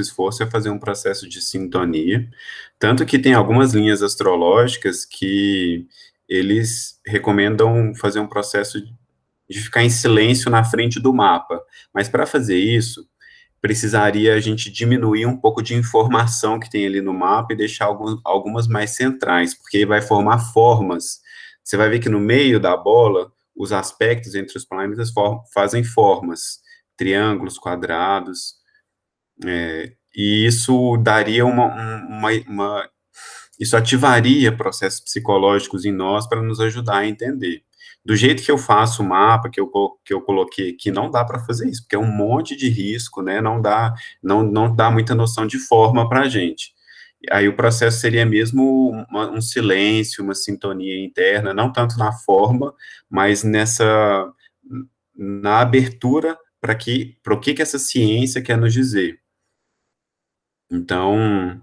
esforço é fazer um processo de sintonia, tanto que tem algumas linhas astrológicas que eles recomendam fazer um processo de ficar em silêncio na frente do mapa, mas para fazer isso, precisaria a gente diminuir um pouco de informação que tem ali no mapa e deixar algumas mais centrais, porque vai formar formas. Você vai ver que no meio da bola, os aspectos entre os planetas fazem formas, triângulos, quadrados, e isso daria isso ativaria processos psicológicos em nós para nos ajudar a entender. Do jeito que eu faço o mapa, que eu coloquei aqui, não dá para fazer isso, porque é um monte de risco, né? Não dá muita noção de forma para a gente. Aí o processo seria mesmo um silêncio, uma sintonia interna, não tanto na forma, mas na abertura para o que essa ciência quer nos dizer. Então,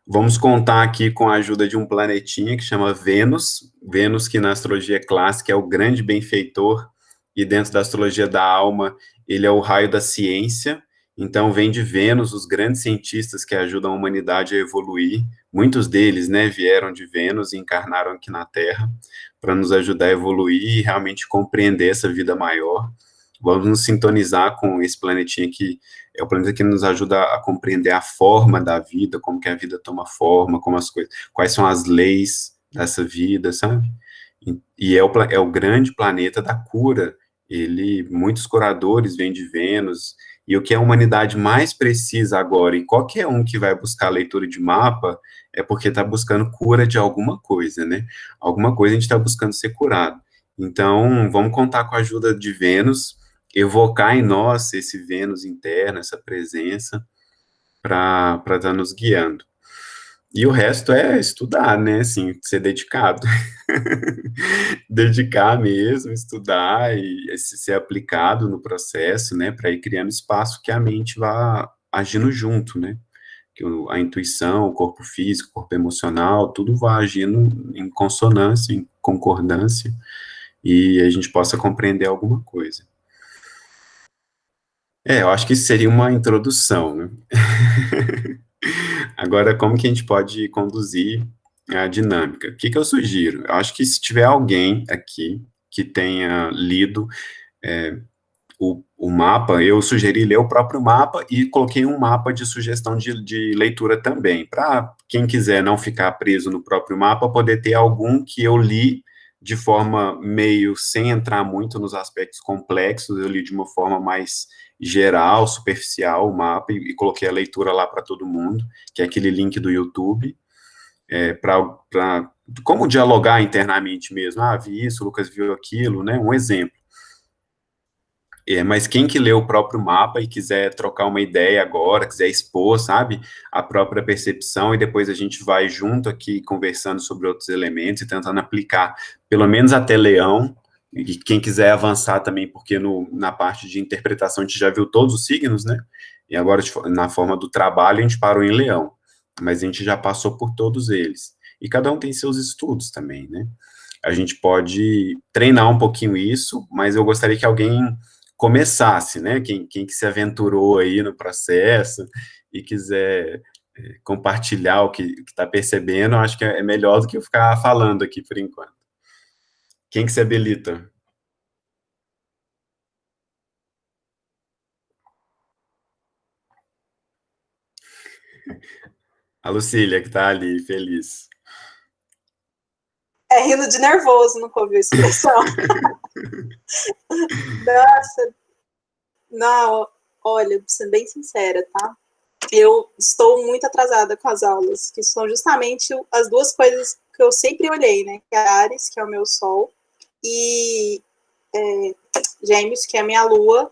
vamos contar aqui com a ajuda de um planetinha que chama Vênus. Vênus, que na astrologia clássica é o grande benfeitor, e dentro da astrologia da alma, ele é o raio da ciência. Então, vem de Vênus os grandes cientistas que ajudam a humanidade a evoluir. Muitos deles, né, vieram de Vênus e encarnaram aqui na Terra para nos ajudar a evoluir e realmente compreender essa vida maior. Vamos nos sintonizar com esse planetinha que é o planeta que nos ajuda a compreender a forma da vida, como que a vida toma forma, como as coisas, quais são as leis dessa vida, sabe? E é o grande planeta da cura. Muitos curadores vêm de Vênus, e o que a humanidade mais precisa agora, e qualquer um que vai buscar a leitura de mapa, é porque está buscando cura de alguma coisa, né? Alguma coisa a gente está buscando ser curado. Então, vamos contar com a ajuda de Vênus, evocar em nós esse Vênus interno, essa presença, para estar nos guiando. E o resto é estudar, né? Assim, ser dedicado. Dedicar mesmo, estudar e ser aplicado no processo, né? Para ir criando espaço que a mente vá agindo junto, né? Que a intuição, o corpo físico, o corpo emocional, tudo vá agindo em consonância, em concordância, e a gente possa compreender alguma coisa. Eu acho que isso seria uma introdução, né? Agora, como que a gente pode conduzir a dinâmica? O que que eu sugiro? Eu acho que se tiver alguém aqui que tenha lido o mapa, eu sugeri ler o próprio mapa e coloquei um mapa de sugestão de leitura também, para quem quiser não ficar preso no próprio mapa, poder ter algum que eu li de forma meio sem entrar muito nos aspectos complexos, eu li de uma forma mais geral, superficial o mapa e coloquei a leitura lá para todo mundo, que é aquele link do YouTube, para como dialogar internamente mesmo. Ah, vi isso, o Lucas viu aquilo, né? Um exemplo. Mas quem que lê o próprio mapa e quiser trocar uma ideia agora, quiser expor, sabe, a própria percepção, e depois a gente vai junto aqui conversando sobre outros elementos e tentando aplicar, pelo menos até Leão, e quem quiser avançar também, porque na parte de interpretação a gente já viu todos os signos, né, e agora na forma do trabalho a gente parou em Leão, mas a gente já passou por todos eles, e cada um tem seus estudos também, né. A gente pode treinar um pouquinho isso, mas eu gostaria que alguém começasse, né? Quem que se aventurou aí no processo e quiser compartilhar o que está percebendo, eu acho que é melhor do que eu ficar falando aqui por enquanto. Quem que se habilita? A Lucília, que está ali, feliz. É rindo de nervoso, nunca ouviu a expressão. Nossa, não, olha, pra ser bem sincera, tá? Eu estou muito atrasada com as aulas, que são justamente as duas coisas que eu sempre olhei, né? Que é Ares, que é o meu sol, e Gêmeos, que é a minha lua,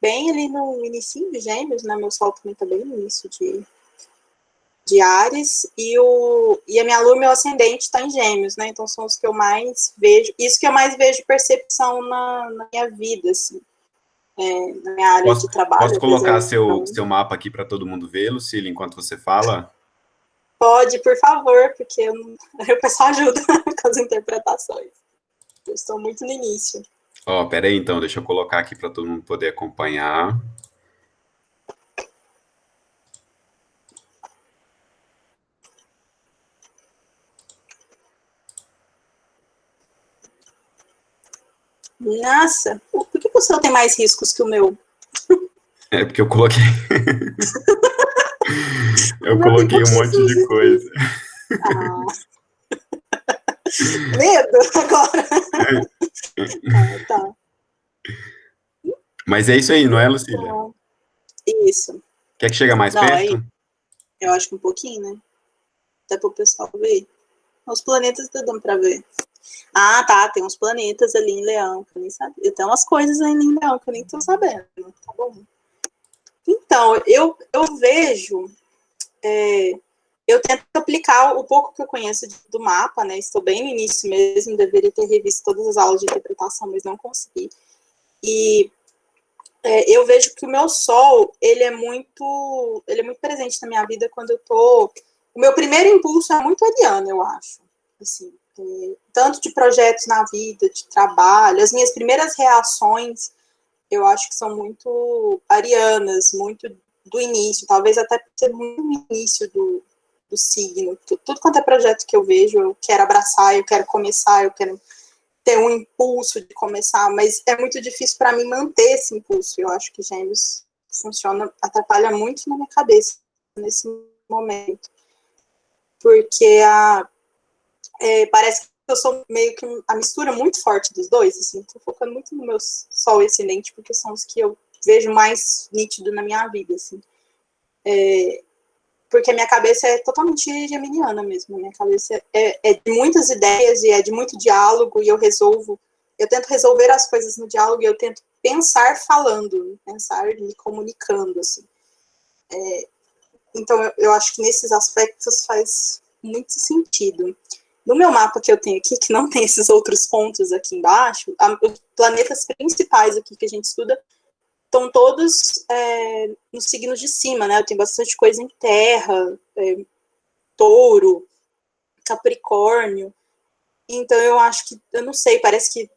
bem ali no início de Gêmeos, né? Meu sol também tá bem no início de Ares, e a minha lua, meu ascendente, está em Gêmeos, né? Então são os que eu mais vejo, isso que eu mais vejo percepção na minha vida, assim, na minha área de trabalho. Posso colocar seu mapa aqui para todo mundo ver, Lucília, enquanto você fala? Pode, por favor, porque o pessoal ajuda com as interpretações. Eu estou muito no início. Pera aí, então, deixa eu colocar aqui para todo mundo poder acompanhar. Nossa, por que o seu tem mais riscos que o meu? É porque eu coloquei, O eu meu tem coloquei um monte pouquíssimos de riscos. coisa. Ah, medo agora. Ah, tá. Mas é isso aí, não é, Lucília? Então, isso. Quer que chegue mais Não, aí, perto? eu acho que um pouquinho, né? Até para o pessoal ver. Os planetas tá dando para ver. Ah, tá. Tem uns planetas ali em Leão, que eu nem sabia. Tem umas coisas ainda em Leão que eu nem tô sabendo. Tá bom. Então, eu vejo. Eu tento aplicar o pouco que eu conheço do mapa, né? Estou bem no início mesmo, deveria ter revisto todas as aulas de interpretação, mas não consegui. E eu vejo que o meu sol, ele é muito presente na minha vida quando eu tô. O meu primeiro impulso é muito ariano, eu acho. Assim, tanto de projetos na vida, de trabalho, as minhas primeiras reações, eu acho que são muito arianas, muito do início, talvez até por ser muito no início do signo. Tudo quanto é projeto que eu vejo, eu quero abraçar, eu quero começar, eu quero ter um impulso de começar, mas é muito difícil para mim manter esse impulso. Eu acho que Gêmeos funciona, atrapalha muito na minha cabeça nesse momento, porque parece que eu sou meio que a mistura muito forte dos dois, assim, tô focando muito no meu sol e ascendente, porque são os que eu vejo mais nítido na minha vida, assim. Porque a minha cabeça é totalmente geminiana mesmo, minha cabeça é de muitas ideias e é de muito diálogo, e eu tento resolver as coisas no diálogo e eu tento pensar falando, pensar me comunicando, assim. Então, eu acho que nesses aspectos faz muito sentido. No meu mapa que eu tenho aqui, que não tem esses outros pontos aqui embaixo, os planetas principais aqui que a gente estuda estão todos nos signos de cima, né? Eu tenho bastante coisa em terra, touro, capricórnio. Então, eu acho que, eu não sei, parece que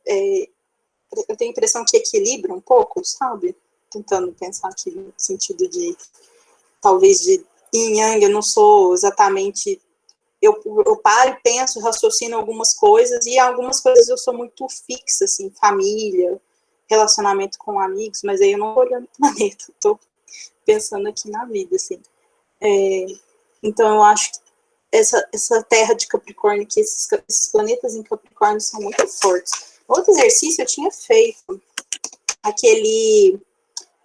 eu tenho a impressão que equilibra um pouco, sabe? Tentando pensar aqui no sentido de, talvez, de yin yang, eu não sou exatamente. Eu paro e penso, raciocino algumas coisas, e algumas coisas eu sou muito fixa, assim, família, relacionamento com amigos, mas aí eu não tô olhando o planeta, eu tô pensando aqui na vida, assim. Então eu acho que essa terra de Capricórnio, que esses planetas em Capricórnio são muito fortes. Outro exercício eu tinha feito, aquele.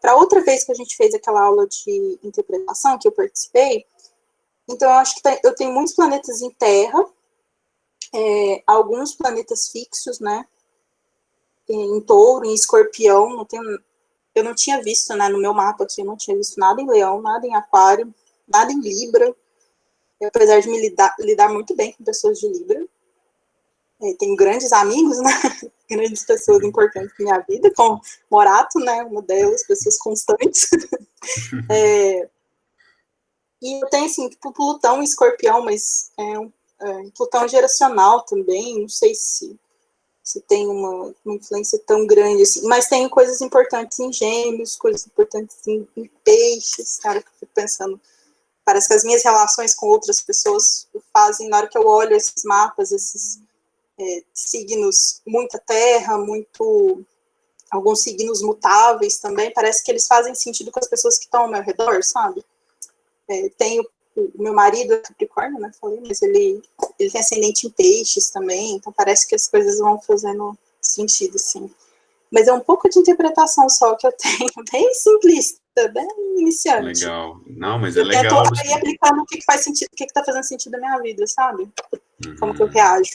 Para outra vez que a gente fez aquela aula de interpretação que eu participei, então eu acho que eu tenho muitos planetas em terra, alguns planetas fixos, né? Em touro, em escorpião, eu não tinha visto, né, no meu mapa aqui, eu não tinha visto nada em leão, nada em aquário, nada em libra, apesar de me lidar muito bem com pessoas de libra. Tenho grandes amigos, né, grandes pessoas importantes na minha vida, como Morato, né, uma delas, pessoas constantes. E eu tenho, assim, tipo, Plutão e Escorpião, mas Plutão geracional também, não sei se tem uma influência tão grande assim, mas tem coisas importantes em Gêmeos, coisas importantes em Peixes, cara, que eu fico pensando, parece que as minhas relações com outras pessoas fazem, na hora que eu olho esses mapas, esses signos, muita terra, alguns signos mutáveis também, parece que eles fazem sentido com as pessoas que estão ao meu redor, sabe? Tem o meu marido é Capricórnio, né, falei, mas ele tem ascendente em Peixes também, então parece que as coisas vão fazendo sentido, assim. Mas é um pouco de interpretação só que eu tenho, bem simplista, bem iniciante. Legal. Não, mas é Eu tento legal, ir Lucília. aplicando o que faz sentido, o que está fazendo sentido na minha vida, sabe? Como que eu Uhum. reajo.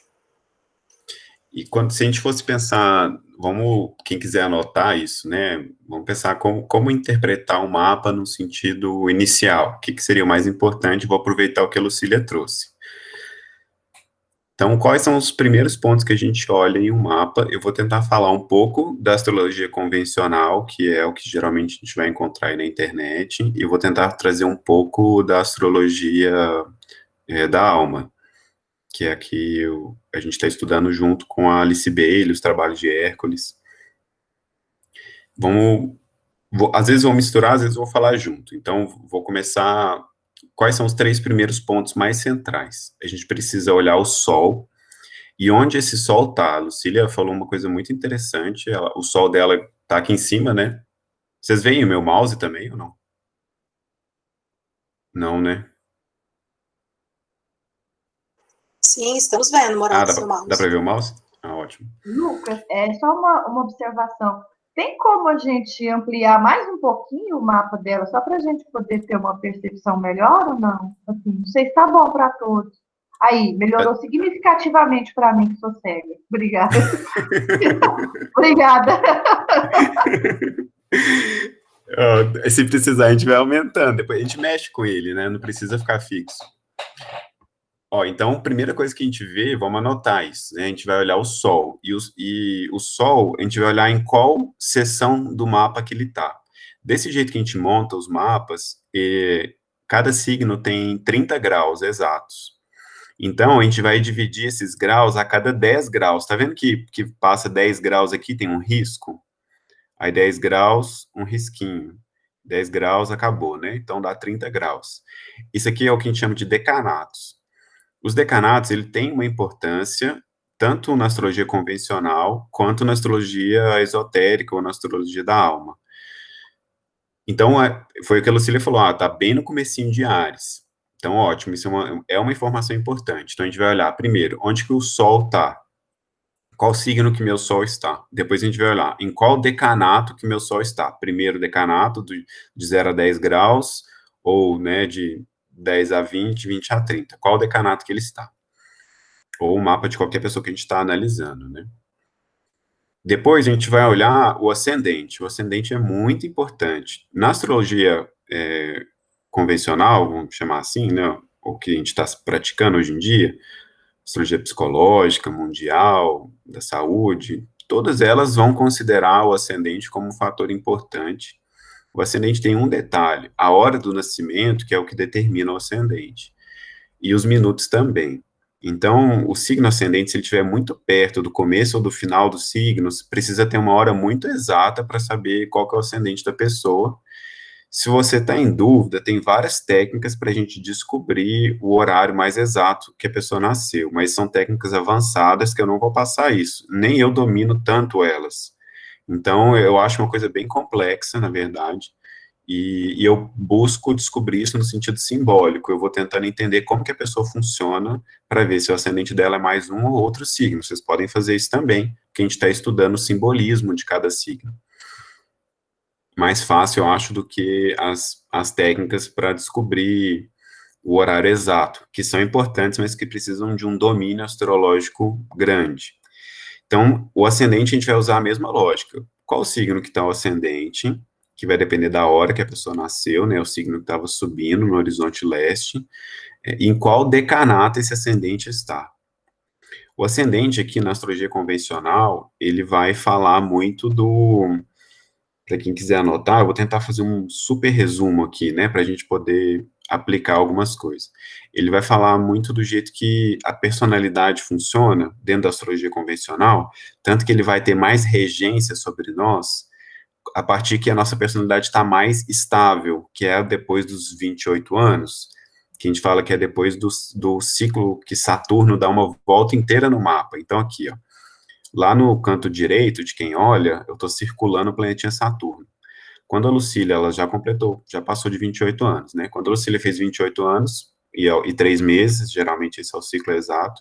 E quando, se a gente fosse pensar, vamos, quem quiser anotar isso, né? Vamos pensar como interpretar um mapa no sentido inicial. O que, que seria o mais importante? Vou aproveitar o que a Lucília trouxe. Então, quais são os primeiros pontos que a gente olha em um mapa? Eu vou tentar falar um pouco da astrologia convencional, que é o que geralmente a gente vai encontrar aí na internet, e vou tentar trazer um pouco da astrologia da alma, que é a que a gente está estudando junto com a Alice Bailey, os trabalhos de Hércules. Vamos, às vezes vou misturar, às vezes vou falar junto. Então, vou começar. Quais são os três primeiros pontos mais centrais? A gente precisa olhar o Sol. e onde esse sol tá. A Lucília falou uma coisa muito interessante, o sol dela tá aqui em cima, né? Vocês veem o meu mouse também ou não? Não, né? Sim, estamos vendo, Ah, Morato, seu dá pra mouse. ver o mouse? Ah, ótimo. Lucas, é só uma observação. Tem como a gente ampliar mais um pouquinho o mapa dela, só para a gente poder ter uma percepção melhor ou não? Assim, não sei se está bom para todos. Aí, melhorou significativamente para mim, que sou cega. Obrigada. Obrigada. Se precisar, a gente vai aumentando, depois a gente mexe com ele, né? Não precisa ficar fixo. Ó, então, a primeira coisa que a gente vê, vamos anotar isso, né? A gente vai olhar o Sol. E o Sol, a gente vai olhar em qual seção do mapa que ele está. Desse jeito que a gente monta os mapas, cada signo tem 30 graus exatos. Então, a gente vai dividir esses graus a cada 10 graus. Tá vendo que passa 10 graus aqui, tem um risco? Aí 10 graus, um risquinho. 10 graus, acabou, né? Então, dá 30 graus. Isso aqui é o que a gente chama de decanatos. Os decanatos, ele tem uma importância tanto na astrologia convencional, quanto na astrologia esotérica ou na astrologia da alma. Então, foi o que a Lucília falou, tá bem no comecinho de Áries. Então, ótimo, isso é uma informação importante. Então, a gente vai olhar, primeiro, onde que o Sol está? Qual signo que meu Sol está? Depois a gente vai olhar em qual decanato que meu Sol está. Primeiro decanato, de 0 a 10 graus, ou, né, de 10 a 20, 20 a 30. Qual decanato que ele está? Ou o mapa de qualquer pessoa que a gente está analisando, né? Depois a gente vai olhar o ascendente. O ascendente é muito importante. Na astrologia convencional, vamos chamar assim, né? O que a gente está praticando hoje em dia, astrologia psicológica, mundial, da saúde, todas elas vão considerar o ascendente como um fator importante. O ascendente tem um detalhe, a hora do nascimento, que é o que determina o ascendente, e os minutos também. Então, o signo ascendente, se ele estiver muito perto do começo ou do final dos signos, precisa ter uma hora muito exata para saber qual que é o ascendente da pessoa. Se você está em dúvida, tem várias técnicas para a gente descobrir o horário mais exato que a pessoa nasceu, mas são técnicas avançadas que eu não vou passar isso, nem eu domino tanto elas. Então, eu acho uma coisa bem complexa, na verdade, e eu busco descobrir isso no sentido simbólico. Eu vou tentando entender como que a pessoa funciona para ver se o ascendente dela é mais um ou outro signo. Vocês podem fazer isso também, porque a gente está estudando o simbolismo de cada signo. Mais fácil, eu acho, do que as técnicas para descobrir o horário exato, que são importantes, mas que precisam de um domínio astrológico grande. Então, o ascendente a gente vai usar a mesma lógica. Qual o signo que está o ascendente, que vai depender da hora que a pessoa nasceu, né, o signo que estava subindo no horizonte leste, em qual decanato esse ascendente está. O ascendente aqui na astrologia convencional, ele vai falar muito para quem quiser anotar, eu vou tentar fazer um super resumo aqui, né, para a gente poder aplicar algumas coisas. Ele vai falar muito do jeito que a personalidade funciona dentro da astrologia convencional, tanto que ele vai ter mais regência sobre nós, a partir que a nossa personalidade está mais estável, que é depois dos 28 anos, que a gente fala que é depois do ciclo que Saturno dá uma volta inteira no mapa. Então, aqui, ó, lá no canto direito de quem olha, eu estou circulando o planetinha Saturno. Quando a Lucília, ela já completou, já passou de 28 anos, né? Quando a Lucília fez 28 anos e 3 meses, geralmente esse é o ciclo exato,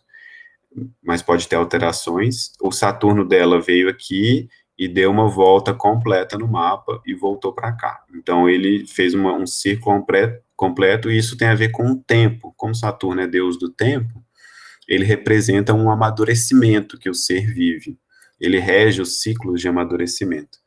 mas pode ter alterações, o Saturno dela veio aqui e deu uma volta completa no mapa e voltou para cá. Então, ele fez um ciclo completo, e isso tem a ver com o tempo. Como Saturno é deus do tempo, ele representa um amadurecimento que o ser vive. Ele rege os ciclos de amadurecimento.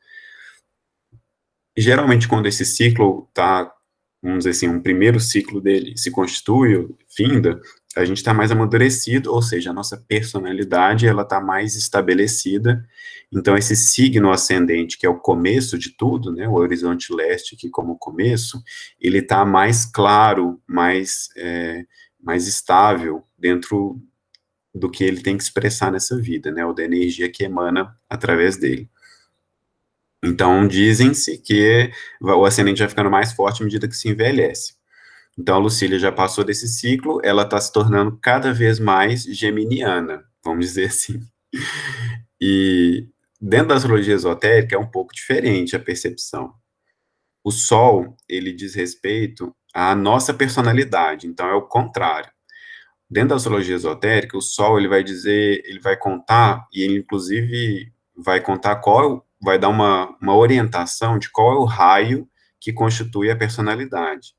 E, geralmente, quando esse ciclo está, vamos dizer assim, um primeiro ciclo dele se constitui, finda, a gente está mais amadurecido, ou seja, a nossa personalidade, ela está mais estabelecida. Então, esse signo ascendente, que é o começo de tudo, né, o horizonte leste aqui como começo, ele está mais claro, mais estável dentro do que ele tem que expressar nessa vida, né, ou da energia que emana através dele. Então, dizem-se que o ascendente vai ficando mais forte à medida que se envelhece. Então, a Lucília já passou desse ciclo, ela está se tornando cada vez mais geminiana. vamos dizer assim. E dentro da astrologia esotérica é um pouco diferente a percepção. O Sol, ele diz respeito à nossa personalidade, então é o contrário. Dentro da astrologia esotérica, o Sol, ele vai dizer, ele vai contar, e ele, inclusive, vai contar vai dar uma orientação de qual é o raio que constitui a personalidade.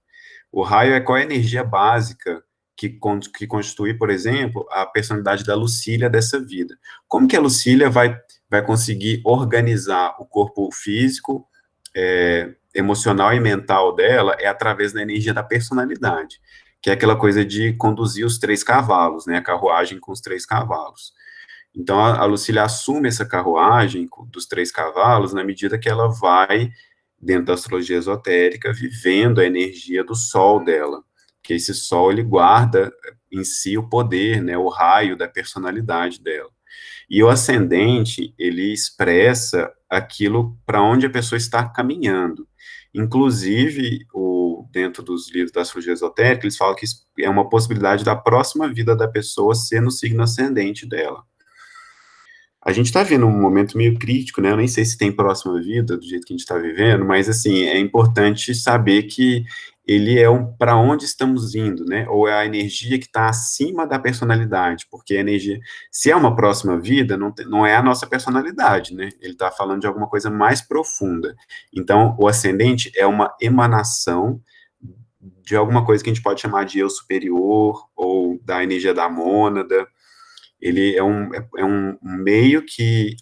O raio é qual é a energia básica que constitui, por exemplo, a personalidade da Lucília dessa vida. Como que a Lucília vai conseguir organizar o corpo físico, emocional e mental dela é através da energia da personalidade, que é aquela coisa de conduzir os 3 cavalos, né, a carruagem com os 3 cavalos. Então, a Lucília assume essa carruagem dos 3 cavalos na medida que ela vai, dentro da astrologia esotérica, vivendo a energia do sol dela, que esse sol, ele guarda em si o poder, né, o raio da personalidade dela. E o ascendente, ele expressa aquilo para onde a pessoa está caminhando. Inclusive, dentro dos livros da astrologia esotérica, eles falam que é uma possibilidade da próxima vida da pessoa ser no signo ascendente dela. A gente está vivendo um momento meio crítico, né? Eu nem sei se tem próxima vida do jeito que a gente está vivendo, mas assim é importante saber que ele é para onde estamos indo, né? Ou é a energia que está acima da personalidade, porque a energia, se é uma próxima vida, não é a nossa personalidade, né? Ele está falando de alguma coisa mais profunda. Então, o ascendente é uma emanação de alguma coisa que a gente pode chamar de eu superior ou da energia da mônada. Ele é um meio que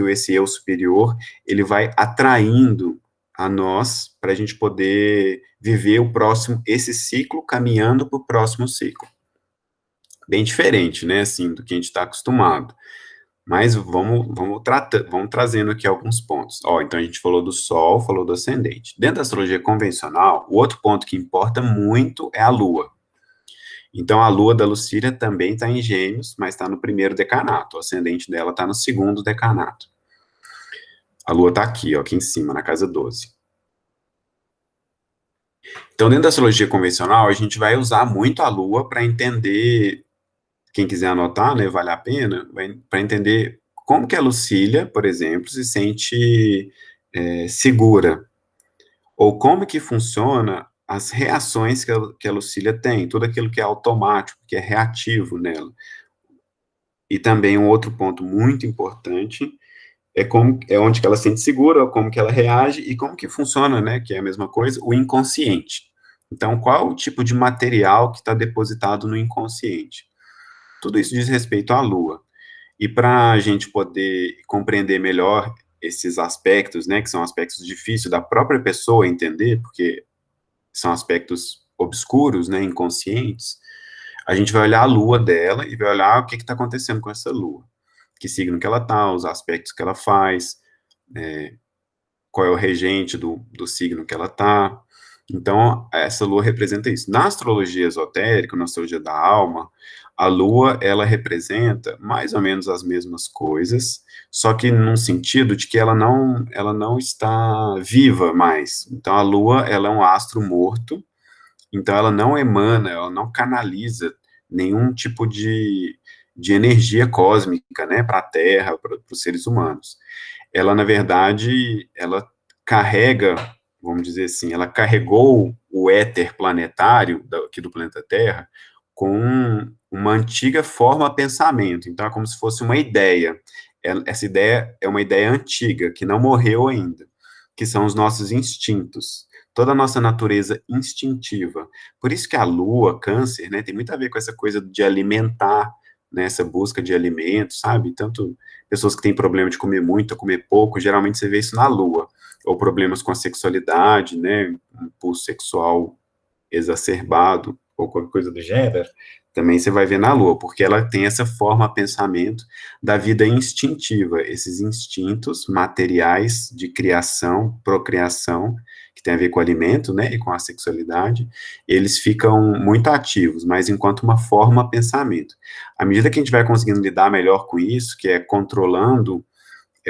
esse eu superior, ele vai atraindo a nós para a gente poder viver esse ciclo caminhando para o próximo ciclo. Bem diferente, né, assim, do que a gente está acostumado. Mas vamos trazendo aqui alguns pontos. Então a gente falou do Sol, falou do ascendente. Dentro da astrologia convencional, o outro ponto que importa muito é a Lua. Então, a lua da Lucília também está em Gêmeos, mas está no primeiro decanato. O ascendente dela está no segundo decanato. A lua está aqui, aqui em cima, na casa 12. Então, dentro da astrologia convencional, a gente vai usar muito a lua para entender, quem quiser anotar, né, vale a pena, para entender como que a Lucília, por exemplo, se sente segura, ou como que funciona as reações que a Lucília tem, tudo aquilo que é automático, que é reativo nela. E também um outro ponto muito importante é onde que ela se sente segura, como que ela reage e como que funciona, né, que é a mesma coisa, o inconsciente. Então, qual o tipo de material que está depositado no inconsciente? Tudo isso diz respeito à Lua. E para a gente poder compreender melhor esses aspectos, né, que são aspectos difíceis da própria pessoa entender, porque são aspectos obscuros, né, inconscientes, a gente vai olhar a Lua dela e vai olhar o que está acontecendo com essa Lua. Que signo que ela está, os aspectos que ela faz, qual é o regente do signo que ela está. Então, essa lua representa isso. Na astrologia esotérica, na astrologia da alma, a lua, ela representa mais ou menos as mesmas coisas, só que num sentido de que ela não está viva mais. Então, a lua, ela é um astro morto, então ela não emana, ela não canaliza nenhum tipo de energia cósmica, né, para a Terra, para os seres humanos. Ela, na verdade, ela carrega, vamos dizer assim, ela carregou o éter planetário aqui do planeta Terra com uma antiga forma pensamento. Então, é como se fosse uma ideia. Essa ideia é uma ideia antiga, que não morreu ainda, que são os nossos instintos. Toda a nossa natureza instintiva. Por isso que a Lua, Câncer, né, tem muito a ver com essa coisa de alimentar, né, essa busca de alimentos, sabe? Tanto pessoas que têm problema de comer muito ou comer pouco, geralmente você vê isso na Lua. Ou problemas com a sexualidade, né, um impulso sexual exacerbado, ou qualquer coisa do gênero, também você vai ver na Lua, porque ela tem essa forma, pensamento da vida instintiva, esses instintos materiais de criação, procriação, que tem a ver com o alimento, né, e com a sexualidade, eles ficam muito ativos, mas enquanto uma forma pensamento. À medida que a gente vai conseguindo lidar melhor com isso, que é controlando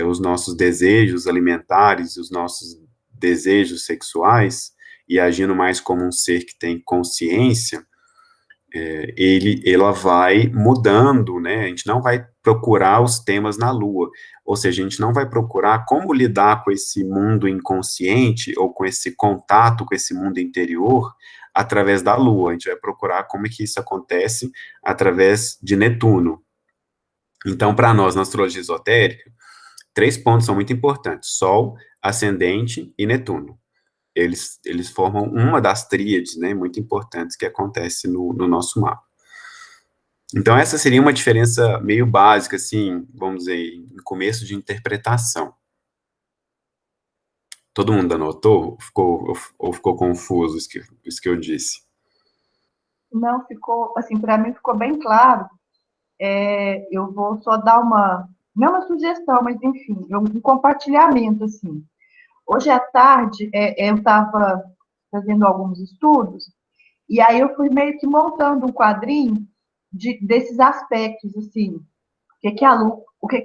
os nossos desejos alimentares, os nossos desejos sexuais, e agindo mais como um ser que tem consciência, ela vai mudando, né? A gente não vai procurar os temas na Lua. Ou seja, a gente não vai procurar como lidar com esse mundo inconsciente ou com esse contato com esse mundo interior através da Lua. A gente vai procurar como é que isso acontece através de Netuno. Então, para nós, na astrologia esotérica, 3 pontos são muito importantes: Sol, Ascendente e Netuno. Eles formam uma das tríades, né, muito importantes que acontece no nosso mapa. Então, essa seria uma diferença meio básica, assim, vamos dizer, no começo de interpretação. Todo mundo anotou? Ou ficou confuso isso que eu disse? Não, ficou, assim, para mim ficou bem claro. Eu vou só dar não uma sugestão, mas enfim, um compartilhamento, assim. Hoje à tarde, eu estava fazendo alguns estudos, e aí eu fui meio que montando um quadrinho desses aspectos, assim, o que que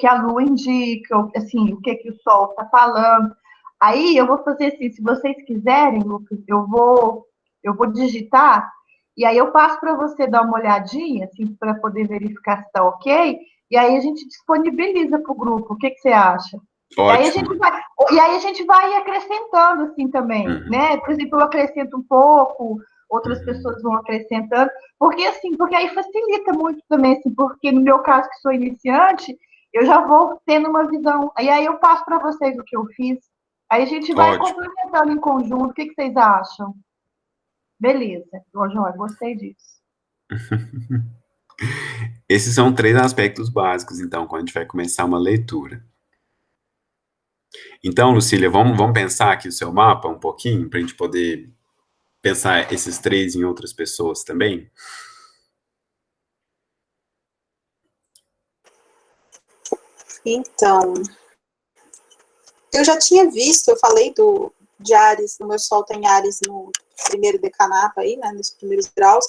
a lua indica, assim, o que que o sol está falando. Aí eu vou fazer assim, se vocês quiserem, Lucas, eu vou digitar, e aí eu passo para você dar uma olhadinha, assim, para poder verificar se está ok, e aí a gente disponibiliza para o grupo. O que que você acha? E aí a gente Ótimo. vai, e aí a gente vai acrescentando assim também, Uhum, né? Por exemplo, eu acrescento um pouco, outras uhum. pessoas vão acrescentando, porque aí facilita muito também, assim, porque no meu caso, que sou iniciante, eu já vou tendo uma visão, e aí eu passo para vocês o que eu fiz, aí a gente vai Ótimo. complementando em conjunto. O que que vocês acham? Beleza, ô, João, gostei disso. Esses são 3 aspectos básicos, então, quando a gente vai começar uma leitura. Então, Lucília, vamos pensar aqui o seu mapa um pouquinho, para a gente poder pensar esses 3 em outras pessoas também? Então, eu já tinha visto, eu falei de Ares, do meu Sol tem Ares no primeiro decanato aí, né, nos primeiros graus.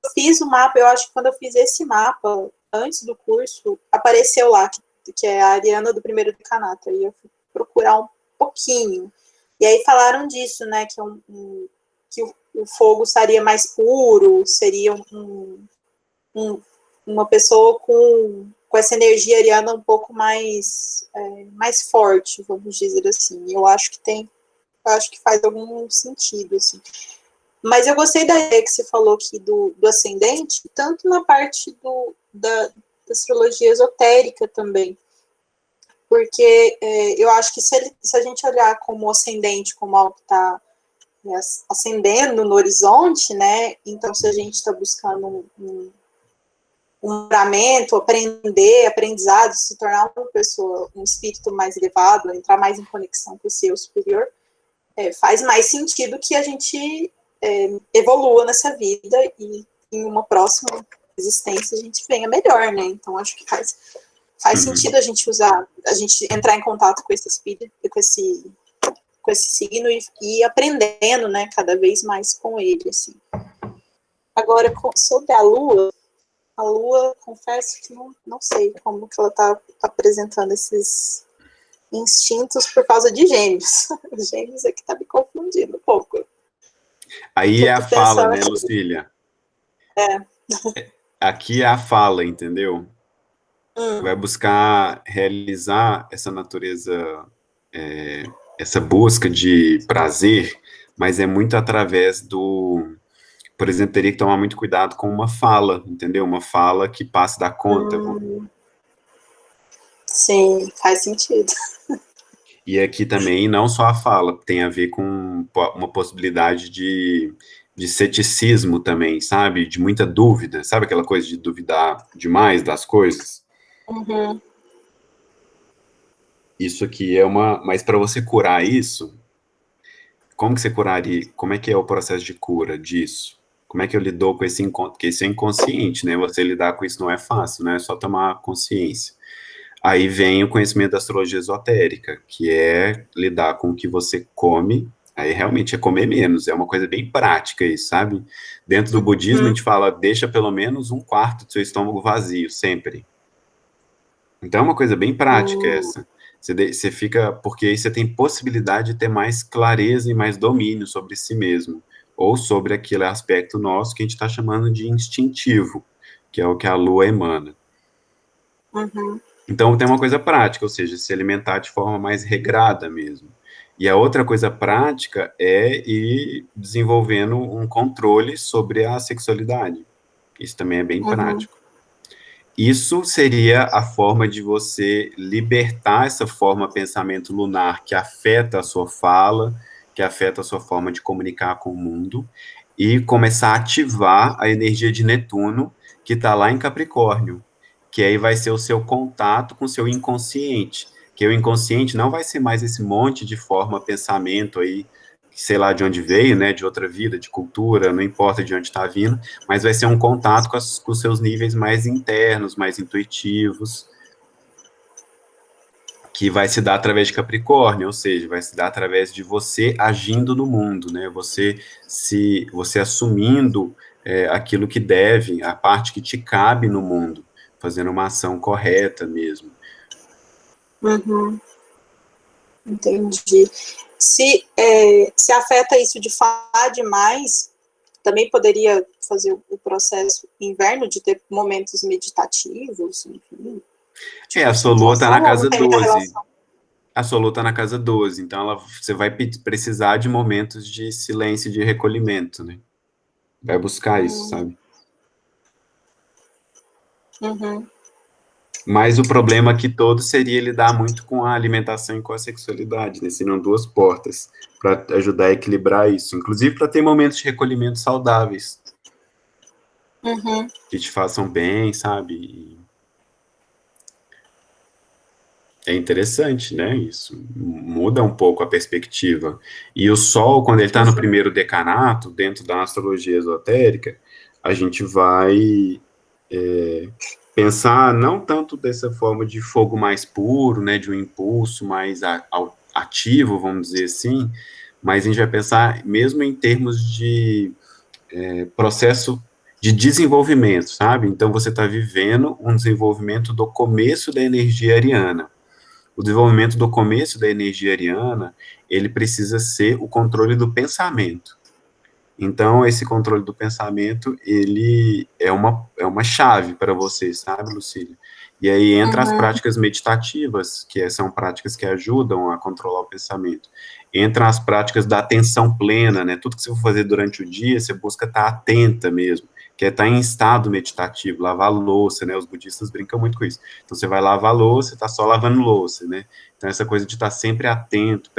Eu fiz o mapa, eu acho que quando eu fiz esse mapa, antes do curso, apareceu lá, que é a Ariana do primeiro decanato. Aí eu fui procurar um pouquinho. E aí falaram disso, né, que o fogo seria mais puro, seria uma pessoa com essa energia ariana um pouco mais forte, vamos dizer assim. Eu acho que faz algum sentido, assim. Mas eu gostei da ideia que você falou aqui do ascendente, tanto na parte da astrologia esotérica também, porque eu acho que se a gente olhar como ascendente, como algo que está ascendendo no horizonte, né, então se a gente está buscando um livramento, aprendizado, se tornar uma pessoa, um espírito mais elevado, entrar mais em conexão com o seu superior, faz mais sentido que a gente evolua nessa vida e em uma próxima existência a gente venha melhor, né? Então acho que faz sentido a gente entrar em contato com esse espírito, com esse signo e ir aprendendo, né, cada vez mais com ele, assim. Agora, sobre a Lua, confesso que não sei como que ela tá apresentando esses instintos por causa de Gêmeos. Os Gêmeos é que tá me confundindo um pouco. Aí é a fala, Pensando né, aqui. Lucília? Aqui é a fala, entendeu? Vai buscar realizar essa natureza, essa busca de prazer, mas é muito através por exemplo, teria que tomar muito cuidado com uma fala, entendeu? Uma fala que passe da conta. Sim, faz sentido. E aqui também, não só a fala, tem a ver com uma possibilidade de ceticismo também, sabe? De muita dúvida, sabe aquela coisa de duvidar demais das coisas? Uhum. Isso aqui é uma. Mas para você curar isso, como que você curaria? Como é que é o processo de cura disso? Como é que eu lido com esse porque isso é inconsciente, né? Você lidar com isso não é fácil, né? É só tomar consciência. Aí vem o conhecimento da astrologia esotérica, que é lidar com o que você come. Aí realmente é comer menos, é uma coisa bem prática isso, sabe? Dentro do budismo a Uhum. gente fala, deixa pelo menos 1/4 do seu estômago vazio, sempre. Então é uma coisa bem prática essa. Você fica, porque aí você tem possibilidade de ter mais clareza e mais domínio sobre si mesmo, ou sobre aquele aspecto nosso que a gente está chamando de instintivo, que é o que a lua emana. Uhum. Então, tem uma coisa prática, ou seja, se alimentar de forma mais regrada mesmo. E a outra coisa prática é ir desenvolvendo um controle sobre a sexualidade. Isso também é bem Uhum. prático. Isso seria a forma de você libertar essa forma pensamento lunar que afeta a sua fala, que afeta a sua forma de comunicar com o mundo, e começar a ativar a energia de Netuno, que está lá em Capricórnio, que aí vai ser o seu contato com o seu inconsciente, que o inconsciente não vai ser mais esse monte de forma pensamento aí, sei lá de onde veio, né, de outra vida, de cultura, não importa de onde está vindo, mas vai ser um contato com os seus níveis mais internos, mais intuitivos, que vai se dar através de Capricórnio, ou seja, vai se dar através de você agindo no mundo, né? Você assumindo aquilo que deve, a parte que te cabe no mundo, fazendo uma ação correta mesmo. Uhum. Entendi. Se afeta isso de falar demais, também poderia fazer o processo inverno de ter momentos meditativos, enfim. A sua lua está Concentração, na ou não casa tem muita 12. relação? A sua lua está na casa 12, então você vai precisar de momentos de silêncio e de recolhimento, né? Vai buscar isso, sabe? Uhum. Mas o problema aqui todo seria lidar muito com a alimentação e com a sexualidade, né? Seriam duas portas para ajudar a equilibrar isso. Inclusive para ter momentos de recolhimento saudáveis, Uhum. que te façam bem, sabe? E é interessante, né? Isso muda um pouco a perspectiva. E o Sol, quando ele está no Uhum. primeiro decanato, dentro da astrologia esotérica, a gente vai pensar não tanto dessa forma de fogo mais puro, né, de um impulso mais ativo, vamos dizer assim, mas a gente vai pensar mesmo em termos de processo de desenvolvimento, sabe? Então você está vivendo um desenvolvimento do começo da energia ariana. O desenvolvimento do começo da energia ariana, ele precisa ser o controle do pensamento. Então, esse controle do pensamento, ele é uma chave para você, sabe, Lucília? E aí entra as Uhum. práticas meditativas, que são práticas que ajudam a controlar o pensamento. Entram as práticas da atenção plena, né? Tudo que você for fazer durante o dia, você busca estar atenta mesmo, que é estar em estado meditativo, lavar louça, né? Os budistas brincam muito com isso. Então, você vai lavar louça, está só lavando louça, né? Então, essa coisa de estar sempre atento,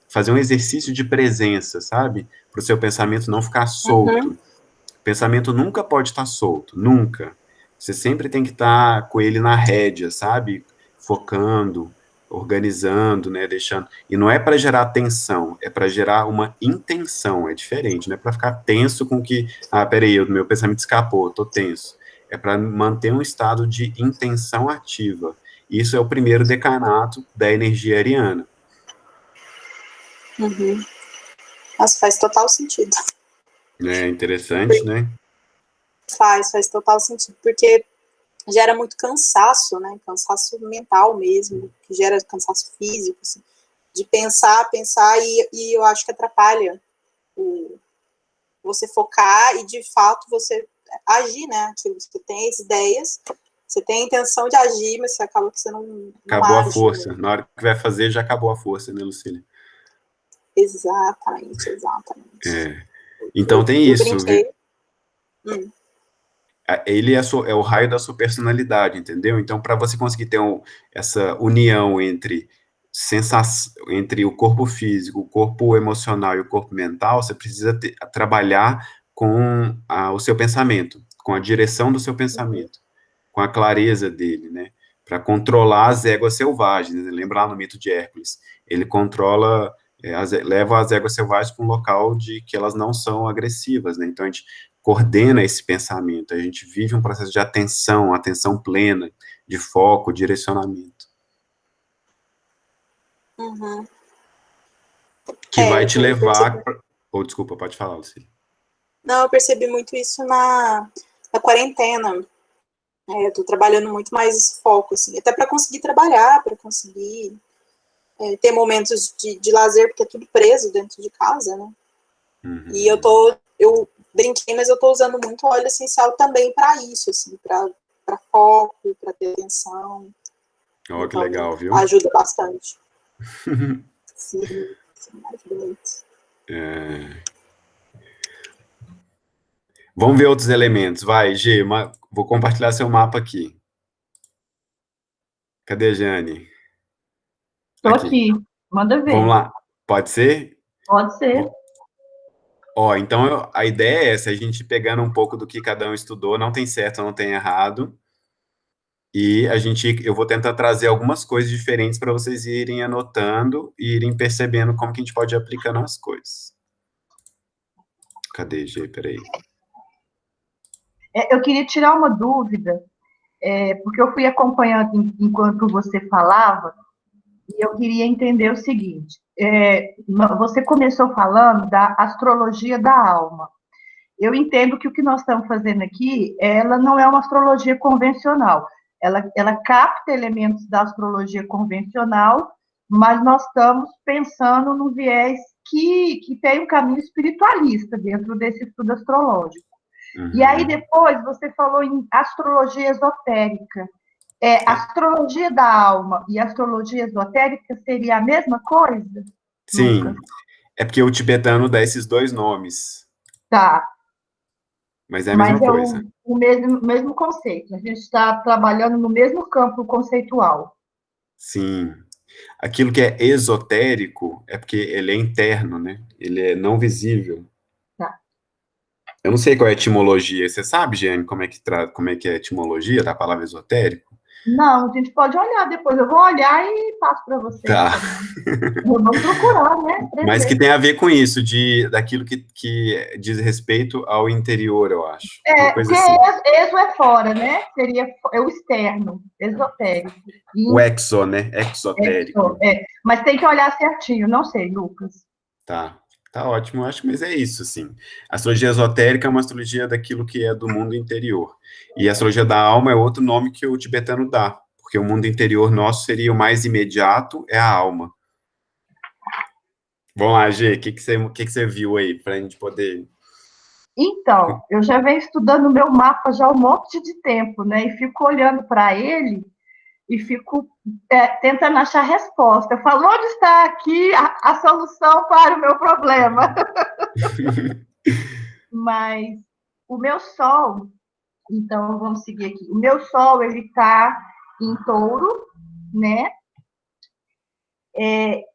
fazer um exercício de presença, sabe? Para o seu pensamento não ficar solto. Uhum. O pensamento nunca pode estar solto, nunca. Você sempre tem que estar com ele na rédea, sabe? Focando, organizando, né? Deixando. E não é para gerar tensão, é para gerar uma intenção, é diferente, não é para ficar tenso com que, peraí, o meu pensamento escapou, eu tô tenso. É para manter um estado de intenção ativa. Isso é o primeiro decanato da energia ariana. Uhum. Nossa, faz total sentido. É interessante, né? Faz total sentido, porque gera muito cansaço, né? Cansaço mental mesmo, que gera cansaço físico, assim, de pensar, e eu acho que atrapalha você focar e, de fato, você agir, né? Aquilo, você tem as ideias, você tem a intenção de agir, mas você acaba que você não Acabou a age, força. né? Na hora que vai fazer, já acabou a força, né, Lucília? Exatamente, exatamente. É. Então tem Eu isso. brinquei. Ele é o raio da sua personalidade, entendeu? Então, para você conseguir ter essa união entre o corpo físico, o corpo emocional e o corpo mental, você precisa trabalhar com o seu pensamento, com a direção do seu Uhum. pensamento, com a clareza dele, né? Para controlar as éguas selvagens. Né? Lembra lá no mito de Hércules? Ele controla, leva as éguas selvagens para um local de que elas não são agressivas, né? Então, a gente coordena esse pensamento, a gente vive um processo de atenção plena, de foco, direcionamento, Uhum. que vai te Eu percebi. levar... desculpa, pode falar, Lucília. Não, eu percebi muito isso na quarentena. Eu tô trabalhando muito mais foco, assim, até para conseguir trabalhar, para conseguir ter momentos de lazer, porque é tudo preso dentro de casa, né? Uhum. E eu brinquei, mas eu tô usando muito óleo essencial também para isso, assim, para para foco, para ter atenção. Ó, que legal, viu? Ajuda bastante. Sim, ajuda muito. Vamos ver outros elementos. Vai, G, vou compartilhar seu mapa aqui. Cadê a Jane? Estou aqui, manda ver. Vamos lá, pode ser? Pode ser. Ó, então a ideia é essa, a gente pegando um pouco do que cada um estudou, não tem certo, não tem errado, e eu vou tentar trazer algumas coisas diferentes para vocês irem anotando e irem percebendo como que a gente pode ir aplicando as coisas. Cadê, G? Peraí. Eu queria tirar uma dúvida, porque eu fui acompanhando enquanto você falava, e eu queria entender o seguinte, você começou falando da astrologia da alma. Eu entendo que o que nós estamos fazendo aqui, ela não é uma astrologia convencional, ela capta elementos da astrologia convencional, mas nós estamos pensando no viés que tem um caminho espiritualista dentro desse estudo astrológico. Uhum. E aí depois você falou em astrologia esotérica. Astrologia da alma e astrologia esotérica seria a mesma coisa? Sim, Lucas? é porque o tibetano dá esses dois nomes. Tá. Mas é a mesma coisa. Mas o mesmo conceito. A gente está trabalhando no mesmo campo conceitual. Sim. Aquilo que é esotérico é porque ele é interno, né? Ele é não visível. Tá. Eu não sei qual é a etimologia. Você sabe, Jeane, como é que é a etimologia da palavra esotérico? Não, a gente pode olhar depois. Eu vou olhar e passo para vocês. Tá. Vamos procurar, né? Mas que tem a ver com isso, daquilo que diz respeito ao interior, eu acho. Uma coisa Porque assim. exo é fora, né? Seria o externo, esotérico. O exo, né? Exotérico. Mas tem que olhar certinho. Não sei, Lucas. Tá ótimo, acho, mas é isso, assim. A astrologia esotérica é uma astrologia daquilo que é do mundo interior. E a astrologia da alma é outro nome que o tibetano dá, porque o mundo interior nosso seria o mais imediato, é a alma. Vamos lá, Gê, o que você viu aí, para a gente poder... Então, eu já venho estudando o meu mapa já há um monte de tempo, né? E fico olhando para ele e fico tentando achar resposta. Eu falo, onde está aqui a solução para o meu problema? Mas o meu Sol, então vamos seguir aqui. O meu Sol, ele está em Touro, né?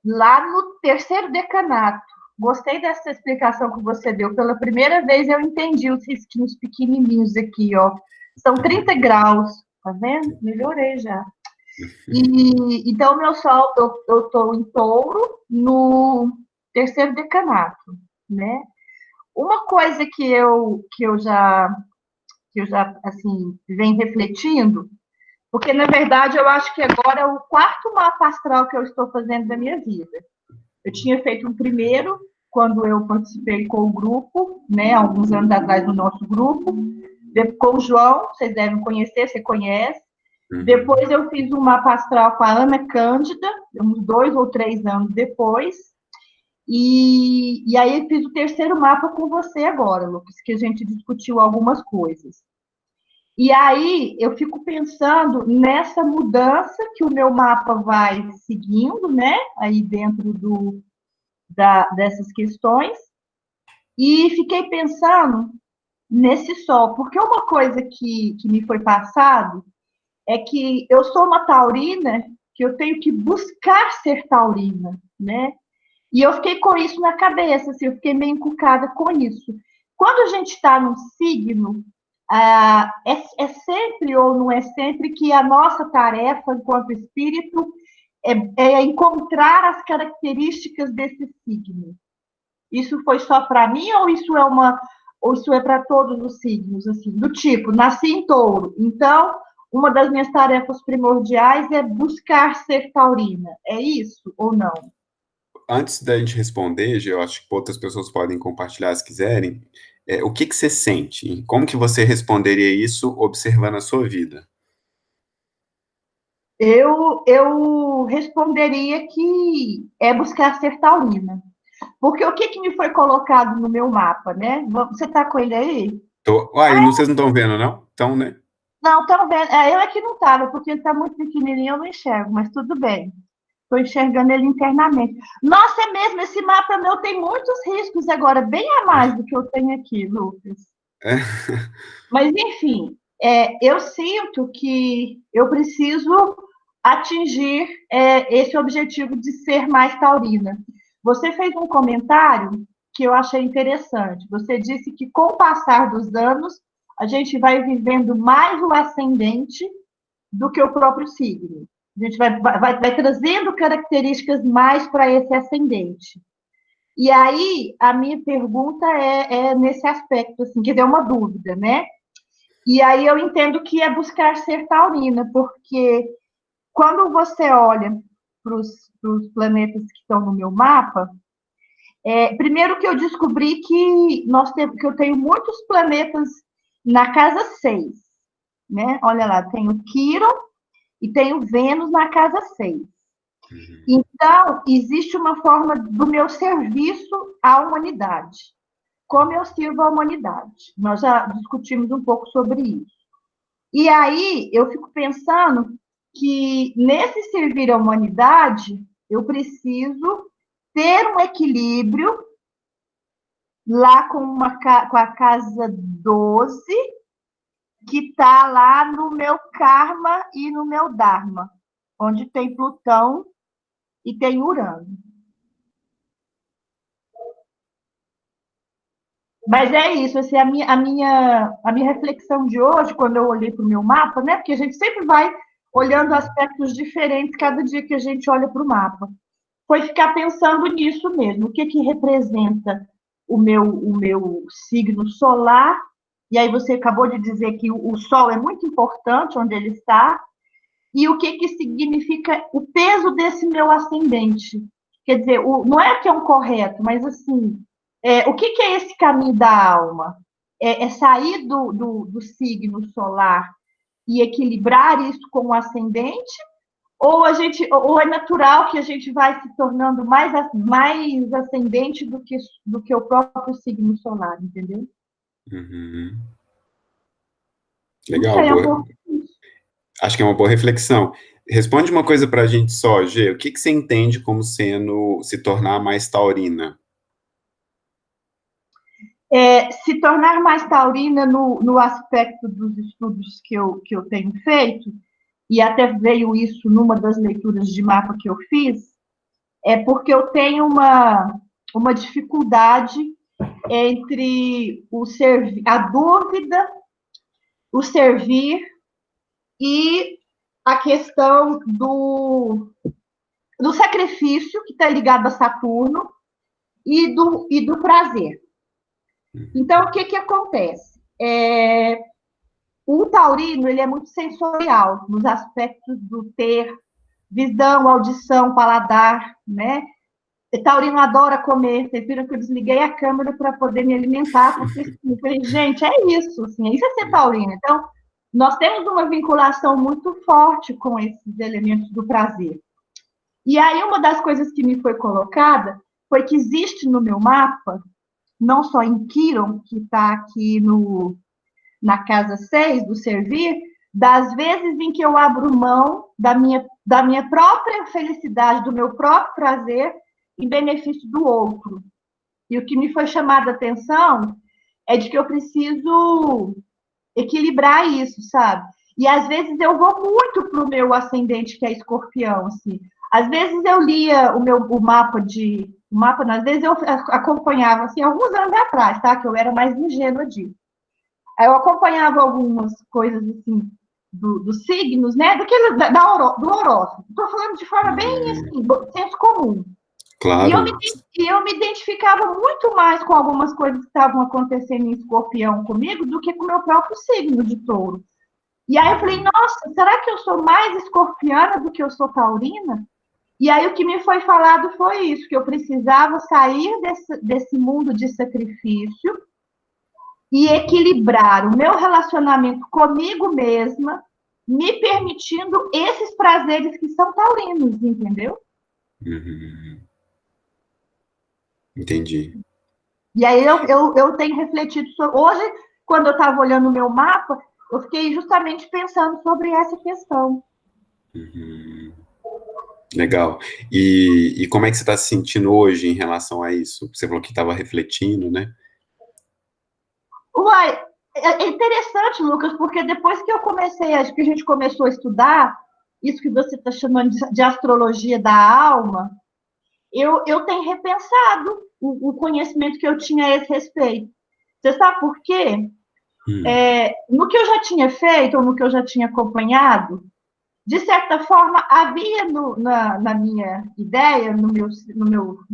Lá no terceiro decanato. Gostei dessa explicação que você deu. Pela primeira vez eu entendi os risquinhos pequenininhos aqui, ó. São 30 graus, tá vendo? Melhorei já. E então, meu Sol, eu estou em Touro, no terceiro decanato, né? Uma coisa que eu já assim, venho refletindo, porque, na verdade, eu acho que agora é o quarto mapa astral que eu estou fazendo da minha vida. Eu tinha feito um primeiro, quando eu participei com o grupo, né, alguns anos atrás no nosso grupo, com o João, vocês devem conhecer, você conhece. Depois eu fiz um mapa astral com a Ana Cândida, uns 2 ou 3 anos depois. E aí eu fiz o terceiro mapa com você agora, Lucas, que a gente discutiu algumas coisas. E aí eu fico pensando nessa mudança que o meu mapa vai seguindo, né? Aí dentro dessas questões. E fiquei pensando nesse Sol, porque uma coisa que me foi passado é que eu sou uma taurina, que eu tenho que buscar ser taurina, né? E eu fiquei com isso na cabeça, assim, eu fiquei meio encucada com isso. Quando a gente está num signo, é sempre ou não é sempre que a nossa tarefa enquanto espírito é encontrar as características desse signo. Isso foi só para mim ou isso é para todos os signos, assim, do tipo, nasci em Touro, então uma das minhas tarefas primordiais é buscar ser taurina. É isso ou não? Antes da gente responder, eu acho que outras pessoas podem compartilhar se quiserem. O que você sente? Como que você responderia isso observando a sua vida? Eu responderia que é buscar ser taurina. Porque o que me foi colocado no meu mapa, né? Você está com ele aí? Vocês não estão vendo, não? Então, né? Não, estão vendo. Eu aqui não estava, porque ele está muito pequenininho, eu não enxergo, mas tudo bem. Estou enxergando ele internamente. Nossa, é mesmo, esse mapa meu tem muitos riscos agora, bem a mais do que eu tenho aqui, Lucas. É. Mas, enfim, eu sinto que eu preciso atingir esse objetivo de ser mais taurina. Você fez um comentário que eu achei interessante. Você disse que, com o passar dos anos, a gente vai vivendo mais o ascendente do que o próprio signo. A gente vai trazendo características mais para esse ascendente. E aí, a minha pergunta é nesse aspecto, assim, quer dizer, é uma dúvida, né? E aí eu entendo que é buscar ser taurina, porque quando você olha para os planetas que estão no meu mapa, primeiro que eu descobri que eu tenho muitos planetas na casa 6, né? Olha lá, tenho Quiron e tenho Vênus na casa 6. Então, existe uma forma do meu serviço à humanidade. Como eu sirvo à humanidade. Nós já discutimos um pouco sobre isso. E aí, eu fico pensando que, nesse servir à humanidade, eu preciso ter um equilíbrio lá com a casa 12, que está lá no meu karma e no meu dharma, onde tem Plutão e tem Urano. Mas é isso, assim, a minha reflexão de hoje, quando eu olhei para o meu mapa, né? Porque a gente sempre vai olhando aspectos diferentes cada dia que a gente olha para o mapa. Foi ficar pensando nisso mesmo, o que representa o meu signo solar, e aí você acabou de dizer que o Sol é muito importante onde ele está, e o que significa o peso desse meu ascendente. Quer dizer, não é que é um correto, mas assim, o que é esse caminho da alma? É sair do signo solar e equilibrar isso com o ascendente, ou é natural que a gente vai se tornando mais ascendente do que o próprio signo solar, entendeu? Uhum. Não Legal, sei, boa. Acho que é uma boa reflexão. Responde uma coisa para a gente só, Gê. O que você entende como sendo se tornar mais taurina? Se tornar mais taurina no aspecto dos estudos que eu tenho feito, e até veio isso numa das leituras de mapa que eu fiz, é porque eu tenho uma dificuldade entre a dúvida, o servir e a questão do sacrifício, que está ligado a Saturno, e do prazer. Então, o que acontece? O taurino, ele é muito sensorial, nos aspectos do ter visão, audição, paladar, né? O taurino adora comer. Vocês viram que eu desliguei a câmera para poder me alimentar, porque assim, eu falei, gente, é isso, assim, isso é ser taurino. Então, nós temos uma vinculação muito forte com esses elementos do prazer. E aí, uma das coisas que me foi colocada foi que existe no meu mapa, não só em Quiron, que está aqui na casa 6 do servir, das vezes em que eu abro mão da minha própria felicidade, do meu próprio prazer, em benefício do outro. E o que me foi chamado a atenção é de que eu preciso equilibrar isso, sabe? E às vezes eu vou muito para o meu ascendente, que é escorpião, assim. Às vezes eu lia o mapa às vezes eu acompanhava, assim, alguns anos atrás, tá? Que eu era mais ingênua disso. Aí eu acompanhava algumas coisas, assim, dos signos, né? Do horóscopo. Estou falando de forma bem, assim, senso comum. Claro. E eu me identificava muito mais com algumas coisas que estavam acontecendo em escorpião comigo do que com o meu próprio signo de touro. E aí eu falei, nossa, será que eu sou mais escorpiana do que eu sou taurina? E aí o que me foi falado foi isso, que eu precisava sair desse mundo de sacrifício e equilibrar o meu relacionamento comigo mesma, me permitindo esses prazeres que são taurinos, entendeu? Uhum. Entendi. E aí eu tenho refletido sobre... Hoje, quando eu estava olhando o meu mapa, eu fiquei justamente pensando sobre essa questão. Uhum. Legal. E como é que você está se sentindo hoje em relação a isso? Você falou que estava refletindo, né? Uai, é interessante, Lucas, porque depois que eu comecei, acho que a gente começou a estudar isso que você está chamando de astrologia da alma, eu tenho repensado o conhecimento que eu tinha a esse respeito. Você sabe por quê? No que eu já tinha feito, ou no que eu já tinha acompanhado, de certa forma, havia na minha ideia, nos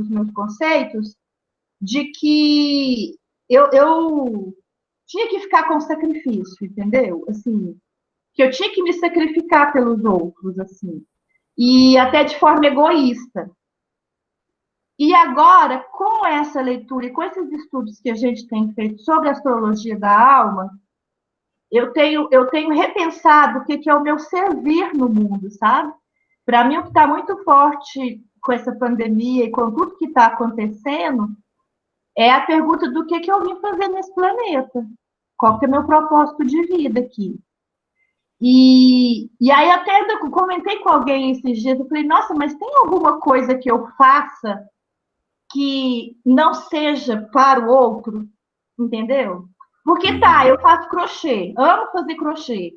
meus conceitos, de que eu tinha que ficar com sacrifício, entendeu? Assim, que eu tinha que me sacrificar pelos outros, assim, e até de forma egoísta. E agora, com essa leitura e com esses estudos que a gente tem feito sobre a astrologia da alma, eu tenho repensado o que é o meu servir no mundo, sabe? Para mim, o que está muito forte com essa pandemia e com tudo que está acontecendo é a pergunta do que eu vim fazer nesse planeta. Qual que é o meu propósito de vida aqui? E aí até eu comentei com alguém esses dias, eu falei, nossa, mas tem alguma coisa que eu faça que não seja para o outro, entendeu? Porque tá, eu faço crochê, amo fazer crochê.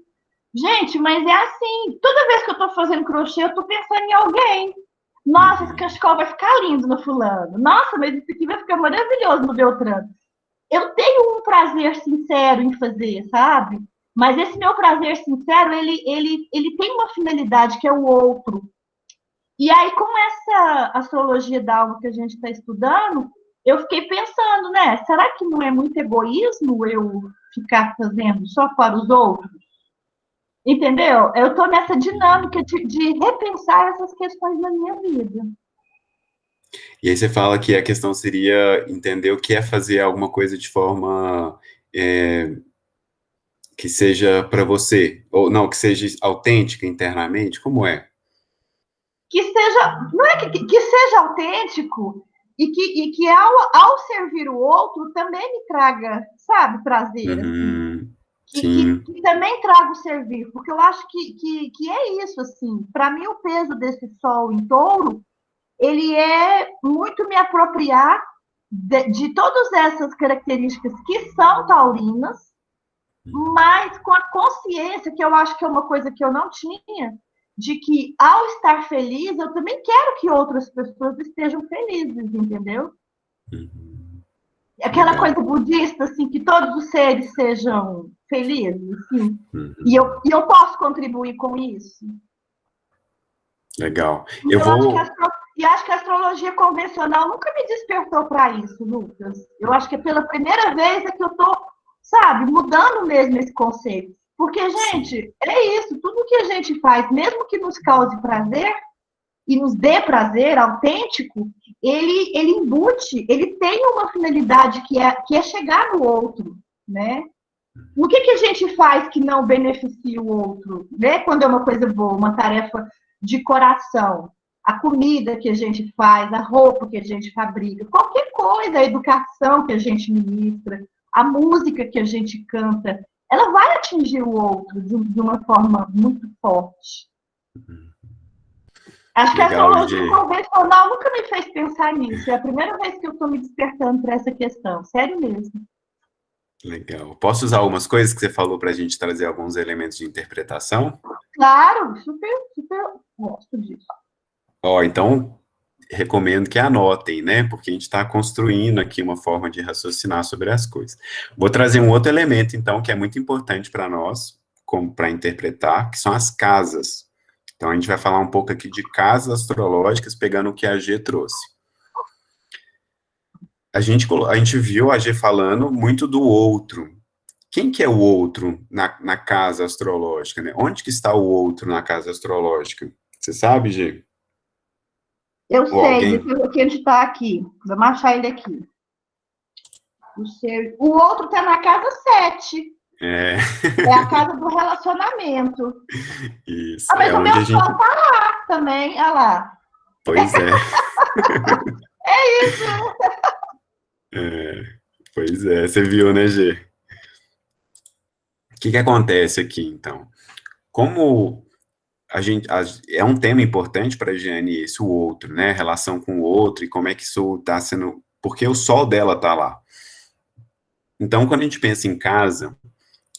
Gente, mas é assim, toda vez que eu tô fazendo crochê, eu tô pensando em alguém. Nossa, esse cachecol vai ficar lindo no fulano. Nossa, mas isso aqui vai ficar maravilhoso no Beltrano. Eu tenho um prazer sincero em fazer, sabe? Mas esse meu prazer sincero, ele tem uma finalidade que é o outro. E aí, com essa astrologia da alma que a gente está estudando, eu fiquei pensando, né? Será que não é muito egoísmo eu ficar fazendo só para os outros? Entendeu? Eu estou nessa dinâmica de repensar essas questões na minha vida. E aí você fala que a questão seria entender o que é fazer alguma coisa de forma que seja para você, ou não, que seja autêntica internamente, como é? Que seja, não é que seja autêntico e que ao servir o outro também me traga, sabe, prazer, assim. Sim. Que também traga o servir, porque eu acho que é isso, assim. Para mim, o peso desse sol em touro, ele é muito me apropriar de todas essas características que são taurinas, mas com a consciência, que eu acho que é uma coisa que eu não tinha, de que ao estar feliz, eu também quero que outras pessoas estejam felizes, entendeu? Aquela Legal. coisa budista, assim, que todos os seres sejam felizes, assim. E eu posso contribuir com isso. Legal. Acho que a astrologia convencional nunca me despertou para isso, Lucas. Eu acho que é pela primeira vez que eu estou, sabe, mudando mesmo esse conceito. Porque, gente, é isso, tudo que a gente faz, mesmo que nos cause prazer e nos dê prazer autêntico, ele embute, ele tem uma finalidade que é chegar no outro, né? O que a gente faz que não beneficia o outro, né? Quando é uma coisa boa, uma tarefa de coração, a comida que a gente faz, a roupa que a gente fabrica, qualquer coisa, a educação que a gente ministra, a música que a gente canta, ela vai atingir o outro de uma forma muito forte. Acho que a Legal, astrologia Lidy. convencional nunca me fez pensar nisso. É a primeira vez que eu estou me despertando para essa questão, sério mesmo. Legal. Posso usar algumas coisas que você falou para a gente trazer alguns elementos de interpretação? Claro, super, super gosto disso. Então, recomendo que anotem, né? Porque a gente está construindo aqui uma forma de raciocinar sobre as coisas. Vou trazer um outro elemento, então, que é muito importante para nós, como para interpretar, que são as casas. Então, a gente vai falar um pouco aqui de casas astrológicas, pegando o que a G trouxe. A gente viu a G falando muito do outro. Quem que é o outro na casa astrológica, né? Onde que está o outro na casa astrológica? Você sabe, G? Eu Ou sei, alguém? deixa eu ver que ele está aqui. Vamos achar ele aqui. O outro está na casa 7. É, É a casa do relacionamento. isso, Ah, é mas o meu onde a sol gente... está lá também. Olha lá. Pois é, É isso. é, pois é, você viu, né, G? que acontece aqui, então? Como é um tema importante para a Giane esse, o outro, né? A relação com o outro e como é que isso está sendo. Porque o sol dela está lá. Então, quando a gente pensa em casa,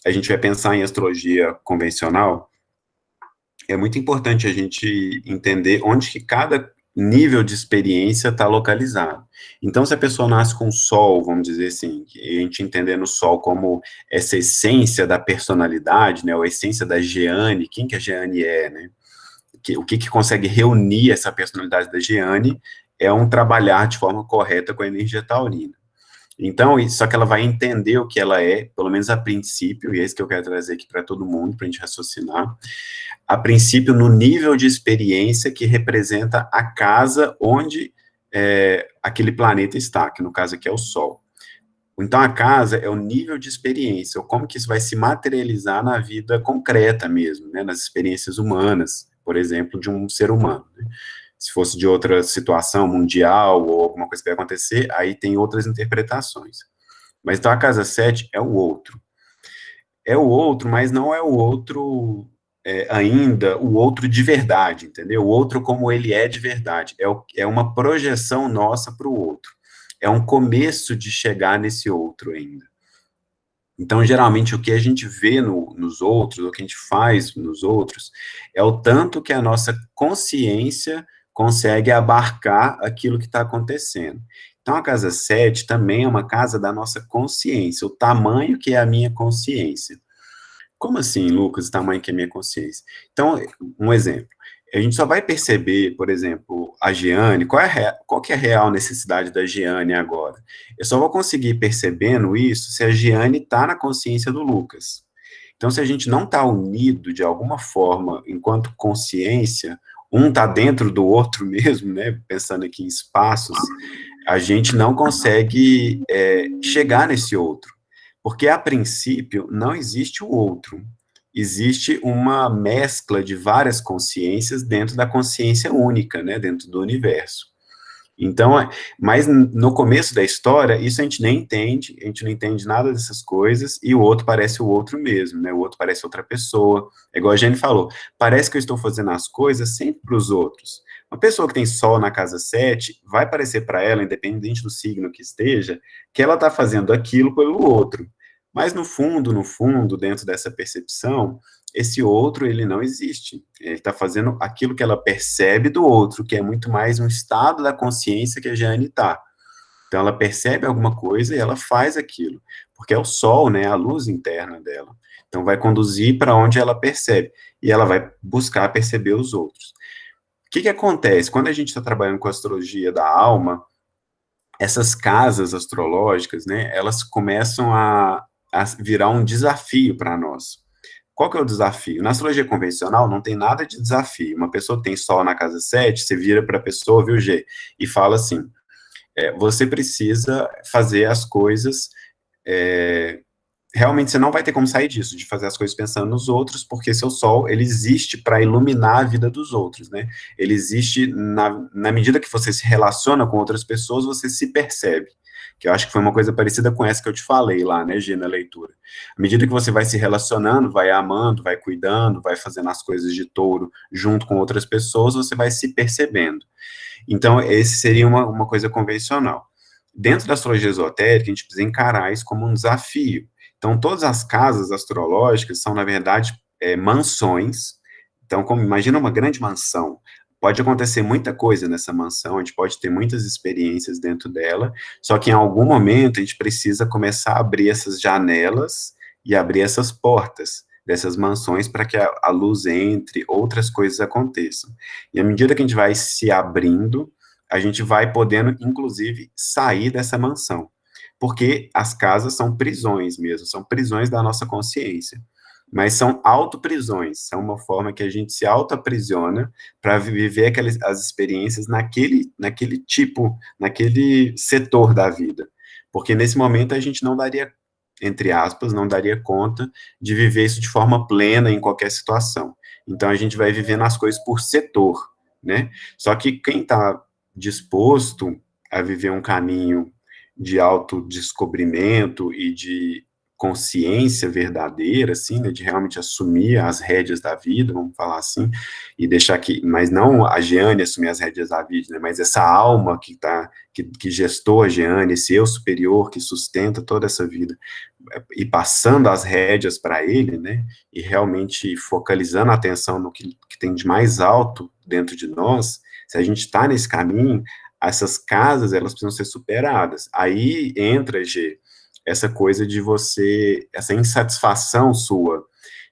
a gente vai pensar em astrologia convencional, é muito importante a gente entender onde que cada nível de experiência está localizado. Então, se a pessoa nasce com o sol, vamos dizer assim, a gente entendendo o sol como essa essência da personalidade, né, ou a essência da Giane, quem que a Giane é, né? O que consegue reunir essa personalidade da Giane é um trabalhar de forma correta com a energia taurina. Então, só que ela vai entender o que ela é, pelo menos a princípio, e é isso que eu quero trazer aqui para todo mundo, para a gente raciocinar, a princípio no nível de experiência que representa a casa onde aquele planeta está, que no caso aqui é o Sol. Então, a casa é o nível de experiência, ou como que isso vai se materializar na vida concreta mesmo, né, nas experiências humanas, por exemplo, de um ser humano, né? Se fosse de outra situação mundial ou alguma coisa que vai acontecer, aí tem outras interpretações. Mas então a casa 7 é o outro. É o outro, mas não é o outro ainda, o outro de verdade, entendeu? O outro como ele é de verdade. É uma projeção nossa para o outro. É um começo de chegar nesse outro ainda. Então, geralmente, o que a gente vê nos outros, o que a gente faz nos outros, é o tanto que a nossa consciência consegue abarcar aquilo que está acontecendo. Então, a casa 7 também é uma casa da nossa consciência, o tamanho que é a minha consciência. Como assim, Lucas, o tamanho que é a minha consciência? Então, um exemplo. A gente só vai perceber, por exemplo, a Giane, qual que é a real necessidade da Giane agora? Eu só vou conseguir percebendo isso se a Giane está na consciência do Lucas. Então, se a gente não está unido de alguma forma, enquanto consciência, um está dentro do outro mesmo, né? Pensando aqui em espaços, a gente não consegue chegar nesse outro. Porque, a princípio, não existe o outro. Existe uma mescla de várias consciências dentro da consciência única, né, dentro do universo. Então, mas no começo da história, isso a gente nem entende, a gente não entende nada dessas coisas, e o outro parece o outro mesmo, né, o outro parece outra pessoa. É igual a Jenny falou, parece que eu estou fazendo as coisas sempre para os outros. Uma pessoa que tem Sol na casa 7, vai parecer para ela, independente do signo que esteja, que ela está fazendo aquilo pelo outro. Mas no fundo, dentro dessa percepção, esse outro, ele não existe. Ele está fazendo aquilo que ela percebe do outro, que é muito mais um estado da consciência que a Jane está. Então, ela percebe alguma coisa e ela faz aquilo, porque é o sol, né, a luz interna dela. Então, vai conduzir para onde ela percebe, e ela vai buscar perceber os outros. O que acontece? Quando a gente está trabalhando com a astrologia da alma, essas casas astrológicas, né, elas começam a virar um desafio para nós. Qual que é o desafio? Na astrologia convencional não tem nada de desafio. Uma pessoa que tem Sol na casa 7, você vira para a pessoa, viu, G, e fala assim, você precisa fazer as coisas, realmente você não vai ter como sair disso, de fazer as coisas pensando nos outros, porque seu Sol, ele existe para iluminar a vida dos outros, né? Ele existe, na medida que você se relaciona com outras pessoas, você se percebe. Que eu acho que foi uma coisa parecida com essa que eu te falei lá, né, Gina, na leitura. À medida que você vai se relacionando, vai amando, vai cuidando, vai fazendo as coisas de touro junto com outras pessoas, você vai se percebendo. Então, esse seria uma coisa convencional. Dentro da astrologia esotérica, a gente precisa encarar isso como um desafio. Então, todas as casas astrológicas são, na verdade, mansões. Então, imagina uma grande mansão. Pode acontecer muita coisa nessa mansão, a gente pode ter muitas experiências dentro dela, só que em algum momento a gente precisa começar a abrir essas janelas e abrir essas portas dessas mansões para que a luz entre, outras coisas aconteçam. E à medida que a gente vai se abrindo, a gente vai podendo, inclusive, sair dessa mansão. Porque as casas são prisões mesmo, são prisões da nossa consciência. Mas são autoprisões, são uma forma que a gente se autoaprisiona para viver as experiências naquele tipo, naquele setor da vida. Porque nesse momento a gente não daria, entre aspas, não daria conta de viver isso de forma plena em qualquer situação. Então a gente vai vivendo as coisas por setor, né? Só que quem está disposto a viver um caminho de autodescobrimento e de consciência verdadeira, assim, né, de realmente assumir as rédeas da vida, vamos falar assim, e deixar que, mas não a Jeane assumir as rédeas da vida, né, mas essa alma que gestou a Jeane, esse eu superior que sustenta toda essa vida, e passando as rédeas para ele, né, e realmente focalizando a atenção no que tem de mais alto dentro de nós, se a gente está nesse caminho, essas casas, elas precisam ser superadas. Aí entra, G, essa coisa de você, essa insatisfação sua,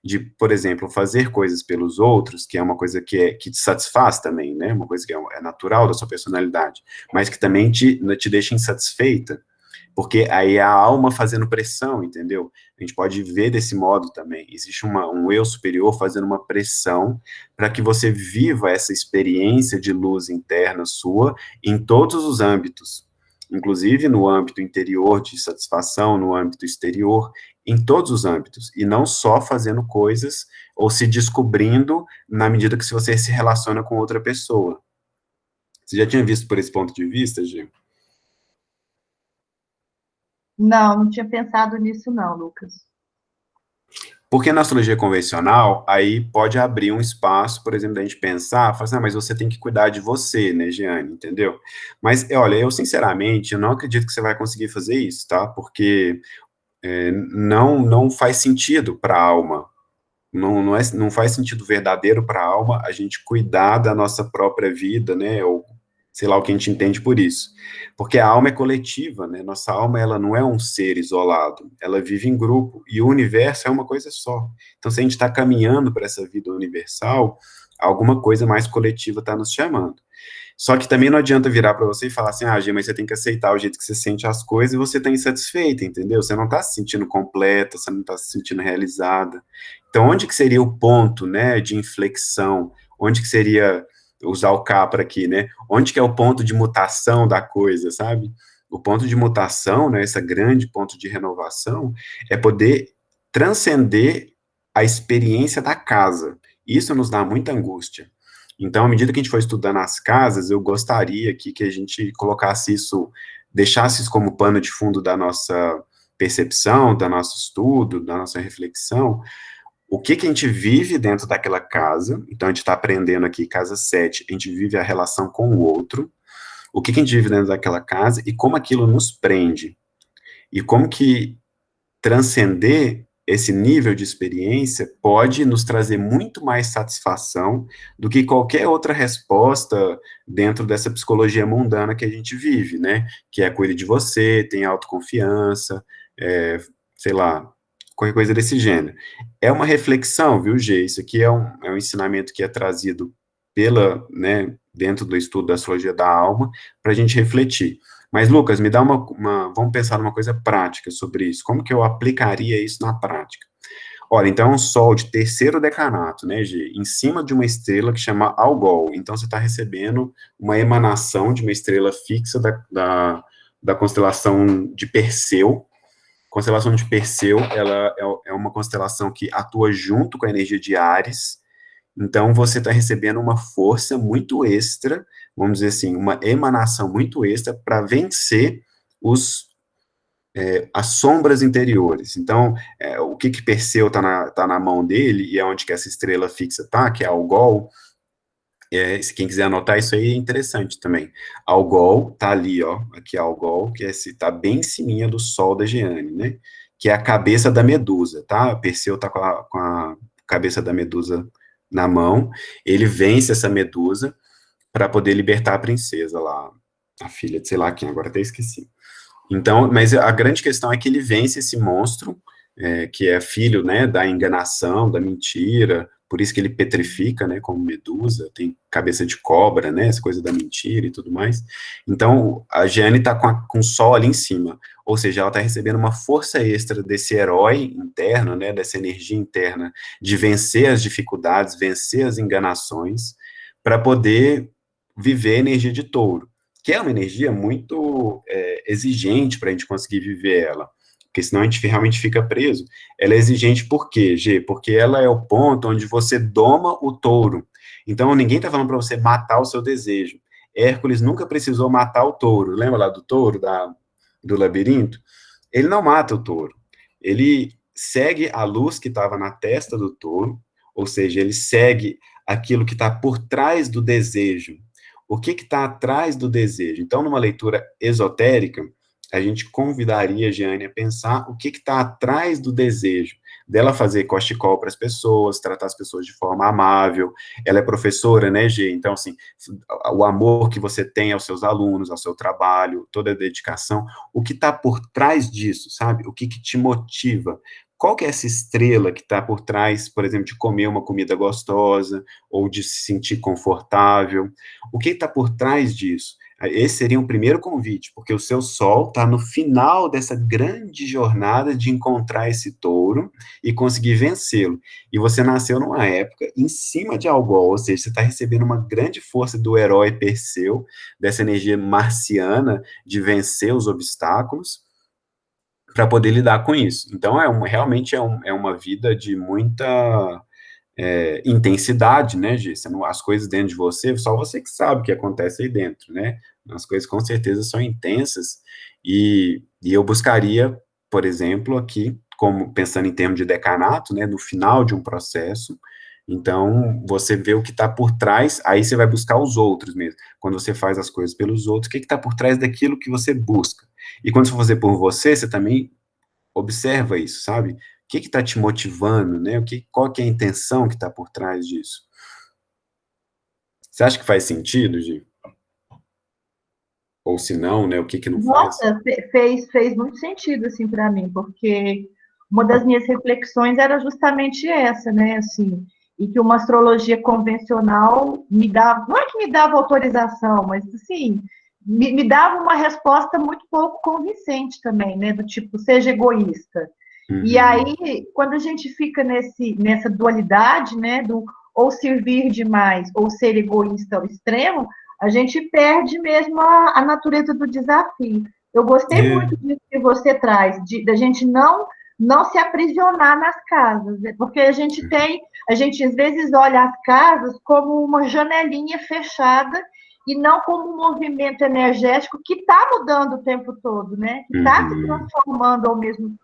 de, por exemplo, fazer coisas pelos outros, que é uma coisa que te satisfaz também, né, uma coisa que é natural da sua personalidade, mas que também te deixa insatisfeita, porque aí é a alma fazendo pressão, entendeu? A gente pode ver desse modo também. Existe um eu superior fazendo uma pressão para que você viva essa experiência de luz interna sua em todos os âmbitos, inclusive no âmbito interior de satisfação, no âmbito exterior, em todos os âmbitos, e não só fazendo coisas ou se descobrindo na medida que você se relaciona com outra pessoa. Você já tinha visto por esse ponto de vista, Gil? Não tinha pensado nisso não, Lucas. Porque na astrologia convencional, aí pode abrir um espaço, por exemplo, da gente pensar, falar assim, mas você tem que cuidar de você, né, Jeane, entendeu? Mas, olha, eu sinceramente, eu não acredito que você vai conseguir fazer isso, tá? Porque não faz sentido para a alma, não faz sentido verdadeiro para a alma a gente cuidar da nossa própria vida, né, ou sei lá o que a gente entende por isso. Porque a alma é coletiva, né, nossa alma, ela não é um ser isolado, ela vive em grupo, e o universo é uma coisa só. Então, se a gente está caminhando para essa vida universal, alguma coisa mais coletiva está nos chamando. Só que também não adianta virar para você e falar assim, Gê, mas você tem que aceitar o jeito que você sente as coisas e você está insatisfeita, entendeu? Você não está se sentindo completa, você não está se sentindo realizada. Então, onde que seria o ponto, né, de inflexão? Onde que seria, usar o Capra aqui, né? Onde que é o ponto de mutação da coisa, sabe? O ponto de mutação, né, esse grande ponto de renovação, é poder transcender a experiência da casa. Isso nos dá muita angústia. Então, à medida que a gente for estudando as casas, eu gostaria aqui que a gente colocasse isso, deixasse isso como pano de fundo da nossa percepção, do nosso estudo, da nossa reflexão, o que a gente vive dentro daquela casa. Então, a gente está aprendendo aqui, casa 7, a gente vive a relação com o outro, o que a gente vive dentro daquela casa e como aquilo nos prende, e como que transcender esse nível de experiência pode nos trazer muito mais satisfação do que qualquer outra resposta dentro dessa psicologia mundana que a gente vive, né? Que é cuide de você, tem autoconfiança, sei lá, qualquer coisa desse gênero. É uma reflexão, viu, Gê? Isso aqui é um ensinamento que é trazido né, dentro do estudo da astrologia da alma, para a gente refletir. Mas, Lucas, me dá vamos pensar numa coisa prática sobre isso. Como que eu aplicaria isso na prática? Olha, então é um sol de terceiro decanato, né, G? Em cima de uma estrela que chama Algol. Então, você está recebendo uma emanação de uma estrela fixa da constelação de Perseu. A constelação de Perseu, ela é uma constelação que atua junto com a energia de Áries. Então, você está recebendo uma força muito extra, vamos dizer assim, uma emanação muito extra para vencer as sombras interiores. Então, o que Perseu tá na mão dele, e é onde que essa estrela fixa tá, que é Algol, se quem quiser anotar isso aí é interessante também. Algol tá ali, ó, aqui é Algol, que tá bem em cima do Sol da Jeane, né, que é a cabeça da Medusa, tá? Perseu tá com a cabeça da Medusa na mão, ele vence essa Medusa para poder libertar a princesa lá, a filha de sei lá quem, agora até esqueci. Então, mas a grande questão é que ele vence esse monstro, que é filho, né, da enganação, da mentira, por isso que ele petrifica, né, como Medusa, tem cabeça de cobra, né, essa coisa da mentira e tudo mais. Então, a Jeane está com o sol ali em cima, ou seja, ela está recebendo uma força extra desse herói interno, né, dessa energia interna, de vencer as dificuldades, vencer as enganações, para poder viver a energia de touro, que é uma energia muito exigente para a gente conseguir viver ela, porque senão a gente realmente fica preso. Ela é exigente por quê, Gê? Porque ela é o ponto onde você doma o touro. Então, ninguém está falando para você matar o seu desejo. Hércules nunca precisou matar o touro. Lembra lá do touro, do labirinto? Ele não mata o touro. ele segue a luz que estava na testa do touro, ou seja, ele segue aquilo que está por trás do desejo. O que está atrás do desejo? Então, numa leitura esotérica, a gente convidaria a Jeane a pensar o que está atrás do desejo, dela fazer coaching-call para as pessoas, tratar as pessoas de forma amável. Ela é professora, né, Gê? Então, assim, o amor que você tem aos seus alunos, ao seu trabalho, toda a dedicação, o que está por trás disso, sabe? O que te motiva? Qual que é essa estrela que está por trás, por exemplo, de comer uma comida gostosa, ou de se sentir confortável? O que está por trás disso? Esse seria um primeiro convite, porque o seu sol está no final dessa grande jornada de encontrar esse touro e conseguir vencê-lo. E você nasceu numa época em cima de Algol, ou seja, você está recebendo uma grande força do herói Perseu, dessa energia marciana de vencer os obstáculos, para poder lidar com isso. Então, realmente é uma vida de muita intensidade, né, Gê? As coisas dentro de você, só você que sabe o que acontece aí dentro, né? As coisas com certeza são intensas, e eu buscaria, por exemplo, aqui, como pensando em termos de decanato, né, no final de um processo, então você vê o que está por trás, aí você vai buscar os outros mesmo. Quando você faz as coisas pelos outros, o que está por trás daquilo que você busca? E quando você for fazer por você, você também observa isso, sabe? O que está te motivando, né? Qual que é a intenção que está por trás disso? Você acha que faz sentido, Gi? Ou se não, né? O que não faz? Nossa, fez muito sentido, assim, para mim, porque uma das minhas reflexões era justamente essa, né, assim, e que uma astrologia convencional me dava, não é que me dava autorização, mas, assim, me dava uma resposta muito pouco convincente também, né, do tipo, seja egoísta. E Uhum. aí, quando a gente fica nessa dualidade, né, do ou servir demais ou ser egoísta ao extremo, a gente perde mesmo a natureza do desafio. Eu gostei É. muito disso que você traz, da gente não se aprisionar nas casas, né? Porque a gente às vezes olha as casas como uma janelinha fechada e não como um movimento energético que está mudando o tempo todo, né? Que está se Uhum. transformando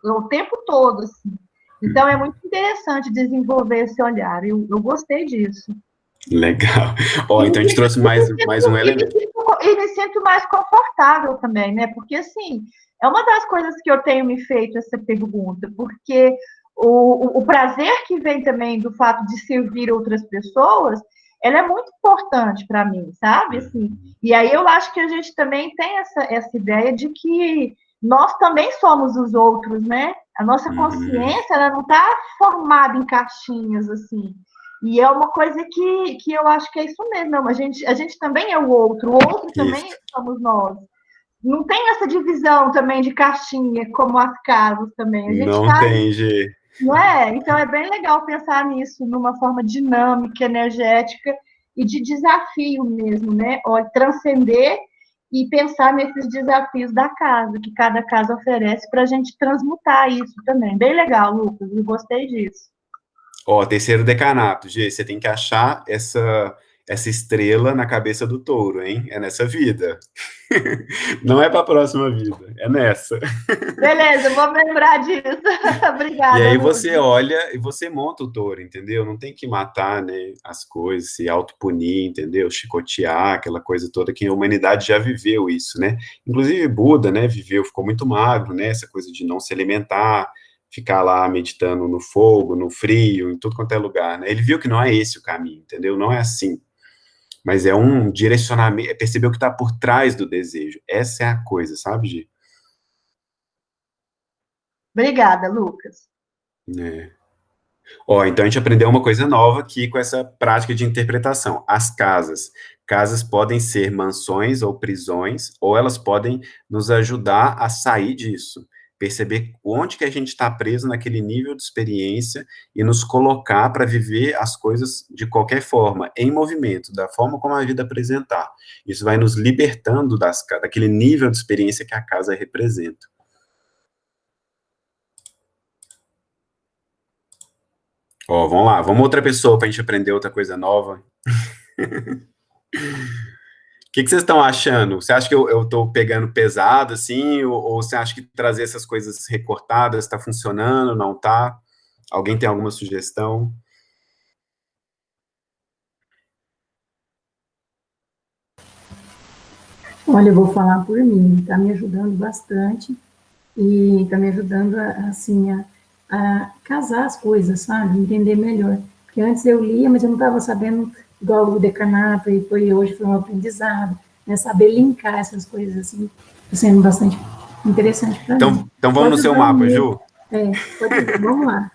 o tempo todo, assim. Então é muito interessante desenvolver esse olhar. Eu gostei disso. Legal. Ó, E então a gente trouxe mais um elemento. me sinto mais confortável também, né? Porque, assim, é uma das coisas que eu tenho me feito essa pergunta, porque o prazer que vem também do fato de servir outras pessoas, ela é muito importante para mim, sabe? Assim, e aí eu acho que a gente também tem essa ideia de que nós também somos os outros, né? A nossa Uhum. consciência, ela não está formada em caixinhas, assim. E é uma coisa que eu acho que é isso mesmo. A gente também é o outro Isso. também somos nós. Não tem essa divisão também de caixinha, como as casas também. A gente Não está, tem, G. não é? Então é bem legal pensar nisso, numa forma dinâmica, energética e de desafio mesmo, né? Ou transcender e pensar nesses desafios da casa, que cada casa oferece, para a gente transmutar isso também. Bem legal, Lucas, eu gostei disso. Ó, terceiro decanato, G, você tem que achar essa estrela na cabeça do touro, hein? É nessa vida. Não é para a próxima vida, é nessa. Beleza, vou me lembrar disso. E Obrigada, aí Lucas. você olha e você monta o touro, entendeu? Não tem que matar, né, as coisas, se autopunir, entendeu? Chicotear, aquela coisa toda que a humanidade já viveu isso, né? Inclusive Buda, né, viveu, ficou muito magro, né? Essa coisa de não se alimentar, ficar lá meditando no fogo, no frio, em tudo quanto é lugar, né? Ele viu que não é esse o caminho, entendeu? Não é assim. Mas é um direcionamento, é perceber o que está por trás do desejo. Essa é a coisa, sabe, Gi? Obrigada, Lucas. É. Ó, então a gente aprendeu uma coisa nova aqui com essa prática de interpretação. As casas. Casas podem ser mansões ou prisões, ou elas podem nos ajudar a sair disso. Perceber onde que a gente está preso naquele nível de experiência e nos colocar para viver as coisas de qualquer forma, em movimento, da forma como a vida apresentar. Isso vai nos libertando daquele nível de experiência que a casa representa. Ó, vamos lá, vamos outra pessoa para a gente aprender outra coisa nova. que vocês estão achando? Você acha que eu estou pegando pesado, assim, ou você acha que trazer essas coisas recortadas está funcionando, não está? Alguém tem alguma sugestão? Olha, eu vou falar por mim, está me ajudando bastante e está me ajudando, assim, a casar as coisas, sabe? Entender melhor. Porque antes eu lia, mas eu não estava sabendo, igual o decanato, e hoje foi um aprendizado, né? Saber linkar essas coisas, assim, está sendo bastante interessante para mim. Então vamos no seu mapa, Ju. Pode ir, vamos lá.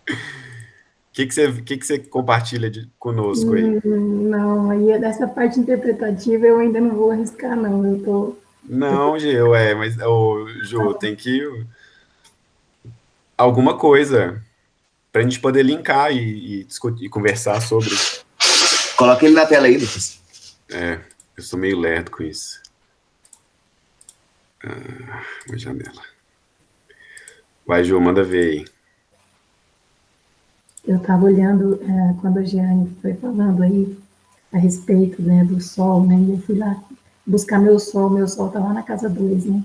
O que você compartilha conosco aí? Não, aí dessa parte interpretativa eu ainda não vou arriscar, não. Não, Gil, mas, Ju, tem que... Alguma coisa para a gente poder linkar e discutir, e conversar sobre. Coloca ele na tela aí, Lucas. Eu sou meio lerdo com isso. Uma janela. Vai, Ju, manda ver aí. Eu estava olhando, quando a Jeane foi falando aí a respeito, né, do sol, né, e eu fui lá buscar meu sol está lá na casa 2, né,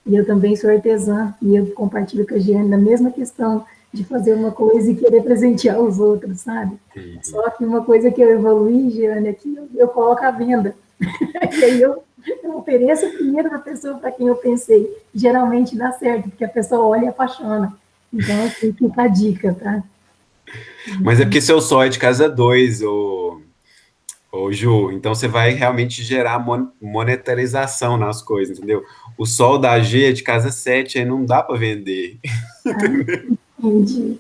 e eu também sou artesã, e eu compartilho com a Jeane na mesma questão de fazer uma coisa e querer presentear os outros, sabe? Só que uma coisa que eu evoluí, Jeane, é que eu coloco à venda, e aí eu ofereço primeiro para a pessoa para quem eu pensei, geralmente dá certo, porque a pessoa olha e apaixona, então assim, fica a dica, tá? Mas é porque seu sol é de casa 2, Ju, então você vai realmente gerar monetarização nas coisas, entendeu? O sol da G é de casa 7, aí não dá para vender. Entendi.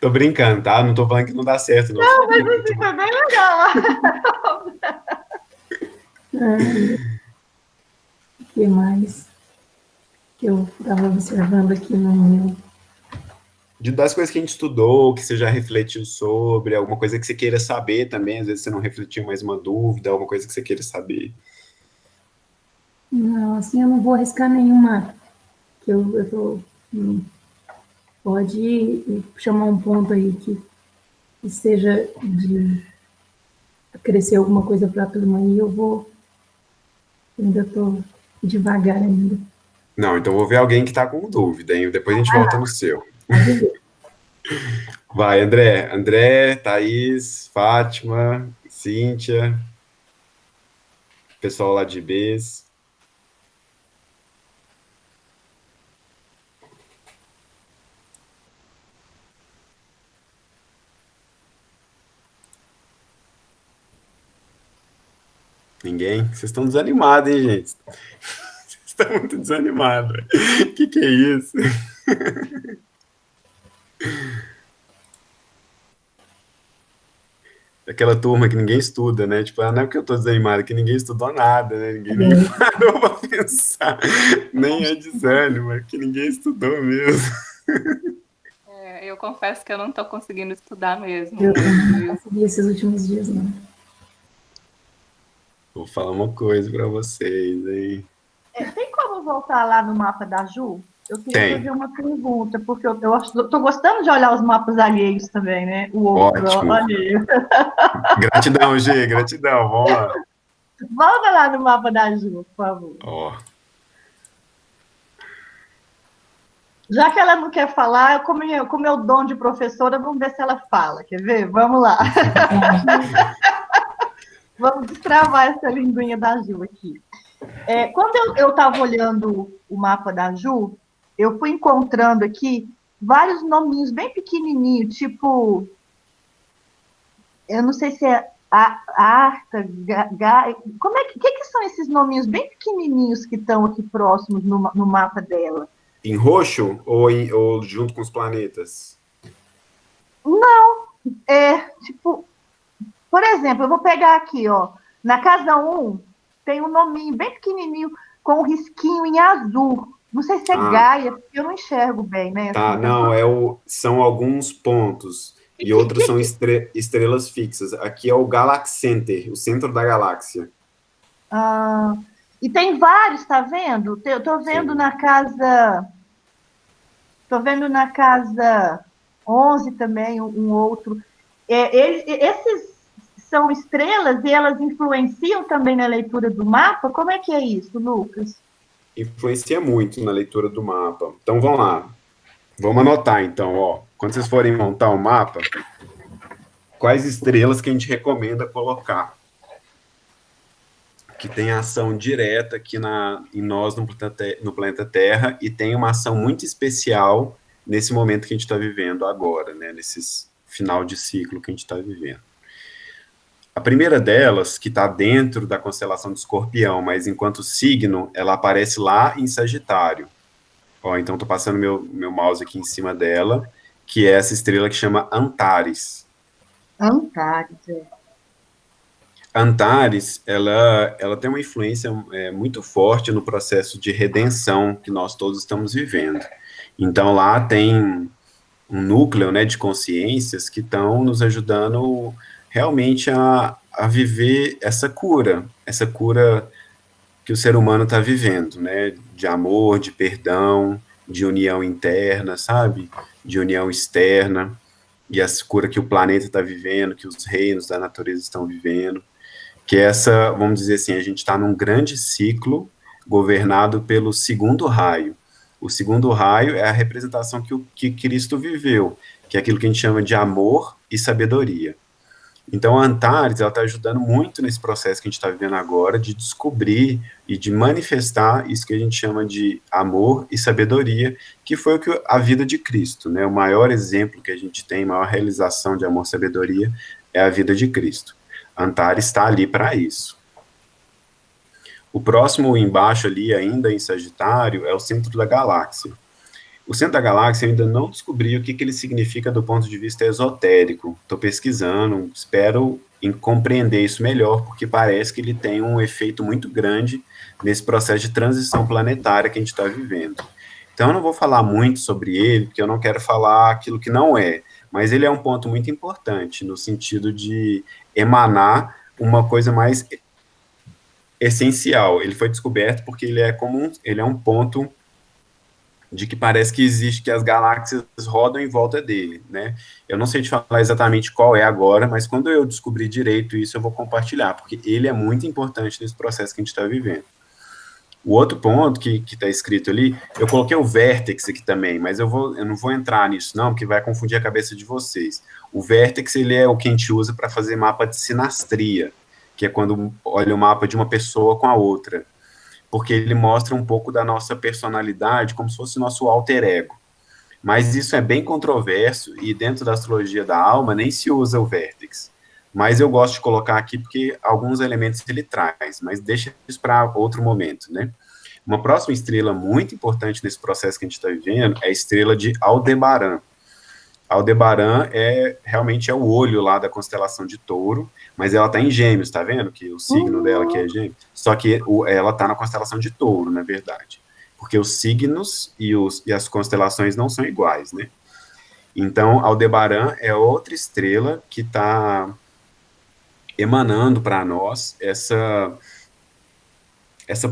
Tô brincando, tá? Não tô falando que não dá certo, não. Não, mas assim, foi bem legal. O que mais que eu estava observando aqui no meu... Das coisas que a gente estudou, que você já refletiu sobre, alguma coisa que você queira saber também, às vezes você não refletiu, mais uma dúvida, alguma coisa que você queira saber. Não, assim, eu não vou arriscar nenhuma, que eu tô... Pode chamar um ponto aí que seja de crescer alguma coisa para a turma aí, eu ainda estou devagar ainda. Não, então vou ver alguém que está com dúvida, hein? Depois a gente volta no seu. Vai, André. André, Thaís, Fátima, Cíntia, pessoal lá de Bs. Ninguém? Vocês estão desanimados, hein, gente? Vocês estão muito desanimados. O que é isso? Aquela turma que ninguém estuda, né? Tipo, não é porque eu tô desanimado, é que ninguém estudou nada, né? Ninguém nem parou pra pensar. Nem é desânimo, é que ninguém estudou mesmo. Eu confesso que eu não tô conseguindo estudar mesmo. Eu não consegui esses últimos dias, não. Vou falar uma coisa pra vocês, hein? Tem como voltar lá no mapa da Ju? Eu queria fazer uma pergunta, porque eu tô gostando de olhar os mapas alheios também, né? O outro alheio. Gratidão, G, gratidão. Vamos lá. Volta lá no mapa da Ju, por favor. Já que ela não quer falar, com meu dom de professora, vamos ver se ela fala. Quer ver? Vamos lá. Vamos destravar essa linguinha da Ju aqui. Quando eu estava olhando o mapa da Ju, eu fui encontrando aqui vários nominhos bem pequenininhos, tipo... Eu não sei se é Arta, como é que são esses nominhos bem pequenininhos que estão aqui próximos no mapa dela? Em roxo ou junto com os planetas? Não, tipo... Por exemplo, eu vou pegar aqui, ó. Na casa 1, tem um nominho bem pequenininho, com um risquinho em azul. Não sei se é Gaia, porque eu não enxergo bem, né? Tá, não, são alguns pontos. E outros são estrelas fixas. Aqui é o Galaxy Center, o centro da galáxia. E tem vários, tá vendo? Eu tô vendo na casa... Tô vendo na casa 11 também, um outro. Esses são estrelas e elas influenciam também na leitura do mapa? Como é que é isso, Lucas? Influencia muito na leitura do mapa. Então, vamos lá. Vamos anotar, então, ó. Quando vocês forem montar o mapa, quais estrelas que a gente recomenda colocar? Que tem ação direta aqui em nós, no planeta Terra, e tem uma ação muito especial nesse momento que a gente está vivendo agora, né? Nesse final de ciclo que a gente está vivendo. A primeira delas, que está dentro da constelação de Escorpião, mas enquanto signo, ela aparece lá em Sagitário. Ó, então, estou passando meu mouse aqui em cima dela, que é essa estrela que chama Antares. Antares, Antares, ela tem uma influência muito forte no processo de redenção que nós todos estamos vivendo. Então, lá tem um núcleo, né, de consciências que estão nos ajudando realmente a viver essa cura que o ser humano está vivendo, né, de amor, de perdão, de união interna, sabe, de união externa, e essa cura que o planeta está vivendo, que os reinos da natureza estão vivendo, que essa, vamos dizer assim, a gente está num grande ciclo governado pelo segundo raio. O segundo raio é a representação que Cristo viveu, que é aquilo que a gente chama de amor e sabedoria. Então, a Antares, ela está ajudando muito nesse processo que a gente está vivendo agora, de descobrir e de manifestar isso que a gente chama de amor e sabedoria, que foi a vida de Cristo, né? O maior exemplo que a gente tem, a maior realização de amor e sabedoria é a vida de Cristo. Antares está ali para isso. O próximo embaixo ali, ainda em Sagitário, é o centro da galáxia. O centro da galáxia eu ainda não descobri o que ele significa do ponto de vista esotérico. Estou pesquisando, espero compreender isso melhor, porque parece que ele tem um efeito muito grande nesse processo de transição planetária que a gente está vivendo. Então, eu não vou falar muito sobre ele, porque eu não quero falar aquilo que não é, mas ele é um ponto muito importante, no sentido de emanar uma coisa mais essencial. Ele foi descoberto porque ele é um ponto de que parece que existe, que as galáxias rodam em volta dele, né? Eu não sei te falar exatamente qual é agora, mas quando eu descobrir direito isso, eu vou compartilhar, porque ele é muito importante nesse processo que a gente está vivendo. O outro ponto que está escrito ali, eu coloquei o vértex aqui também, mas eu não vou entrar nisso não, porque vai confundir a cabeça de vocês. O vértex, ele é o que a gente usa para fazer mapa de sinastria, que é quando olha o mapa de uma pessoa com a outra, porque ele mostra um pouco da nossa personalidade, como se fosse o nosso alter ego. Mas isso é bem controverso, e dentro da astrologia da alma nem se usa o vértex. Mas eu gosto de colocar aqui porque alguns elementos ele traz, mas deixa isso para outro momento, né? Uma próxima estrela muito importante nesse processo que a gente está vivendo é a estrela de Aldebaran. Aldebaran realmente é o olho lá da constelação de Touro, mas ela está em Gêmeos, tá vendo? Que o signo dela aqui é Gêmeos. Só que ela está na constelação de Touro, na verdade. Porque os signos e as constelações não são iguais, né? Então, Aldebaran é outra estrela que está emanando para nós essa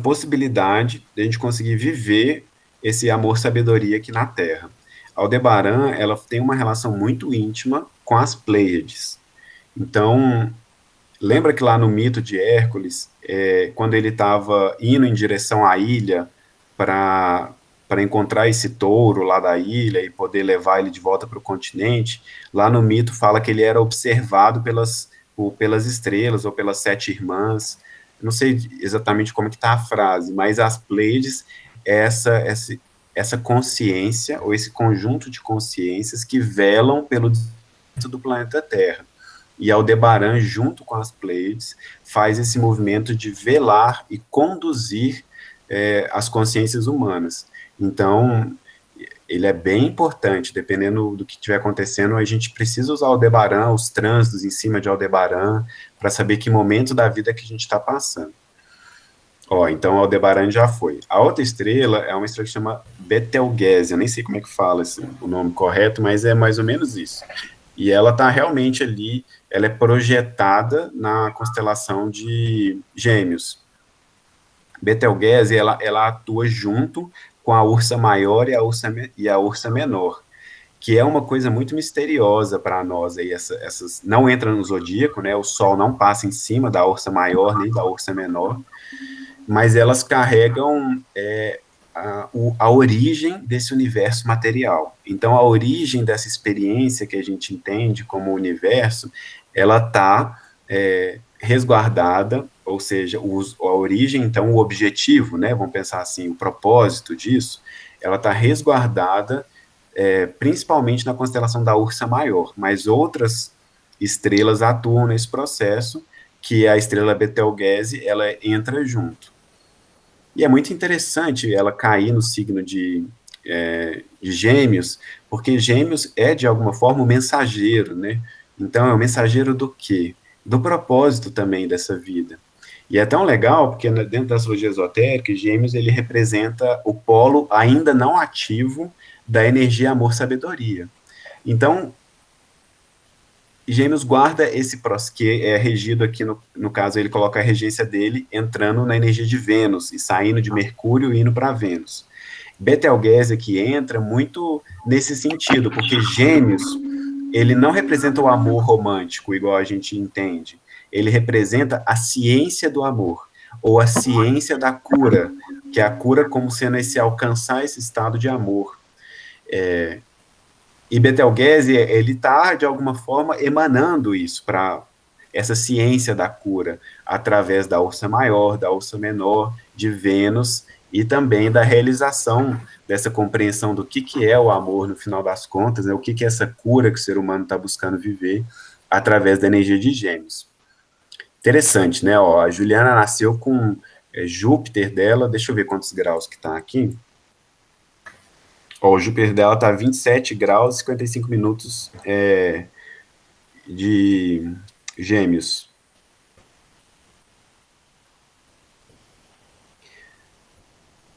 possibilidade de a gente conseguir viver esse amor-sabedoria aqui na Terra. Aldebaran, ela tem uma relação muito íntima com as Pleiades. Então, lembra que lá no mito de Hércules, quando ele estava indo em direção à ilha para encontrar esse touro lá da ilha e poder levar ele de volta para o continente, lá no mito fala que ele era observado pelas estrelas ou pelas 7 irmãs. Eu não sei exatamente como que está a frase, mas as Pleiades é essa consciência, ou esse conjunto de consciências que velam pelo desenvolvimento do planeta Terra. E Aldebaran, junto com as Pleiades, faz esse movimento de velar e conduzir as consciências humanas. Então, ele é bem importante, dependendo do que estiver acontecendo, a gente precisa usar Aldebaran, os trânsitos em cima de Aldebaran, para saber que momento da vida que a gente está passando. Ó, então Aldebaran já foi. A outra estrela é uma estrela que chama Betelgeuse, eu nem sei como é que fala o nome correto, mas é mais ou menos isso. E ela está realmente ali, ela é projetada na constelação de Gêmeos. Betelgeuse, ela atua junto com a Ursa Maior e a Ursa Menor. que é uma coisa muito misteriosa para nós aí, essas não entra no zodíaco, né? O Sol não passa em cima da Ursa Maior nem da Ursa Menor, mas elas carregam a origem desse universo material. Então, a origem dessa experiência que a gente entende como universo, ela está resguardada, ou seja, a origem, então, o objetivo, né? Vamos pensar assim, o propósito disso, ela está resguardada principalmente na constelação da Ursa Maior, mas outras estrelas atuam nesse processo, que a estrela Betelgeuse, ela entra junto. E é muito interessante ela cair no signo de Gêmeos, porque Gêmeos é, de alguma forma, o mensageiro, né? Então, é o mensageiro do quê? Do propósito também dessa vida. E é tão legal, porque dentro da astrologia esotérica, Gêmeos, ele representa o polo ainda não ativo da energia amor-sabedoria. Então, Gêmeos guarda esse processo, que é regido aqui, no caso, ele coloca a regência dele entrando na energia de Vênus, e saindo de Mercúrio e indo para Vênus. Betelgeuse aqui entra muito nesse sentido, porque Gêmeos, ele não representa o amor romântico, igual a gente entende. Ele representa a ciência do amor, ou a ciência da cura, que é a cura como sendo esse alcançar esse estado de amor. E Betelgeuse, ele está, de alguma forma, emanando isso para essa ciência da cura, através da Ursa Maior, da Ursa Menor, de Vênus, e também da realização dessa compreensão do que é o amor, no final das contas, né, o que é essa cura que o ser humano está buscando viver, através da energia de Gêmeos. Interessante, né? Ó, a Juliana nasceu com Júpiter dela, deixa eu ver quantos graus que está aqui. Ó, o Júpiter dela está 27 graus e 55 minutos de Gêmeos.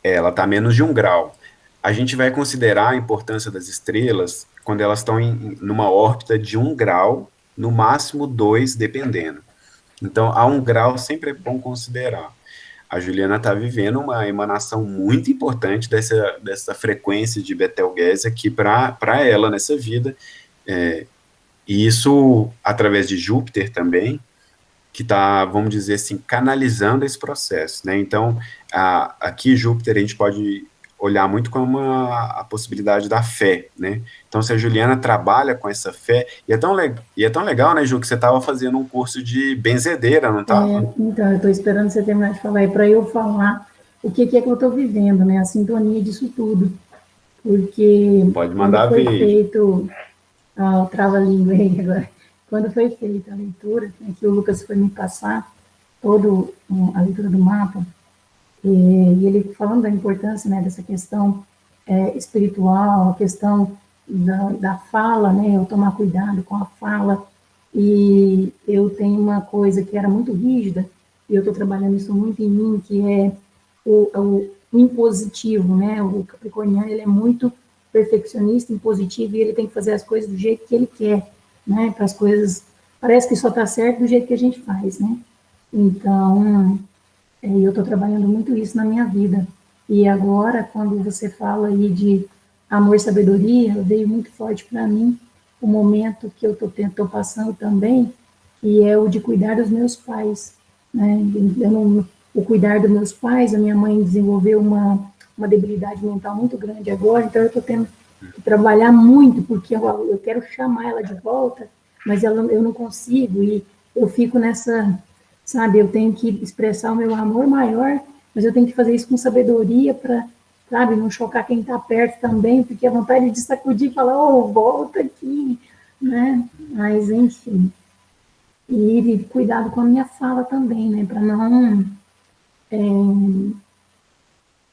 Ela está menos de 1 grau. A gente vai considerar a importância das estrelas quando elas estão numa órbita de 1 grau, no máximo 2, dependendo. Então, a 1 grau sempre é bom considerar. A Juliana está vivendo uma emanação muito importante dessa frequência de Betelgeuse aqui para ela nessa vida, e isso através de Júpiter também, que está, vamos dizer assim, canalizando esse processo, né? Então, aqui Júpiter a gente pode olhar muito como a possibilidade da fé, né? Então, se a Juliana trabalha com essa fé, e é tão legal, né, Ju, que você estava fazendo um curso de benzedeira, não estava? Então, eu estou esperando você terminar de falar aí para eu falar o que é que eu estou vivendo, né? A sintonia disso tudo. Porque Pode quando mandar foi ver. feito, o trava-língua aí agora, quando foi feita a leitura, né, que o Lucas foi me passar toda a leitura do mapa, e ele falando da importância, né, dessa questão espiritual, a questão da fala, né, eu tomar cuidado com a fala, e eu tenho uma coisa que era muito rígida, e eu estou trabalhando isso muito em mim, que é o impositivo, né, o capricorniano, ele é muito perfeccionista, impositivo, e ele tem que fazer as coisas do jeito que ele quer, né, para as coisas, parece que só está certo do jeito que a gente faz, né, então, eu estou trabalhando muito isso na minha vida. E agora, quando você fala aí de amor e sabedoria, veio muito forte para mim o momento que eu estou passando também, que é o de cuidar dos meus pais. Né? O cuidar dos meus pais, a minha mãe desenvolveu uma debilidade mental muito grande agora, então eu estou tendo que trabalhar muito, porque eu quero chamar ela de volta, mas eu não consigo, e eu fico nessa... Sabe, eu tenho que expressar o meu amor maior, mas eu tenho que fazer isso com sabedoria para, sabe, não chocar quem está perto também, porque a vontade de sacudir e falar, volta aqui, né? Mas, enfim. E cuidado com a minha fala também, né? Para não,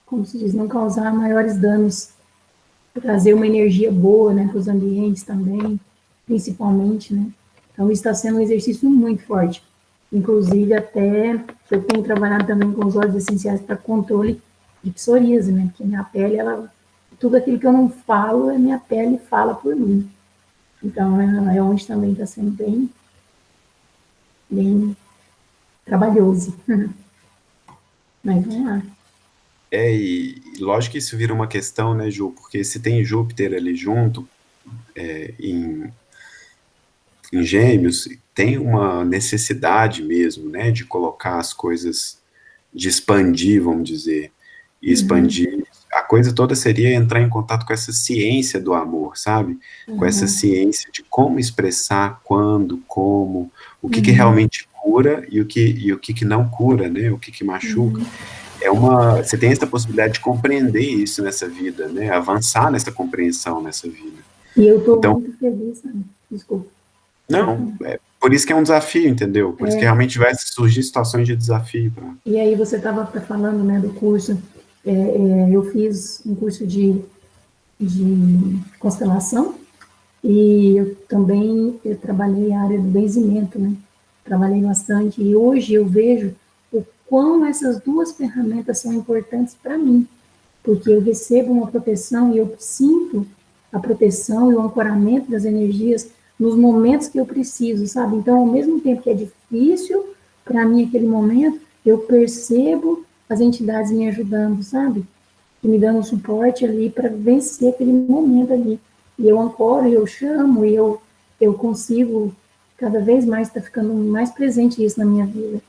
como se diz, não causar maiores danos, trazer uma energia boa, né, para os ambientes também, principalmente, né? Então, isso está sendo um exercício muito forte. Inclusive, até eu tenho trabalhado também com os óleos essenciais para controle de psoríase, né? Porque minha pele, tudo aquilo que eu não falo, a minha pele fala por mim. Então, é onde também está sendo bem trabalhoso. Mas vamos lá. E lógico que isso vira uma questão, né, Ju? Porque se tem Júpiter ali junto, em Gêmeos, tem uma necessidade mesmo, né, de colocar as coisas, de expandir, vamos dizer, e expandir. A coisa toda seria entrar em contato com essa ciência do amor, sabe? Com essa ciência de como expressar, quando, como, o que que realmente cura e o que não cura, né? O que que machuca. Você tem essa possibilidade de compreender isso nessa vida, né? Avançar nessa compreensão nessa vida. E eu estou Então, muito feliz, né? Desculpa. não, por isso que é um desafio, entendeu? Por isso que realmente vai surgir situações de desafio. E aí você estava falando, né, do curso, eu fiz um curso de constelação e eu também trabalhei a área do benzimento, né? Trabalhei bastante e hoje eu vejo o quão essas duas ferramentas são importantes para mim, porque eu recebo uma proteção e eu sinto a proteção e o ancoramento das energias nos momentos que eu preciso, sabe? Então, ao mesmo tempo que é difícil para mim aquele momento, eu percebo as entidades me ajudando, sabe? E me dando suporte ali para vencer aquele momento ali. E eu ancoro, e eu chamo, e eu consigo cada vez mais estar ficando mais presente isso na minha vida.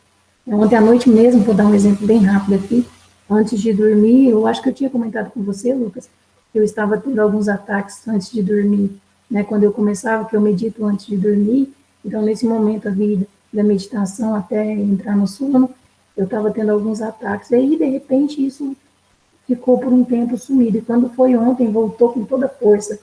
Ontem à noite mesmo, vou dar um exemplo bem rápido aqui, antes de dormir, eu acho que eu tinha comentado com você, Lucas, eu estava tendo alguns ataques antes de dormir, né? Quando eu começava, que eu medito antes de dormir, então nesse momento da meditação até entrar no sono, eu estava tendo alguns ataques, e aí de repente isso ficou por um tempo sumido, e quando foi ontem, voltou com toda a força,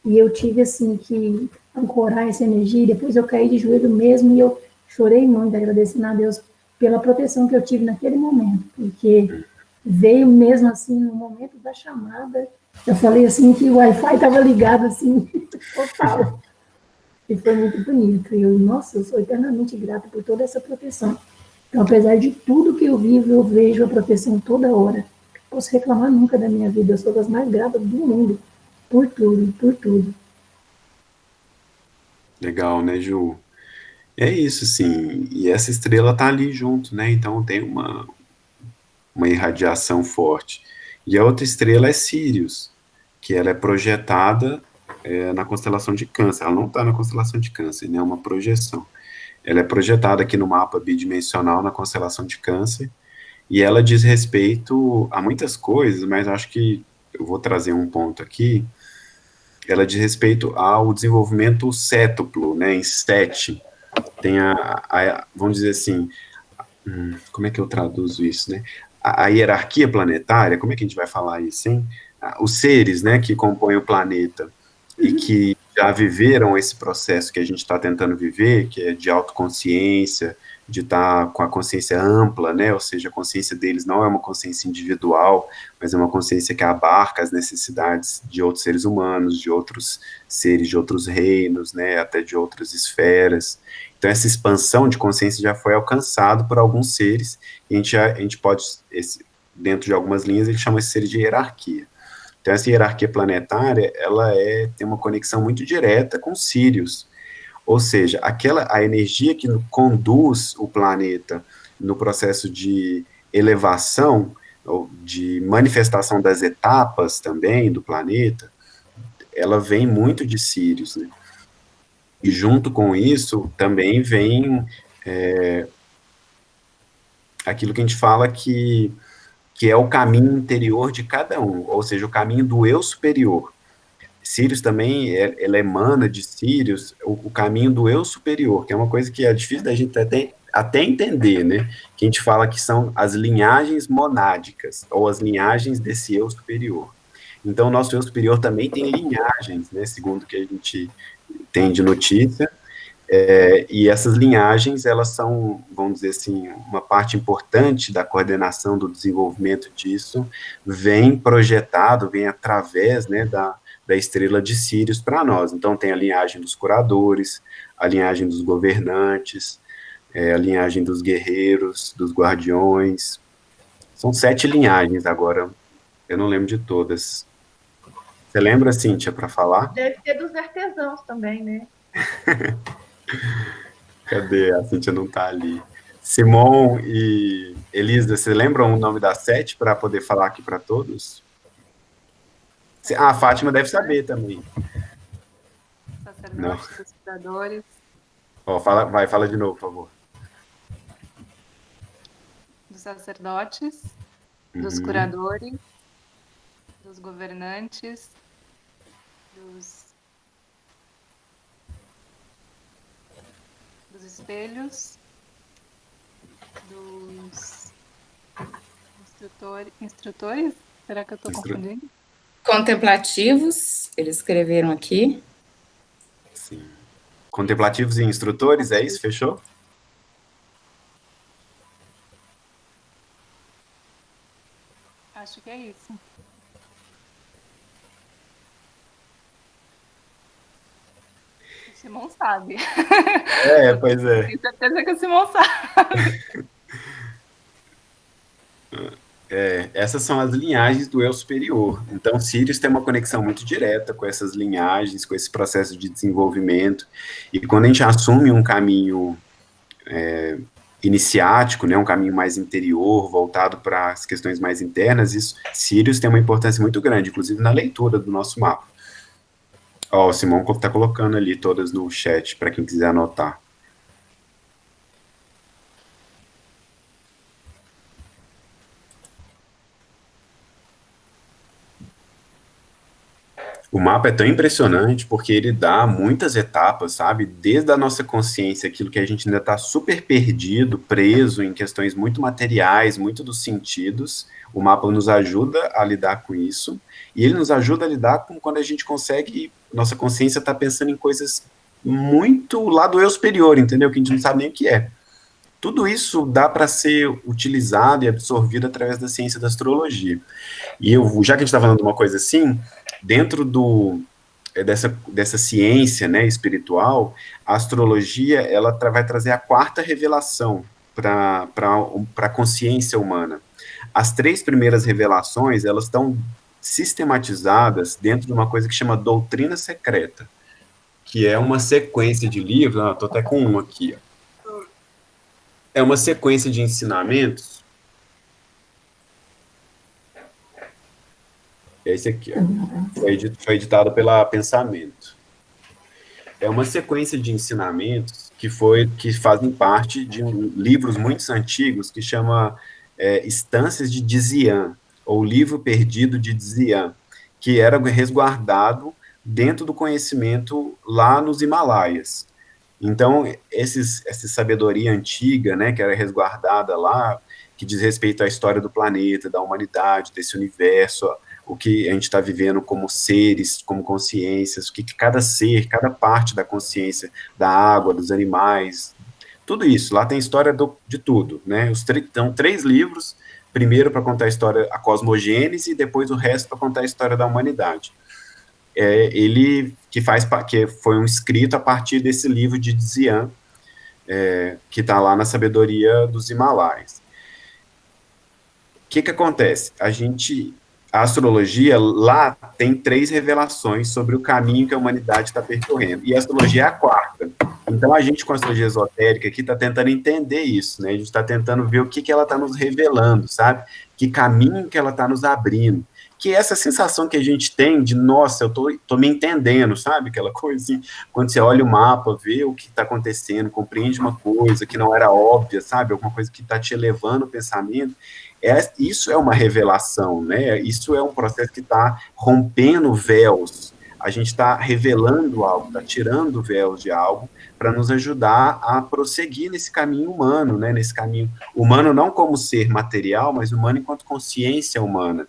e eu tive assim que ancorar essa energia, e depois eu caí de joelho mesmo, e eu chorei muito, agradecendo a Deus pela proteção que eu tive naquele momento, porque veio mesmo assim, no momento da chamada, eu falei assim que o Wi-Fi estava ligado assim, total. E foi muito bonito. E eu, nossa, eu sou eternamente grata por toda essa proteção. Então, apesar de tudo que eu vivo, eu vejo a proteção toda hora. Não posso reclamar nunca da minha vida, eu sou das mais gratas do mundo. Por tudo, por tudo. Legal, né, Ju? É isso, sim. E essa estrela tá ali junto, né? Então tem uma irradiação forte. E a outra estrela é Sirius, que ela é projetada na constelação de Câncer. Ela não está na constelação de Câncer, né? É uma projeção. Ela é projetada aqui no mapa bidimensional na constelação de Câncer, e ela diz respeito a muitas coisas, mas acho que eu vou trazer um ponto aqui. Ela diz respeito ao desenvolvimento cétuplo, né? Em 7. Tem vamos dizer assim, como é que eu traduzo isso, né? A hierarquia planetária, como é que a gente vai falar isso, hein? Os seres, né, que compõem o planeta e que já viveram esse processo que a gente está tentando viver, que é de autoconsciência, de estar com a consciência ampla, né, ou seja, a consciência deles não é uma consciência individual, mas é uma consciência que abarca as necessidades de outros seres humanos, de outros seres de outros reinos, né, até de outras esferas. Então, essa expansão de consciência já foi alcançada por alguns seres, e a gente pode, dentro de algumas linhas, ele chama esse ser de hierarquia. Então, essa hierarquia planetária, ela tem uma conexão muito direta com Sirius, ou seja, a energia que conduz o planeta no processo de elevação, ou de manifestação das etapas também do planeta, ela vem muito de Sirius, né? E junto com isso, também vem aquilo que a gente fala que é o caminho interior de cada um, ou seja, o caminho do eu superior. Sirius também, ela emana de Sirius o caminho do eu superior, que é uma coisa que é difícil da gente até entender, né? Que a gente fala que são as linhagens monádicas, ou as linhagens desse eu superior. Então, o nosso eu superior também tem linhagens, né? Segundo o que a gente tem de notícia, e essas linhagens, elas são, vamos dizer assim, uma parte importante da coordenação do desenvolvimento disso, vem projetado, vem através, né, da estrela de Sírios para nós. Então, tem a linhagem dos curadores, a linhagem dos governantes, a linhagem dos guerreiros, dos guardiões. São 7 linhagens agora, eu não lembro de todas. Você lembra, Cíntia, para falar? Deve ter dos artesãos também, né? Cadê? A Cíntia não está ali. Simon e Elisa, você lembram o nome das 7 para poder falar aqui para todos? A Fátima deve saber também. Não. sacerdotes, dos curadores, Ó, fala de novo, por favor. dos sacerdotes, dos Uhum. curadores, dos governantes, dos espelhos, dos instrutores? Será que eu estou confundindo? Contemplativos, eles escreveram aqui. Sim. Contemplativos e instrutores, é isso? Fechou? Acho que é isso. O Simão sabe. Pois é. Tenho certeza que o Simão sabe. Essas são as linhagens do eu superior. Então, Sirius tem uma conexão muito direta com essas linhagens, com esse processo de desenvolvimento. E quando a gente assume um caminho iniciático, né, um caminho mais interior, voltado para as questões mais internas, Sirius tem uma importância muito grande, inclusive na leitura do nosso mapa. Ó, o Simão está colocando ali todas no chat, para quem quiser anotar. O mapa é tão impressionante porque ele dá muitas etapas, sabe? Desde a nossa consciência, aquilo que a gente ainda está super perdido, preso em questões muito materiais, muito dos sentidos. O mapa nos ajuda a lidar com isso. E ele nos ajuda a lidar com quando a gente consegue, nossa consciência está pensando em coisas muito lá do eu superior, entendeu? Que a gente não sabe nem o que é. Tudo isso dá para ser utilizado e absorvido através da ciência da astrologia. E já que a gente está falando de uma coisa assim, dentro dessa ciência, né, espiritual, a astrologia ela vai trazer a quarta revelação para a consciência humana. As três primeiras revelações, elas estão sistematizadas dentro de uma coisa que chama doutrina secreta, que é uma sequência de livros, estou até com um aqui, ó. É uma sequência de ensinamentos. É esse aqui, ó. Foi editado pela Pensamento. É uma sequência de ensinamentos que fazem parte de livros muito antigos que chama Estâncias de Dzian, ou Livro Perdido de Dzian, que era resguardado dentro do conhecimento lá nos Himalaias. Então, essa sabedoria antiga, né, que era resguardada lá, que diz respeito à história do planeta, da humanidade, desse universo, o que a gente está vivendo como seres, como consciências, o que cada ser, cada parte da consciência, da água, dos animais, tudo isso. Lá tem história de tudo, né? Então, 3 livros, primeiro para contar a história, a cosmogênese, e depois o resto para contar a história da humanidade. Ele que foi um escrito a partir desse livro de Dzian, que está lá na Sabedoria dos Himalaias. O que acontece? A astrologia, lá tem 3 revelações sobre o caminho que a humanidade está percorrendo, e a astrologia é a quarta. Então, a gente, com a astrologia esotérica aqui, está tentando entender isso, né? A gente está tentando ver o que ela está nos revelando, sabe? Que caminho que ela está nos abrindo. Que é essa sensação que a gente tem de, nossa, eu tô me entendendo, sabe? Aquela coisa assim, quando você olha o mapa, vê o que está acontecendo, compreende uma coisa que não era óbvia, sabe? Alguma coisa que está te elevando o pensamento. Isso é uma revelação, né? Isso é um processo que está rompendo véus. A gente está revelando algo, está tirando véus de algo para nos ajudar a prosseguir nesse caminho humano, né? Nesse caminho humano não como ser material, mas humano enquanto consciência humana.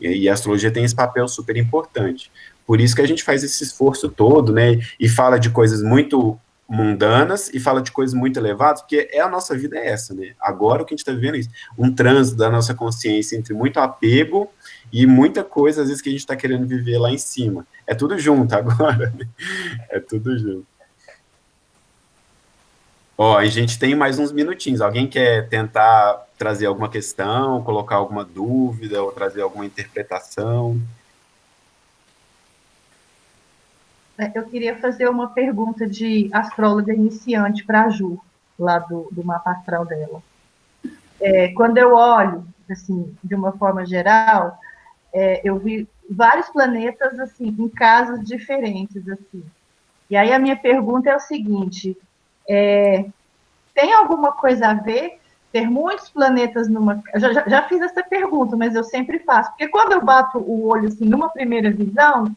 E a astrologia tem esse papel super importante. Por isso que a gente faz esse esforço todo, né? E fala de coisas muito mundanas e fala de coisas muito elevadas, porque a nossa vida é essa, né? Agora o que a gente está vivendo é isso. Um trânsito da nossa consciência entre muito apego e muita coisa, às vezes, que a gente está querendo viver lá em cima. É tudo junto agora, né? É tudo junto. Ó, a gente tem mais uns minutinhos. Alguém quer tentar trazer alguma questão, colocar alguma dúvida ou trazer alguma interpretação? Eu queria fazer uma pergunta de astróloga iniciante para a Ju, lá do mapa astral dela. Quando eu olho, assim, de uma forma geral, eu vi vários planetas, assim, em casas diferentes, assim. E aí a minha pergunta é o seguinte, tem alguma coisa a ver ter muitos planetas numa... Já fiz essa pergunta, mas eu sempre faço. Porque quando eu bato o olho assim, numa primeira visão,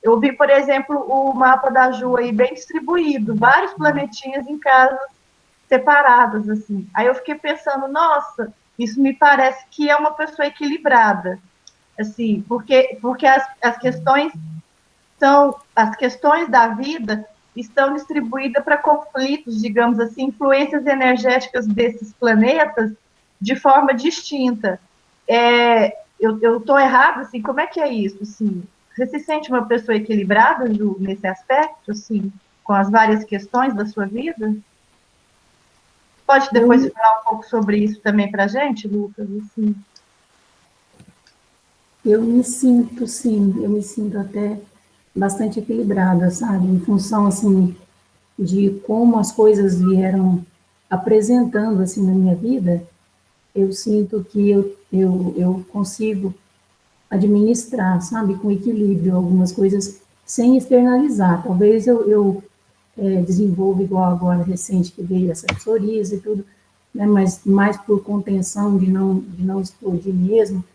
eu vi, por exemplo, o mapa da Ju aí bem distribuído, vários planetinhas em casas separadas, assim. Aí eu fiquei pensando, nossa, isso me parece que é uma pessoa equilibrada, assim, porque as questões da vida estão distribuídas para conflitos, digamos assim, influências energéticas desses planetas de forma distinta. Eu estou errada, assim, como é que é isso, assim? Você se sente uma pessoa equilibrada, Ju, nesse aspecto, assim, com as várias questões da sua vida? Pode depois falar um pouco sobre isso também para a gente, Lucas? Assim. Eu me sinto, sim, eu me sinto até bastante equilibrada, sabe? Em função, assim, de como as coisas vieram apresentando, assim, na minha vida, eu sinto que eu consigo administrar, sabe? Com equilíbrio, algumas coisas sem externalizar. Talvez eu desenvolva igual agora, recente, que veio essa psoríase e tudo, né? Mas mais por contenção de não explodir mesmo.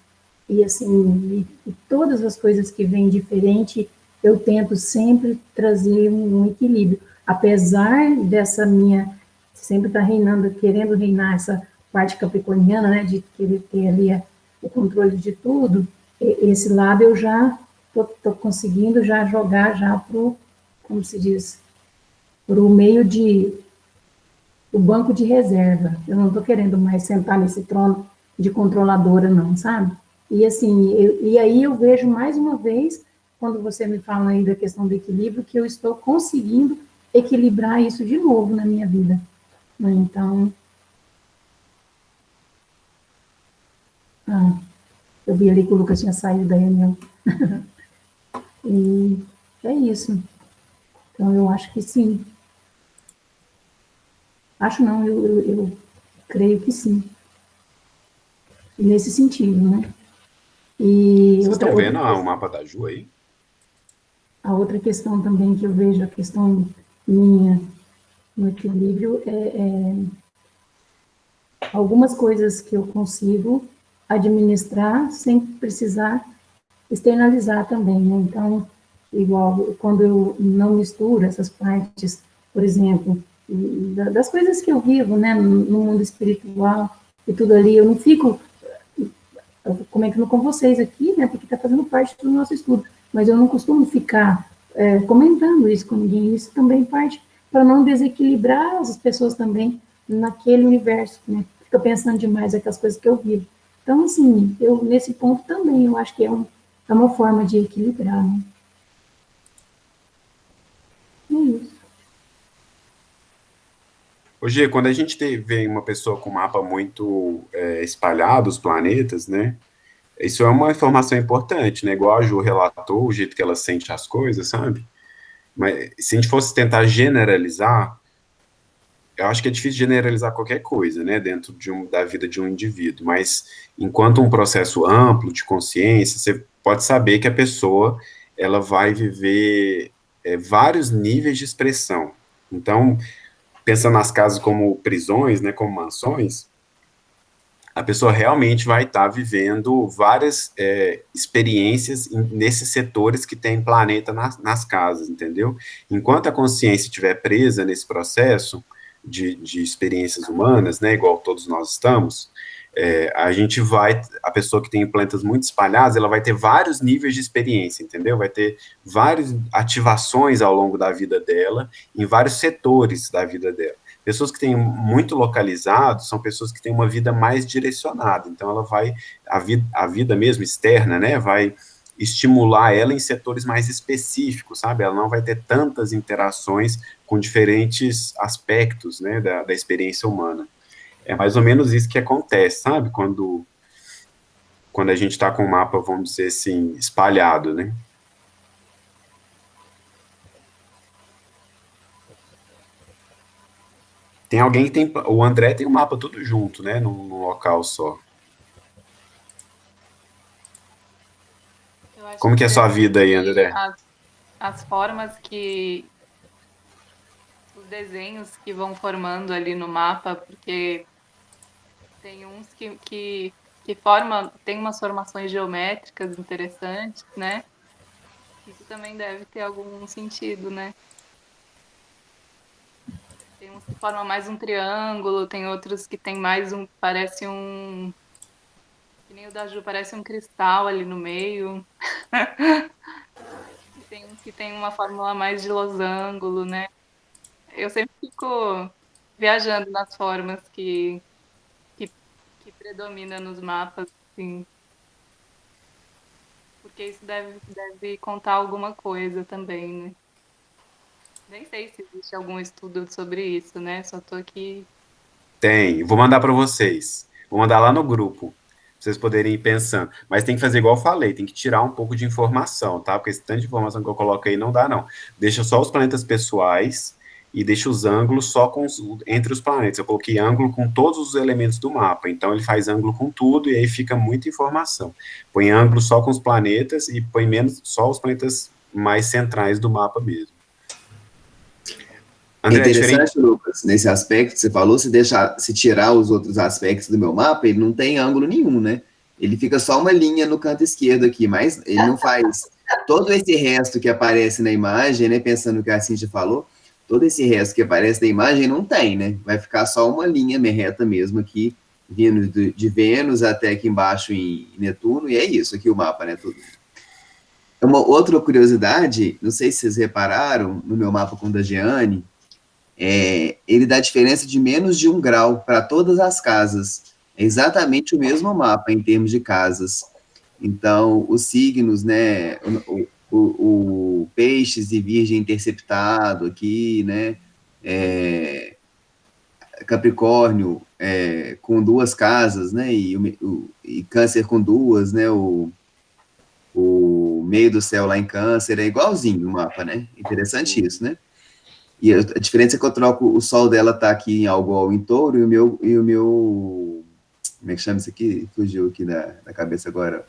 E assim, e todas as coisas que vêm diferente, eu tento sempre trazer um equilíbrio. Apesar dessa minha, sempre estar reinando, querendo reinar essa parte capricorniana, né, de querer ter ali o controle de tudo, esse lado eu já estou conseguindo já jogar já para o, como se diz, para o meio de, o banco de reserva. Eu não estou querendo mais sentar nesse trono de controladora, não, sabe? E assim, e aí eu vejo mais uma vez, quando você me fala aí da questão do equilíbrio, que eu estou conseguindo equilibrar isso de novo na minha vida. Né? Então, eu vi ali que o Lucas tinha saído da reunião. E é isso. Então, eu acho que sim. Acho não, eu creio que sim. Nesse sentido, né? E Vocês outra, estão outra vendo questão, o mapa da Ju aí? a outra questão também que eu vejo, a questão minha no equilíbrio, algumas coisas que eu consigo administrar sem precisar externalizar também, né? Então, igual quando eu não misturo essas partes, por exemplo, das coisas que eu vivo, né, no mundo espiritual e tudo ali, eu não fico comentando com vocês aqui, né, porque está fazendo parte do nosso estudo, mas eu não costumo ficar comentando isso com ninguém, isso também parte para não desequilibrar as pessoas também naquele universo, né, fica pensando demais aquelas coisas que eu vivo. Então, assim, eu, nesse ponto também, eu acho que é uma forma de equilibrar, né. É isso. Hoje, quando a gente vê uma pessoa com um mapa muito espalhado, os planetas, né? Isso é uma informação importante, né? Igual a Ju relatou, o jeito que ela sente as coisas, sabe? Mas se a gente fosse tentar generalizar, eu acho que é difícil generalizar qualquer coisa, né? Dentro da vida de um indivíduo. Mas enquanto um processo amplo de consciência, você pode saber que a pessoa ela vai viver vários níveis de expressão. Então, pensando nas casas como prisões, né, como mansões, a pessoa realmente vai estar vivendo várias experiências nesses setores que tem planeta nas casas, entendeu? Enquanto a consciência estiver presa nesse processo de experiências humanas, né, igual todos nós estamos, a pessoa que tem planetas muito espalhados, ela vai ter vários níveis de experiência, entendeu? Vai ter várias ativações ao longo da vida dela, em vários setores da vida dela. Pessoas que têm muito localizado são pessoas que têm uma vida mais direcionada, então ela vai, a vida mesmo externa, né, vai estimular ela em setores mais específicos, sabe? Ela não vai ter tantas interações com diferentes aspectos, né, da experiência humana. É mais ou menos isso que acontece, sabe? Quando a gente está com o mapa, vamos dizer assim, espalhado, né? Tem alguém que tem. O André tem o mapa tudo junto, né? Num local só. Eu acho Como que que é a sua vida aí, depende André? as formas que desenhos que vão formando ali no mapa, porque tem uns que tem umas formações geométricas interessantes, né? Isso também deve ter algum sentido, né? Tem uns que formam mais um triângulo, tem outros que tem mais parece um, que nem o da Ju, parece um cristal ali no meio. E tem uns que tem uma fórmula mais de losango, né? Eu sempre fico viajando nas formas que, que predomina nos mapas, assim, porque isso deve contar alguma coisa também, né? Nem sei se existe algum estudo sobre isso, né? Só tô aqui. Tem, vou mandar para vocês. Vou mandar lá no grupo, pra vocês poderem ir pensando. Mas tem que fazer igual eu falei, tem que tirar um pouco de informação, tá? Porque esse tanto de informação que eu coloco aí não dá, não. Deixa só os planetas pessoais e deixa os ângulos só entre os planetas. Eu coloquei ângulo com todos os elementos do mapa, então ele faz ângulo com tudo e aí fica muita informação. Põe ângulo só com os planetas e põe menos só os planetas mais centrais do mapa mesmo. André, é interessante, Lucas, nesse aspecto que você falou, se tirar os outros aspectos do meu mapa, ele não tem ângulo nenhum, né? Ele fica só uma linha no canto esquerdo aqui, mas ele não faz todo esse resto que aparece na imagem, né? Pensando que a Cíntia falou, todo esse resto que aparece na imagem não tem, né? Vai ficar só uma linha reta mesmo aqui, vindo de Vênus até aqui embaixo em Netuno, e é isso aqui o mapa, né? Tudo. Uma outra curiosidade, não sei se vocês repararam, no meu mapa com o da Giane, ele dá diferença de menos de 1 grau para todas as casas. É exatamente o mesmo mapa em termos de casas. Então, os signos, né, o peixes e virgem interceptado aqui, né, Capricórnio com 2 casas, né, e Câncer com 2, né, o meio do céu lá em Câncer é igualzinho o mapa, né, interessante isso, né. E a diferença é que eu troco, o sol dela tá aqui em Algol, em Touro, e o meu como é que chama isso aqui? Fugiu aqui da cabeça agora.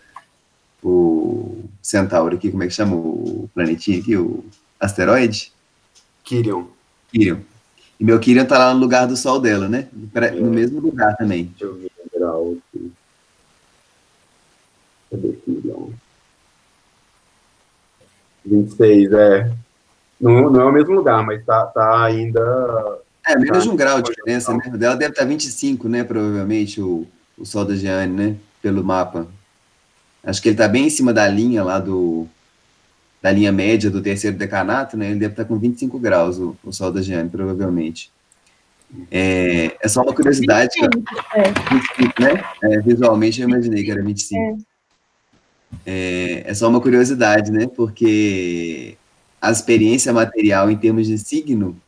O Centauro aqui, como é que chama o planetinho aqui? O asteroide? Quirion. Quirion. E meu Quirion tá lá no lugar do sol dela, né? No mesmo lugar também. Deixa eu ver o grau aqui. Cadê Quirion? 26, Não é o mesmo lugar, mas tá ainda... Menos de 1 grau de diferença, né? O dela deve estar 25, né? Provavelmente, o Sol da Giane, né? Pelo mapa. Acho que ele está bem em cima da linha lá da linha média do terceiro decanato, né? Ele deve estar com 25 graus, o Sol da Giane, provavelmente. É só uma curiosidade. 25, né? Visualmente eu imaginei que era 25. É só uma curiosidade, né? Porque a experiência material em termos de signo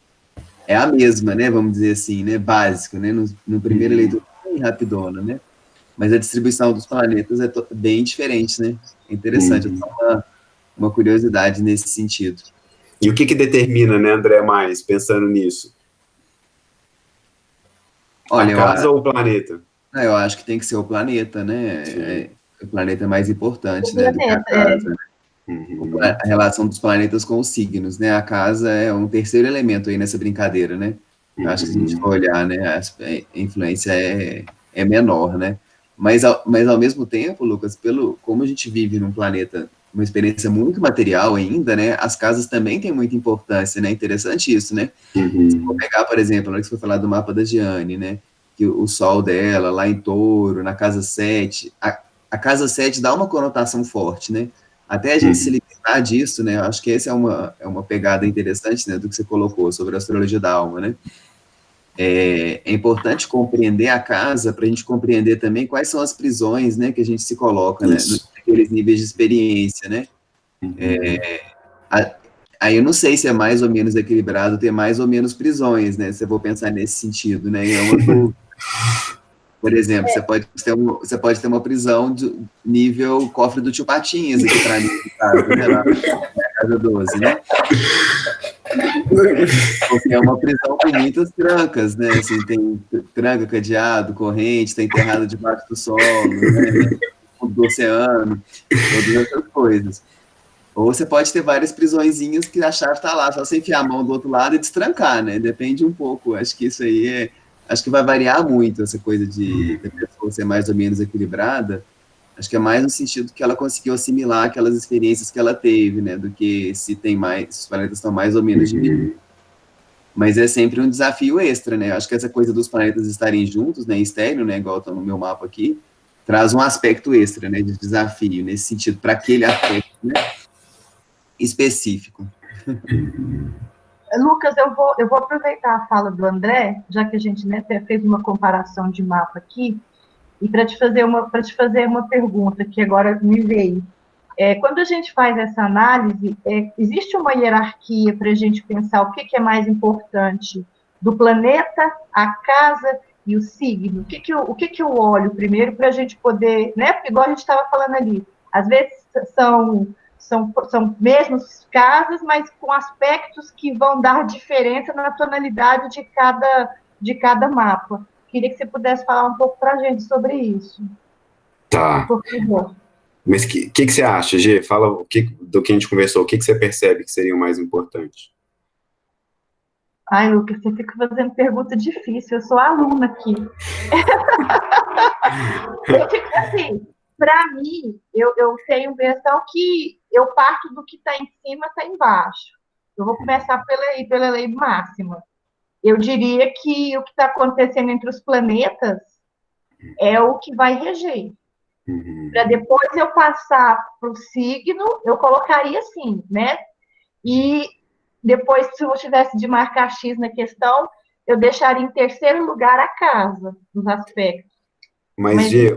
é a mesma, né? Vamos dizer assim, né? Básico, né? No primeiro leitura é bem rapidona, né? Mas a distribuição dos planetas é bem diferente, né? É interessante, uma curiosidade nesse sentido. E o que determina, né, André, mais, pensando nisso? Olha, a casa ou o planeta? Eu acho que tem que ser o planeta, né? O planeta é mais importante, né, do que a casa, né? A relação dos planetas com os signos, né? A casa é um terceiro elemento aí nessa brincadeira, né? Eu acho que se a gente for olhar, né, a influência é menor, né? Mas ao mesmo tempo, Lucas, como a gente vive num planeta, uma experiência muito material ainda, né? As casas também têm muita importância, né? Interessante isso, né? Se for pegar, por exemplo, na hora que você foi falar do mapa da Giane, né? Que o sol dela, lá em Touro, na casa 7, a casa 7 dá uma conotação forte, né? Até a gente se libertar disso, né? Acho que essa é uma pegada interessante, né? Do que você colocou sobre a astrologia da alma, né? É importante compreender a casa para a gente compreender também quais são as prisões, né? Que a gente se coloca, né? Naqueles níveis de experiência, né? Aí eu não sei se é mais ou menos equilibrado ter mais ou menos prisões, né? Se eu vou pensar nesse sentido, né? Por exemplo, você pode ter uma prisão de nível cofre do tio Patinhas aqui para mim, né, lá na casa 12, né? Porque é uma prisão com muitas trancas, né? Assim, tem tranca, cadeado, corrente, está enterrado debaixo do solo, né? Do oceano, todas essas coisas. Ou você pode ter várias prisõezinhas que a chave está lá, só você enfiar a mão do outro lado e destrancar, né? Depende um pouco. Acho que isso aí acho que vai variar muito, essa coisa de da pessoa ser mais ou menos equilibrada. Acho que é mais no sentido que ela conseguiu assimilar aquelas experiências que ela teve, né? Do que se tem mais, se os planetas estão mais ou menos divididos. Mas é sempre um desafio extra, né? Acho que essa coisa dos planetas estarem juntos, né? Em estéreo, né? Igual está no meu mapa aqui, traz um aspecto extra, né? De desafio, nesse sentido, para aquele aspecto, né? Específico. Lucas, eu vou aproveitar a fala do André, já que a gente, né, fez uma comparação de mapa aqui, e para te fazer uma pergunta que agora me veio. Quando a gente faz essa análise, existe uma hierarquia para a gente pensar o que é mais importante do planeta, a casa e o signo? O que eu olho primeiro para a gente poder, né? Porque igual a gente estava falando ali, às vezes são mesmos casas, mas com aspectos que vão dar diferença na tonalidade de cada mapa. Queria que você pudesse falar um pouco para a gente sobre isso. Tá. Por favor. Mas o que você acha, Gê? Fala do que a gente conversou, o que você percebe que seria o mais importante? Ai, Lucas, você fica fazendo pergunta difícil, eu sou aluna aqui. Assim, para mim, eu tenho impressão que eu parto do que está em cima, está embaixo. Eu vou começar pela lei máxima. Eu diria que o que está acontecendo entre os planetas é o que vai reger. Para depois eu passar para o signo, eu colocaria assim, né? E depois, se eu tivesse de marcar X na questão, eu deixaria em terceiro lugar a casa, nos aspectos. Mas Gê,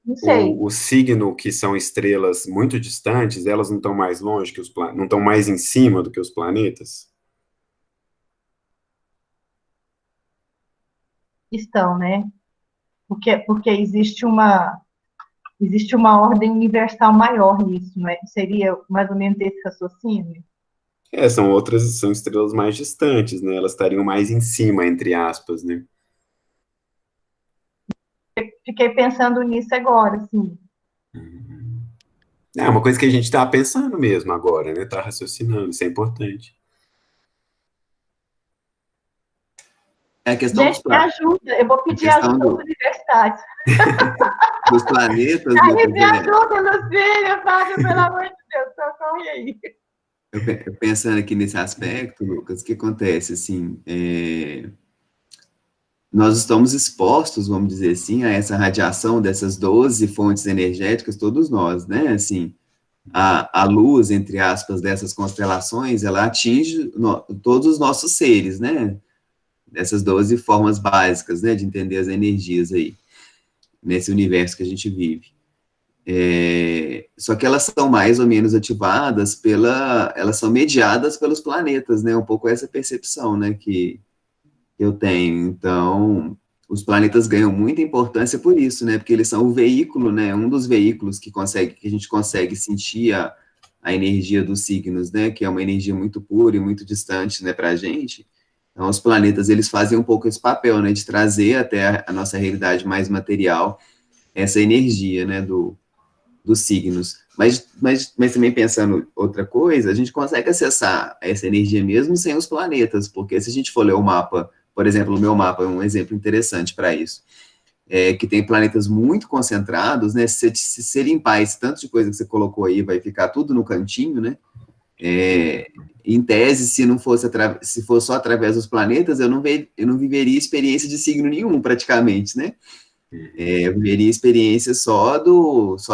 não sei. o signo, que são estrelas muito distantes, elas não estão mais longe que os planetas, não estão mais em cima do que os planetas? Estão, né? Porque existe uma ordem universal maior nisso, não é? Seria mais ou menos esse raciocínio? São estrelas mais distantes, né? Elas estariam mais em cima, entre aspas, né? Fiquei pensando nisso agora, assim. É uma coisa que a gente está pensando mesmo agora, né? Está raciocinando, isso é importante. É a questão gente, me ajuda, eu vou pedir ajuda aos universitários. Dos planetas. Aí me ajuda, Lucília, Fábio, pelo amor de Deus, socorre aí. Eu pensando aqui nesse aspecto, Lucas, o que acontece, assim, nós estamos expostos, vamos dizer assim, a essa radiação dessas 12 fontes energéticas, todos nós, né, assim, a luz, entre aspas, dessas constelações, ela atinge todos os nossos seres, né, dessas 12 formas básicas, né, de entender as energias aí, nesse universo que a gente vive. Só que elas são mais ou menos ativadas elas são mediadas pelos planetas, né, um pouco essa percepção, né, que eu tenho. Então, os planetas ganham muita importância por isso, né, porque eles são o veículo, né, um dos veículos que a gente consegue sentir a energia dos signos, né, que é uma energia muito pura e muito distante, né, pra gente. Então, os planetas, eles fazem um pouco esse papel, né, de trazer até a nossa realidade mais material essa energia, né, dos signos. Mas também pensando outra coisa, a gente consegue acessar essa energia mesmo sem os planetas, porque se a gente for ler o mapa, por exemplo, o meu mapa é um exemplo interessante para isso, que tem planetas muito concentrados, né, se você limpar esse tanto de coisa que você colocou aí, vai ficar tudo no cantinho, né, em tese, se for só através dos planetas, eu não viveria experiência de signo nenhum, praticamente, né, eu viveria experiência só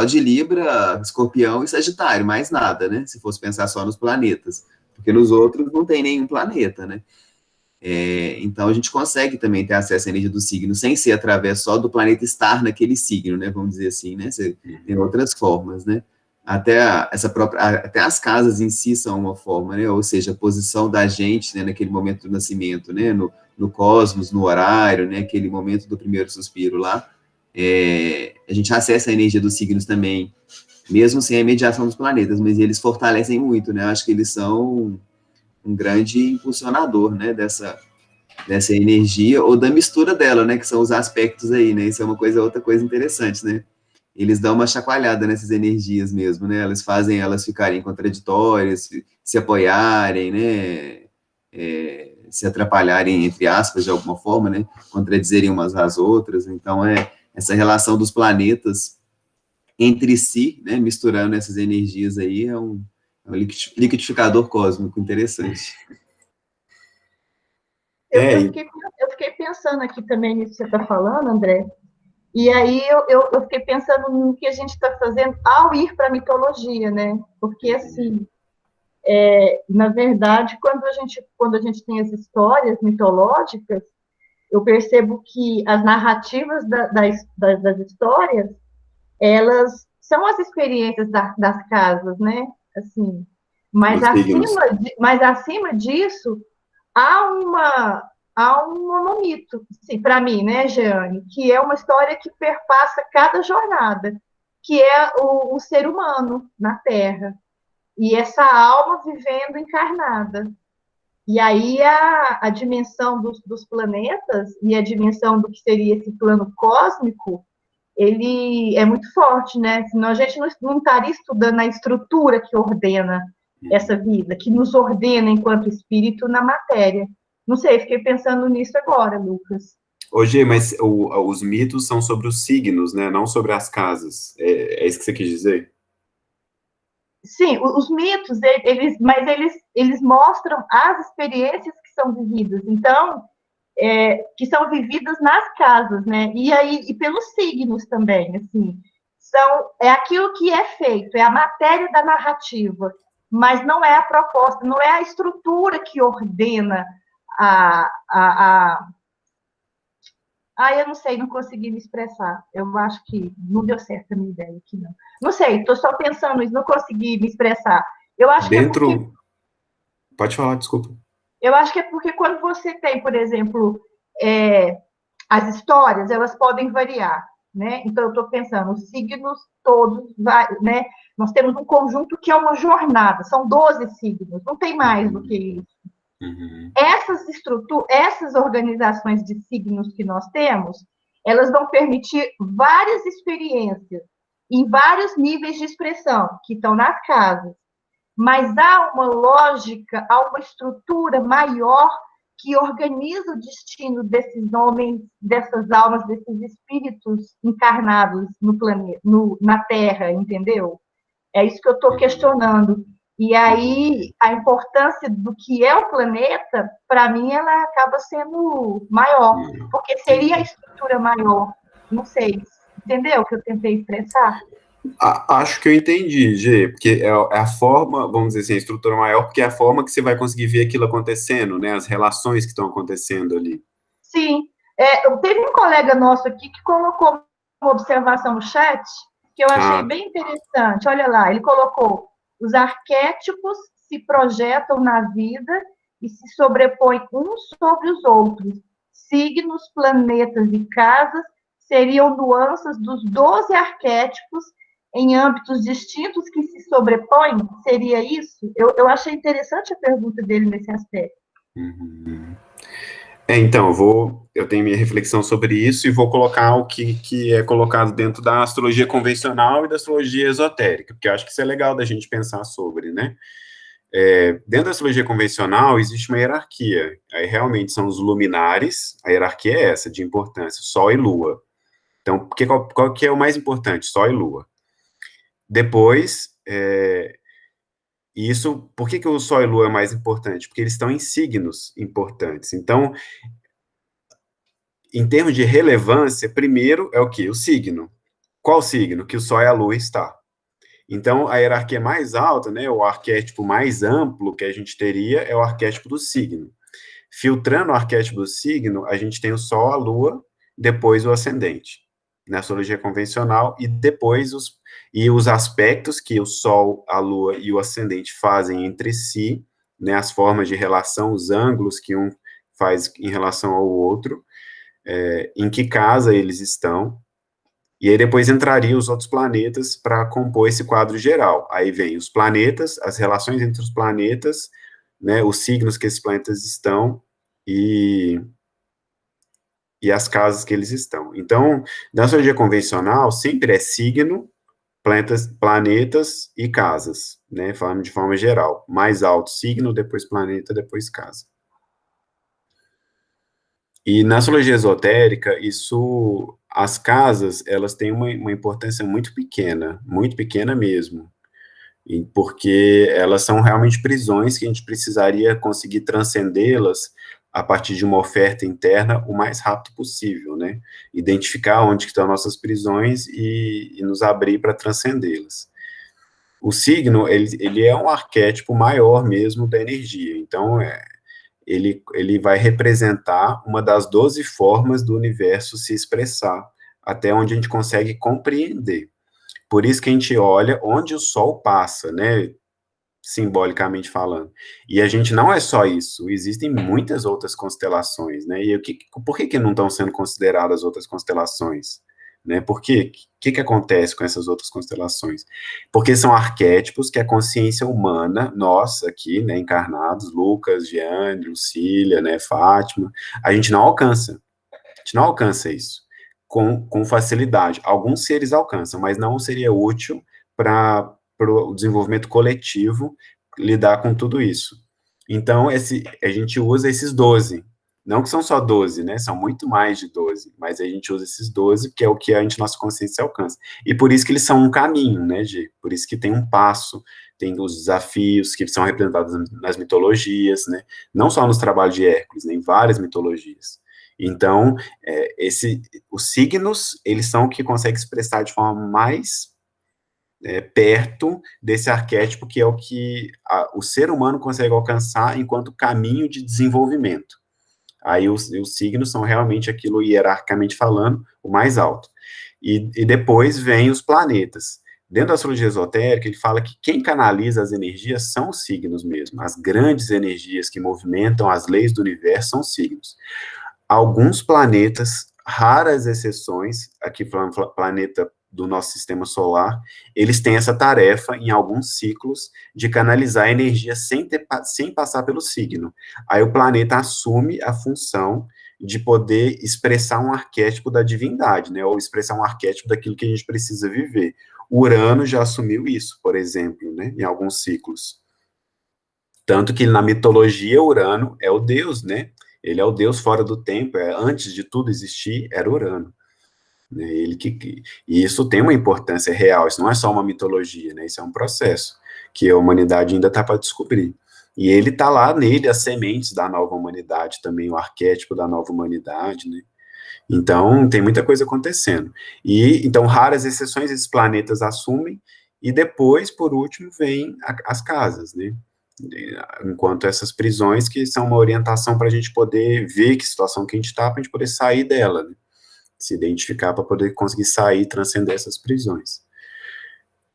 de Libra, Escorpião e Sagitário, mais nada, né? Se fosse pensar só nos planetas, porque nos outros não tem nenhum planeta, né? Então a gente consegue também ter acesso à energia do signo sem ser através só do planeta estar naquele signo, né? Vamos dizer assim, né? Tem outras formas, né? Até as casas em si são uma forma, né? Ou seja, a posição da gente, né, naquele momento do nascimento, né? No cosmos, no horário, né? Aquele momento do primeiro suspiro lá. A gente acessa a energia dos signos também, mesmo sem a mediação dos planetas, mas eles fortalecem muito, né? Eu acho que eles são um grande impulsionador, né? Dessa energia, ou da mistura dela, né? Que são os aspectos aí, né? Isso é outra coisa interessante, né? eles dão uma chacoalhada nessas energias mesmo, né? Elas fazem elas ficarem contraditórias, se apoiarem, né? Se atrapalharem, entre aspas, de alguma forma, né? Contradizerem umas às outras. Então, essa relação dos planetas entre si, né? Misturando essas energias aí, é um liquidificador cósmico interessante. Eu fiquei pensando aqui também nisso que você está falando, André, e aí eu fiquei pensando no que a gente está fazendo ao ir para a mitologia, né? Porque, assim, na verdade, quando a gente tem as histórias mitológicas, eu percebo que as narrativas das histórias, elas são as experiências das casas, né? Assim, mas acima disso, há um monolito, assim, para mim, né, Jeane, que é uma história que perpassa cada jornada, que é o ser humano na Terra, e essa alma vivendo encarnada. E aí a dimensão dos planetas e a dimensão do que seria esse plano cósmico, ele é muito forte, né? Senão a gente não estaria estudando a estrutura que ordena essa vida, que nos ordena enquanto espírito na matéria. Não sei, fiquei pensando nisso agora, Lucas. Hoje, mas os mitos são sobre os signos, né? Não sobre as casas. É isso que você quis dizer? Sim, os mitos, eles mostram as experiências que são vividas. Então, que são vividas nas casas, né? E pelos signos também, assim. É aquilo que é feito, é a matéria da narrativa, mas não é a proposta, não é a estrutura que ordena eu não sei, não consegui me expressar. Eu acho que não deu certo a minha ideia aqui, não. Não sei, estou só pensando isso, não consegui me expressar. Eu acho que é porque... Pode falar, desculpa. Eu acho que é porque quando você tem, por exemplo, as histórias, elas podem variar, né? Então, eu estou pensando, os signos todos, né? Nós temos um conjunto que é uma jornada, são 12 signos, não tem mais do que isso. Uhum. Essas organizações de signos que nós temos, elas vão permitir várias experiências em vários níveis de expressão, que estão nas casas. Mas há uma lógica, há uma estrutura maior que organiza o destino desses homens, dessas almas, desses espíritos encarnados no planeta, na Terra, entendeu? É isso que eu estou questionando. E aí, a importância do que é o planeta, para mim, ela acaba sendo maior, porque seria a estrutura maior. Não sei, entendeu o que eu tentei expressar? Acho que eu entendi, Gê, porque é a forma, vamos dizer assim, a estrutura maior, porque é a forma que você vai conseguir ver aquilo acontecendo, né, as relações que estão acontecendo ali. Sim. Teve um colega nosso aqui que colocou uma observação no chat que eu achei bem interessante. Olha lá, ele colocou: os arquétipos se projetam na vida e se sobrepõem uns sobre os outros. Signos, planetas e casas seriam nuances dos 12 arquétipos em âmbitos distintos que se sobrepõem? Seria isso? Eu achei interessante a pergunta dele nesse aspecto. Uhum. Então, eu tenho minha reflexão sobre isso e vou colocar o que é colocado dentro da astrologia convencional e da astrologia esotérica, porque eu acho que isso é legal da gente pensar sobre, né? Dentro da astrologia convencional existe uma hierarquia, aí realmente são os luminares, a hierarquia é essa, de importância, Sol e Lua. Então, qual que é o mais importante? Sol e Lua. Depois, por que o Sol e Lua é mais importante? Porque eles estão em signos importantes. Então, em termos de relevância, primeiro é o quê? O signo. Qual signo? Que o Sol e a Lua está. Então, a hierarquia mais alta, né, o arquétipo mais amplo que a gente teria é o arquétipo do signo. Filtrando o arquétipo do signo, a gente tem o Sol, a Lua, depois o ascendente, na astrologia convencional, e depois os aspectos que o Sol, a Lua e o ascendente fazem entre si, né, as formas de relação, os ângulos que um faz em relação ao outro, em que casa eles estão, e aí depois entraria os outros planetas para compor esse quadro geral. Aí vem os planetas, as relações entre os planetas, né, os signos que esses planetas estão, e e as casas que eles estão. Então, na astrologia convencional, sempre é signo, planetas e casas, né, falando de forma geral. Mais alto signo, depois planeta, depois casa. E na astrologia esotérica, as casas, elas têm uma importância muito pequena mesmo, porque elas são realmente prisões que a gente precisaria conseguir transcendê-las a partir de uma oferta interna o mais rápido possível, né? Identificar onde estão nossas prisões e nos abrir para transcendê-las. O signo, ele é um arquétipo maior mesmo da energia, então ele vai representar uma das 12 formas do universo se expressar, até onde a gente consegue compreender. Por isso que a gente olha onde o Sol passa, né, simbolicamente falando. E a gente não é só isso, existem muitas outras constelações, né, e por que não estão sendo consideradas outras constelações? Né, por quê? O que acontece com essas outras constelações? Porque são arquétipos que a consciência humana, nós aqui, né, encarnados, Lucas, Jeane, Lucília, né, Fátima, a gente não alcança. A gente não alcança isso com facilidade. Alguns seres alcançam, mas não seria útil para o desenvolvimento coletivo lidar com tudo isso. Então, a gente usa esses 12. Não que são só 12, né? São muito mais de 12, mas a gente usa esses 12, que é o que nossa consciência alcança. E por isso que eles são um caminho, né, Gê? Por isso que tem um passo, tem os desafios que são representados nas mitologias, né? Não só nos trabalhos de Hércules, né? Em várias mitologias. Então, os signos, eles são o que conseguem expressar de forma mais perto desse arquétipo, que é o que o ser humano consegue alcançar enquanto caminho de desenvolvimento. Aí os signos são realmente aquilo, hierarquicamente falando, o mais alto. E depois vem os planetas. Dentro da astrologia esotérica, ele fala que quem canaliza as energias são os signos mesmo. As grandes energias que movimentam as leis do universo são os signos. Alguns planetas, raras exceções, aqui falando planeta do nosso sistema solar, eles têm essa tarefa, em alguns ciclos, de canalizar a energia sem passar pelo signo. Aí o planeta assume a função de poder expressar um arquétipo da divindade, né, ou expressar um arquétipo daquilo que a gente precisa viver. Urano já assumiu isso, por exemplo, né, em alguns ciclos. Tanto que na mitologia, Urano é o deus, né, ele é o deus fora do tempo, antes de tudo existir, era Urano. Né, e isso tem uma importância real, isso não é só uma mitologia, né, isso é um processo que a humanidade ainda está para descobrir. E ele está lá nele, as sementes da nova humanidade também, o arquétipo da nova humanidade, né. Então, tem muita coisa acontecendo. E, então, raras exceções, esses planetas assumem, e depois, por último, vem as casas, né, enquanto essas prisões que são uma orientação para a gente poder ver que situação que a gente está, para a gente poder sair dela, né? Se identificar para poder conseguir sair e transcender essas prisões.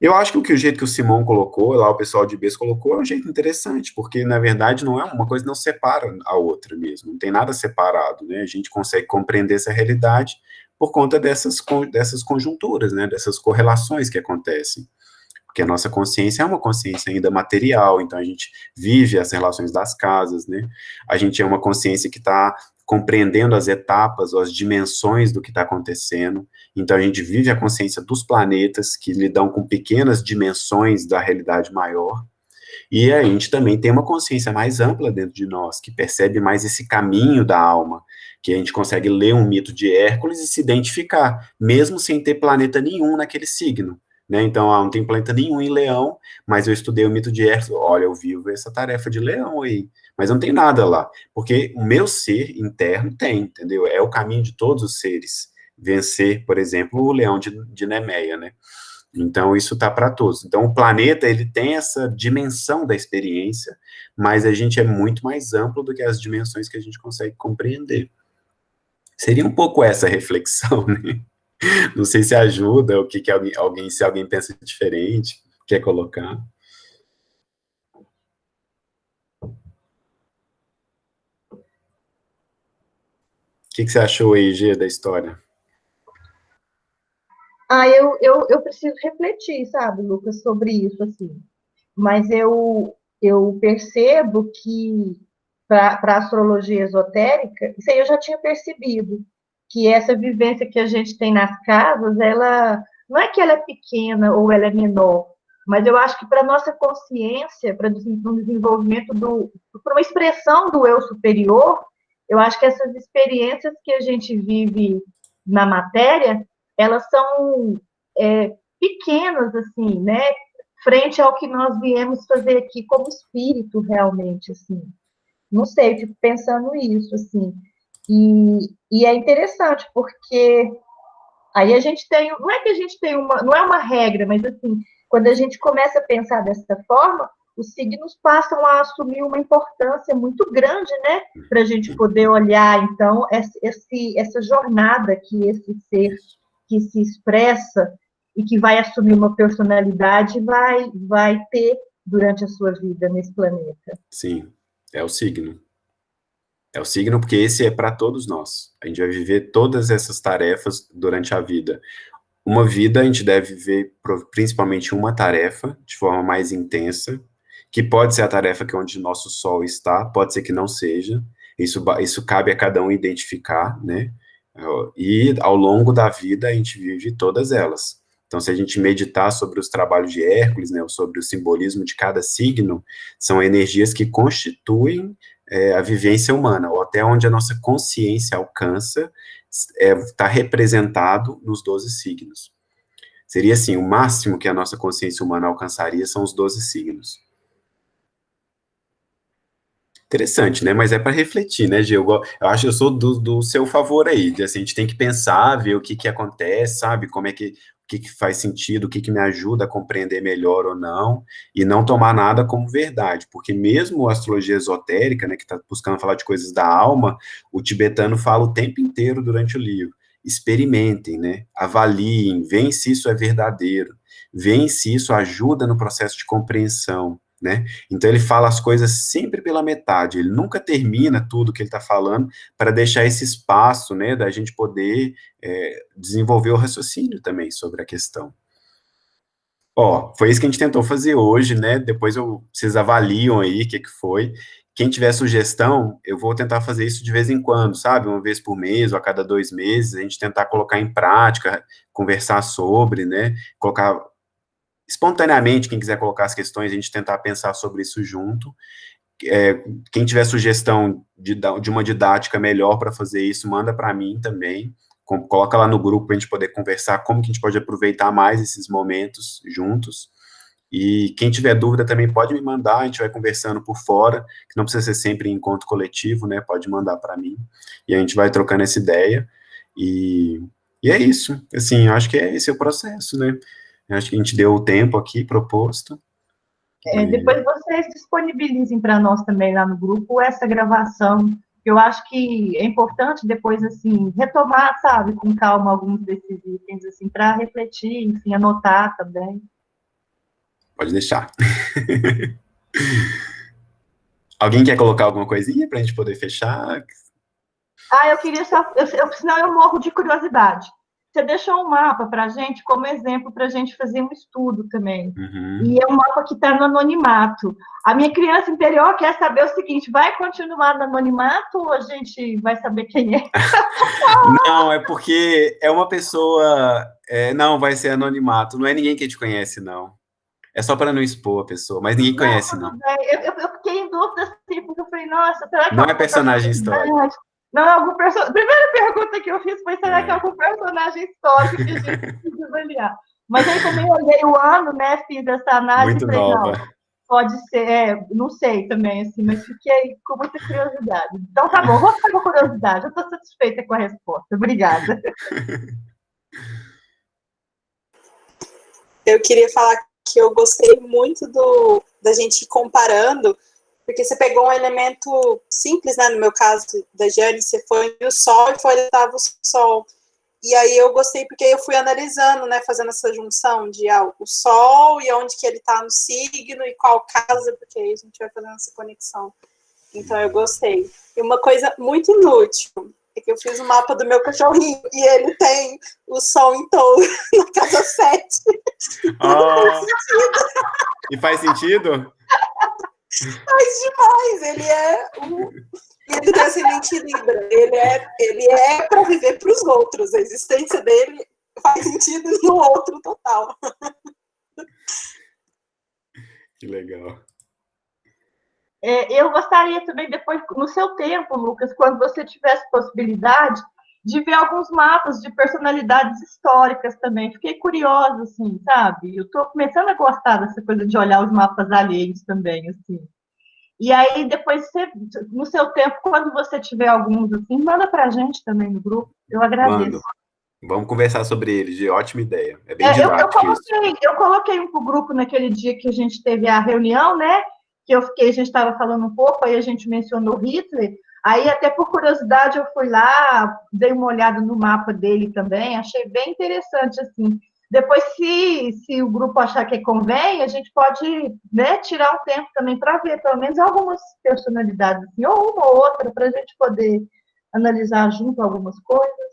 Eu acho que o jeito que o Simão colocou, lá o pessoal de Bes colocou, é um jeito interessante, porque, na verdade, não é uma coisa que não separa a outra mesmo, não tem nada separado, né, a gente consegue compreender essa realidade por conta dessas conjunturas, né, dessas correlações que acontecem. Porque a nossa consciência é uma consciência ainda material, então a gente vive as relações das casas, né? A gente é uma consciência que está compreendendo as etapas, ou as dimensões do que está acontecendo, então a gente vive a consciência dos planetas, que lidam com pequenas dimensões da realidade maior, e a gente também tem uma consciência mais ampla dentro de nós, que percebe mais esse caminho da alma, que a gente consegue ler um mito de Hércules e se identificar, mesmo sem ter planeta nenhum naquele signo. Né, então, não tem planeta nenhum em Leão, mas eu estudei o mito de Hércules, olha, eu vivo essa tarefa de Leão aí, mas não tem nada lá, porque o meu ser interno tem, entendeu? É o caminho de todos os seres, vencer, por exemplo, o leão de Nemeia, né? Então, isso está para todos. Então, o planeta, ele tem essa dimensão da experiência, mas a gente é muito mais amplo do que as dimensões que a gente consegue compreender. Seria um pouco essa reflexão, né? Não sei se ajuda, o que se alguém pensa diferente, quer colocar. O que você achou aí, Gê, da história? Eu preciso refletir, sabe, Lucas, sobre isso, assim. Mas eu percebo que, para a astrologia esotérica, isso aí eu já tinha percebido, que essa vivência que a gente tem nas casas, ela não é que ela é pequena ou ela é menor, mas eu acho que para a nossa consciência, para o desenvolvimento para uma expressão do eu superior, eu acho que essas experiências que a gente vive na matéria, elas são pequenas, assim, né? Frente ao que nós viemos fazer aqui como espírito, realmente, assim. Não sei, eu fico pensando isso, assim. E é interessante, porque aí a gente tem, não é que a gente tem não é uma regra, mas assim, quando a gente começa a pensar dessa forma, os signos passam a assumir uma importância muito grande, né? Para a gente poder olhar, então, essa jornada que esse ser que se expressa e que vai assumir uma personalidade vai ter durante a sua vida nesse planeta. Sim, é o signo. É o signo porque esse é para todos nós. A gente vai viver todas essas tarefas durante a vida. Uma vida a gente deve viver principalmente uma tarefa de forma mais intensa, que pode ser a tarefa que é onde nosso sol está, pode ser que não seja. Isso cabe a cada um identificar, né? E ao longo da vida a gente vive todas elas. Então, se a gente meditar sobre os trabalhos de Hércules, né, ou sobre o simbolismo de cada signo, são energias que constituem a vivência humana, ou até onde a nossa consciência alcança, está representado nos 12 signos. Seria assim, o máximo que a nossa consciência humana alcançaria são os 12 signos. Interessante, né? Mas é para refletir, né, Gil? Eu acho que eu sou do seu favor aí, de, assim, a gente tem que pensar, ver o que acontece, sabe? Como é que, o que faz sentido, o que me ajuda a compreender melhor ou não, e não tomar nada como verdade, porque mesmo a astrologia esotérica, né, que está buscando falar de coisas da alma, o tibetano fala o tempo inteiro durante o livro. Experimentem, né? Avaliem, veem se isso é verdadeiro, veem se isso ajuda no processo de compreensão, né? Então ele fala as coisas sempre pela metade, ele nunca termina tudo que ele está falando para deixar esse espaço, né, da gente poder desenvolver o raciocínio também sobre a questão. Ó, foi isso que a gente tentou fazer hoje, né? Depois vocês avaliam aí o que foi. Quem tiver sugestão, eu vou tentar fazer isso de vez em quando, sabe? Uma vez por mês ou a cada 2 meses, a gente tentar colocar em prática, conversar sobre, né? Colocar espontaneamente, quem quiser colocar as questões, a gente tentar pensar sobre isso junto. Quem tiver sugestão de uma didática melhor para fazer isso, manda para mim também. Coloca lá no grupo para a gente poder conversar como que a gente pode aproveitar mais esses momentos juntos. E quem tiver dúvida também pode me mandar, a gente vai conversando por fora, que não precisa ser sempre em encontro coletivo, né? Pode mandar para mim. E a gente vai trocando essa ideia. E é isso. Assim, eu acho que esse é o processo, né? Acho que a gente deu o tempo aqui proposto. Depois vocês disponibilizem para nós também lá no grupo essa gravação. Eu acho que é importante depois, assim, retomar, sabe, com calma alguns desses itens, assim, para refletir, enfim, anotar também. Pode deixar. Alguém quer colocar alguma coisinha para a gente poder fechar? Eu queria só... senão eu morro de curiosidade. Você deixou um mapa para a gente como exemplo para a gente fazer um estudo também. Uhum. E é um mapa que está no anonimato. A minha criança interior quer saber o seguinte, vai continuar no anonimato ou a gente vai saber quem é? Não, é porque é uma pessoa... não, vai ser anonimato. Não é ninguém que te conhece, não. É só para não expor a pessoa, mas ninguém conhece, não. Eu fiquei em dúvida, assim, porque eu falei, nossa, será que... Não é personagem histórico. Não é algum personagem... Primeira pergunta que eu fiz foi, será que é algum personagem histórico que a gente precisa avaliar? Mas aí também olhei o ano, né, fiz essa análise. Muito nova. Não, pode ser, não sei também, assim, mas fiquei com muita curiosidade. Então tá bom, vou ficar com curiosidade, eu estou satisfeita com a resposta. Obrigada. Eu queria falar que eu gostei muito da gente ir comparando, porque você pegou um elemento simples, né? No meu caso da Jane, você foi no Sol e foi estava o Sol. E aí eu gostei porque eu fui analisando, né? Fazendo essa junção de o Sol e onde que ele está no signo e qual casa, porque aí a gente vai fazendo essa conexão. Então eu gostei. E uma coisa muito inútil é que eu fiz o mapa do meu cachorrinho e ele tem o Sol em Touro na casa 7. E faz sentido? Faz demais, ele é ele tem ascendente em Libra. Ele é para viver para os outros. A existência dele faz sentido no outro total. Que legal. Eu gostaria também, depois, no seu tempo, Lucas, quando você tivesse possibilidade, de ver alguns mapas de personalidades históricas também. Fiquei curiosa, assim, sabe? Eu estou começando a gostar dessa coisa de olhar os mapas alheios também, assim. E aí, depois, no seu tempo, quando você tiver alguns, assim, manda para a gente também no grupo. Eu agradeço. Mando. Vamos conversar sobre eles, de ótima ideia. É bem didático isso. Eu coloquei um pro grupo naquele dia que a gente teve a reunião, né? Que a gente estava falando um pouco, aí a gente mencionou Hitler. Aí, até por curiosidade, eu fui lá, dei uma olhada no mapa dele também, achei bem interessante, assim. Depois, se o grupo achar que convém, a gente pode, né, tirar um tempo também para ver, pelo menos, algumas personalidades, assim, ou uma ou outra, para a gente poder analisar junto algumas coisas.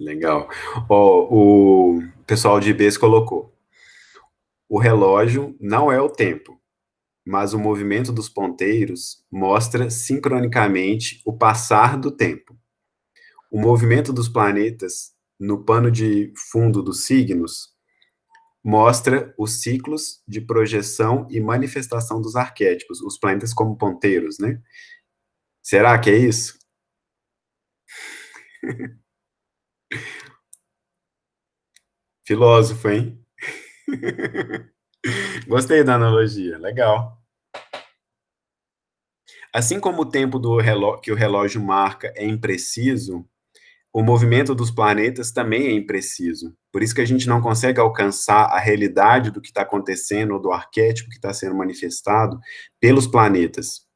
Legal. O pessoal de IBs colocou: o relógio não é o tempo, mas o movimento dos ponteiros mostra sincronicamente o passar do tempo. O movimento dos planetas no pano de fundo dos signos mostra os ciclos de projeção e manifestação dos arquétipos, os planetas como ponteiros, né? Será que é isso? Filósofo, hein? Gostei da analogia, legal. Assim como o tempo que o relógio marca é impreciso, o movimento dos planetas também é impreciso. Por isso que a gente não consegue alcançar a realidade do que está acontecendo, ou do arquétipo que está sendo manifestado pelos planetas.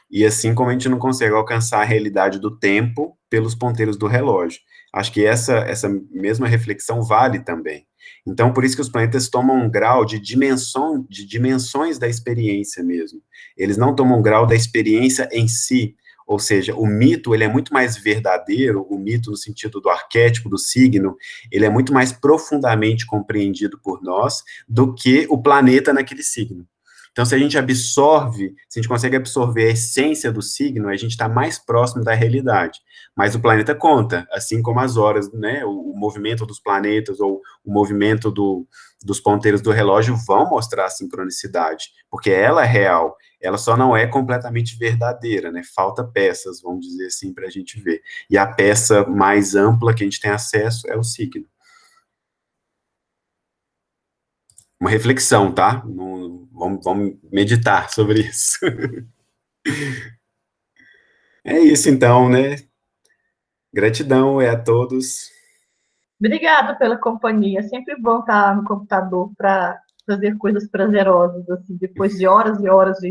E assim como a gente não consegue alcançar a realidade do tempo pelos ponteiros do relógio. Acho que essa mesma reflexão vale também. Então, por isso que os planetas tomam um grau de dimensões da experiência mesmo. Eles não tomam um grau da experiência em si, ou seja, o mito, ele é muito mais verdadeiro, o mito no sentido do arquétipo, do signo, ele é muito mais profundamente compreendido por nós do que o planeta naquele signo. Então, se a gente consegue absorver a essência do signo, a gente está mais próximo da realidade. Mas o planeta conta, assim como as horas, né? O movimento dos planetas ou o movimento dos ponteiros do relógio vão mostrar a sincronicidade, porque ela é real, ela só não é completamente verdadeira, né? Falta peças, vamos dizer assim, para a gente ver. E a peça mais ampla que a gente tem acesso é o signo. Uma reflexão, tá? Vamos meditar sobre isso. É isso, então, né? Gratidão a todos. Obrigada pela companhia. É sempre bom estar no computador para fazer coisas prazerosas, assim, depois de horas e horas de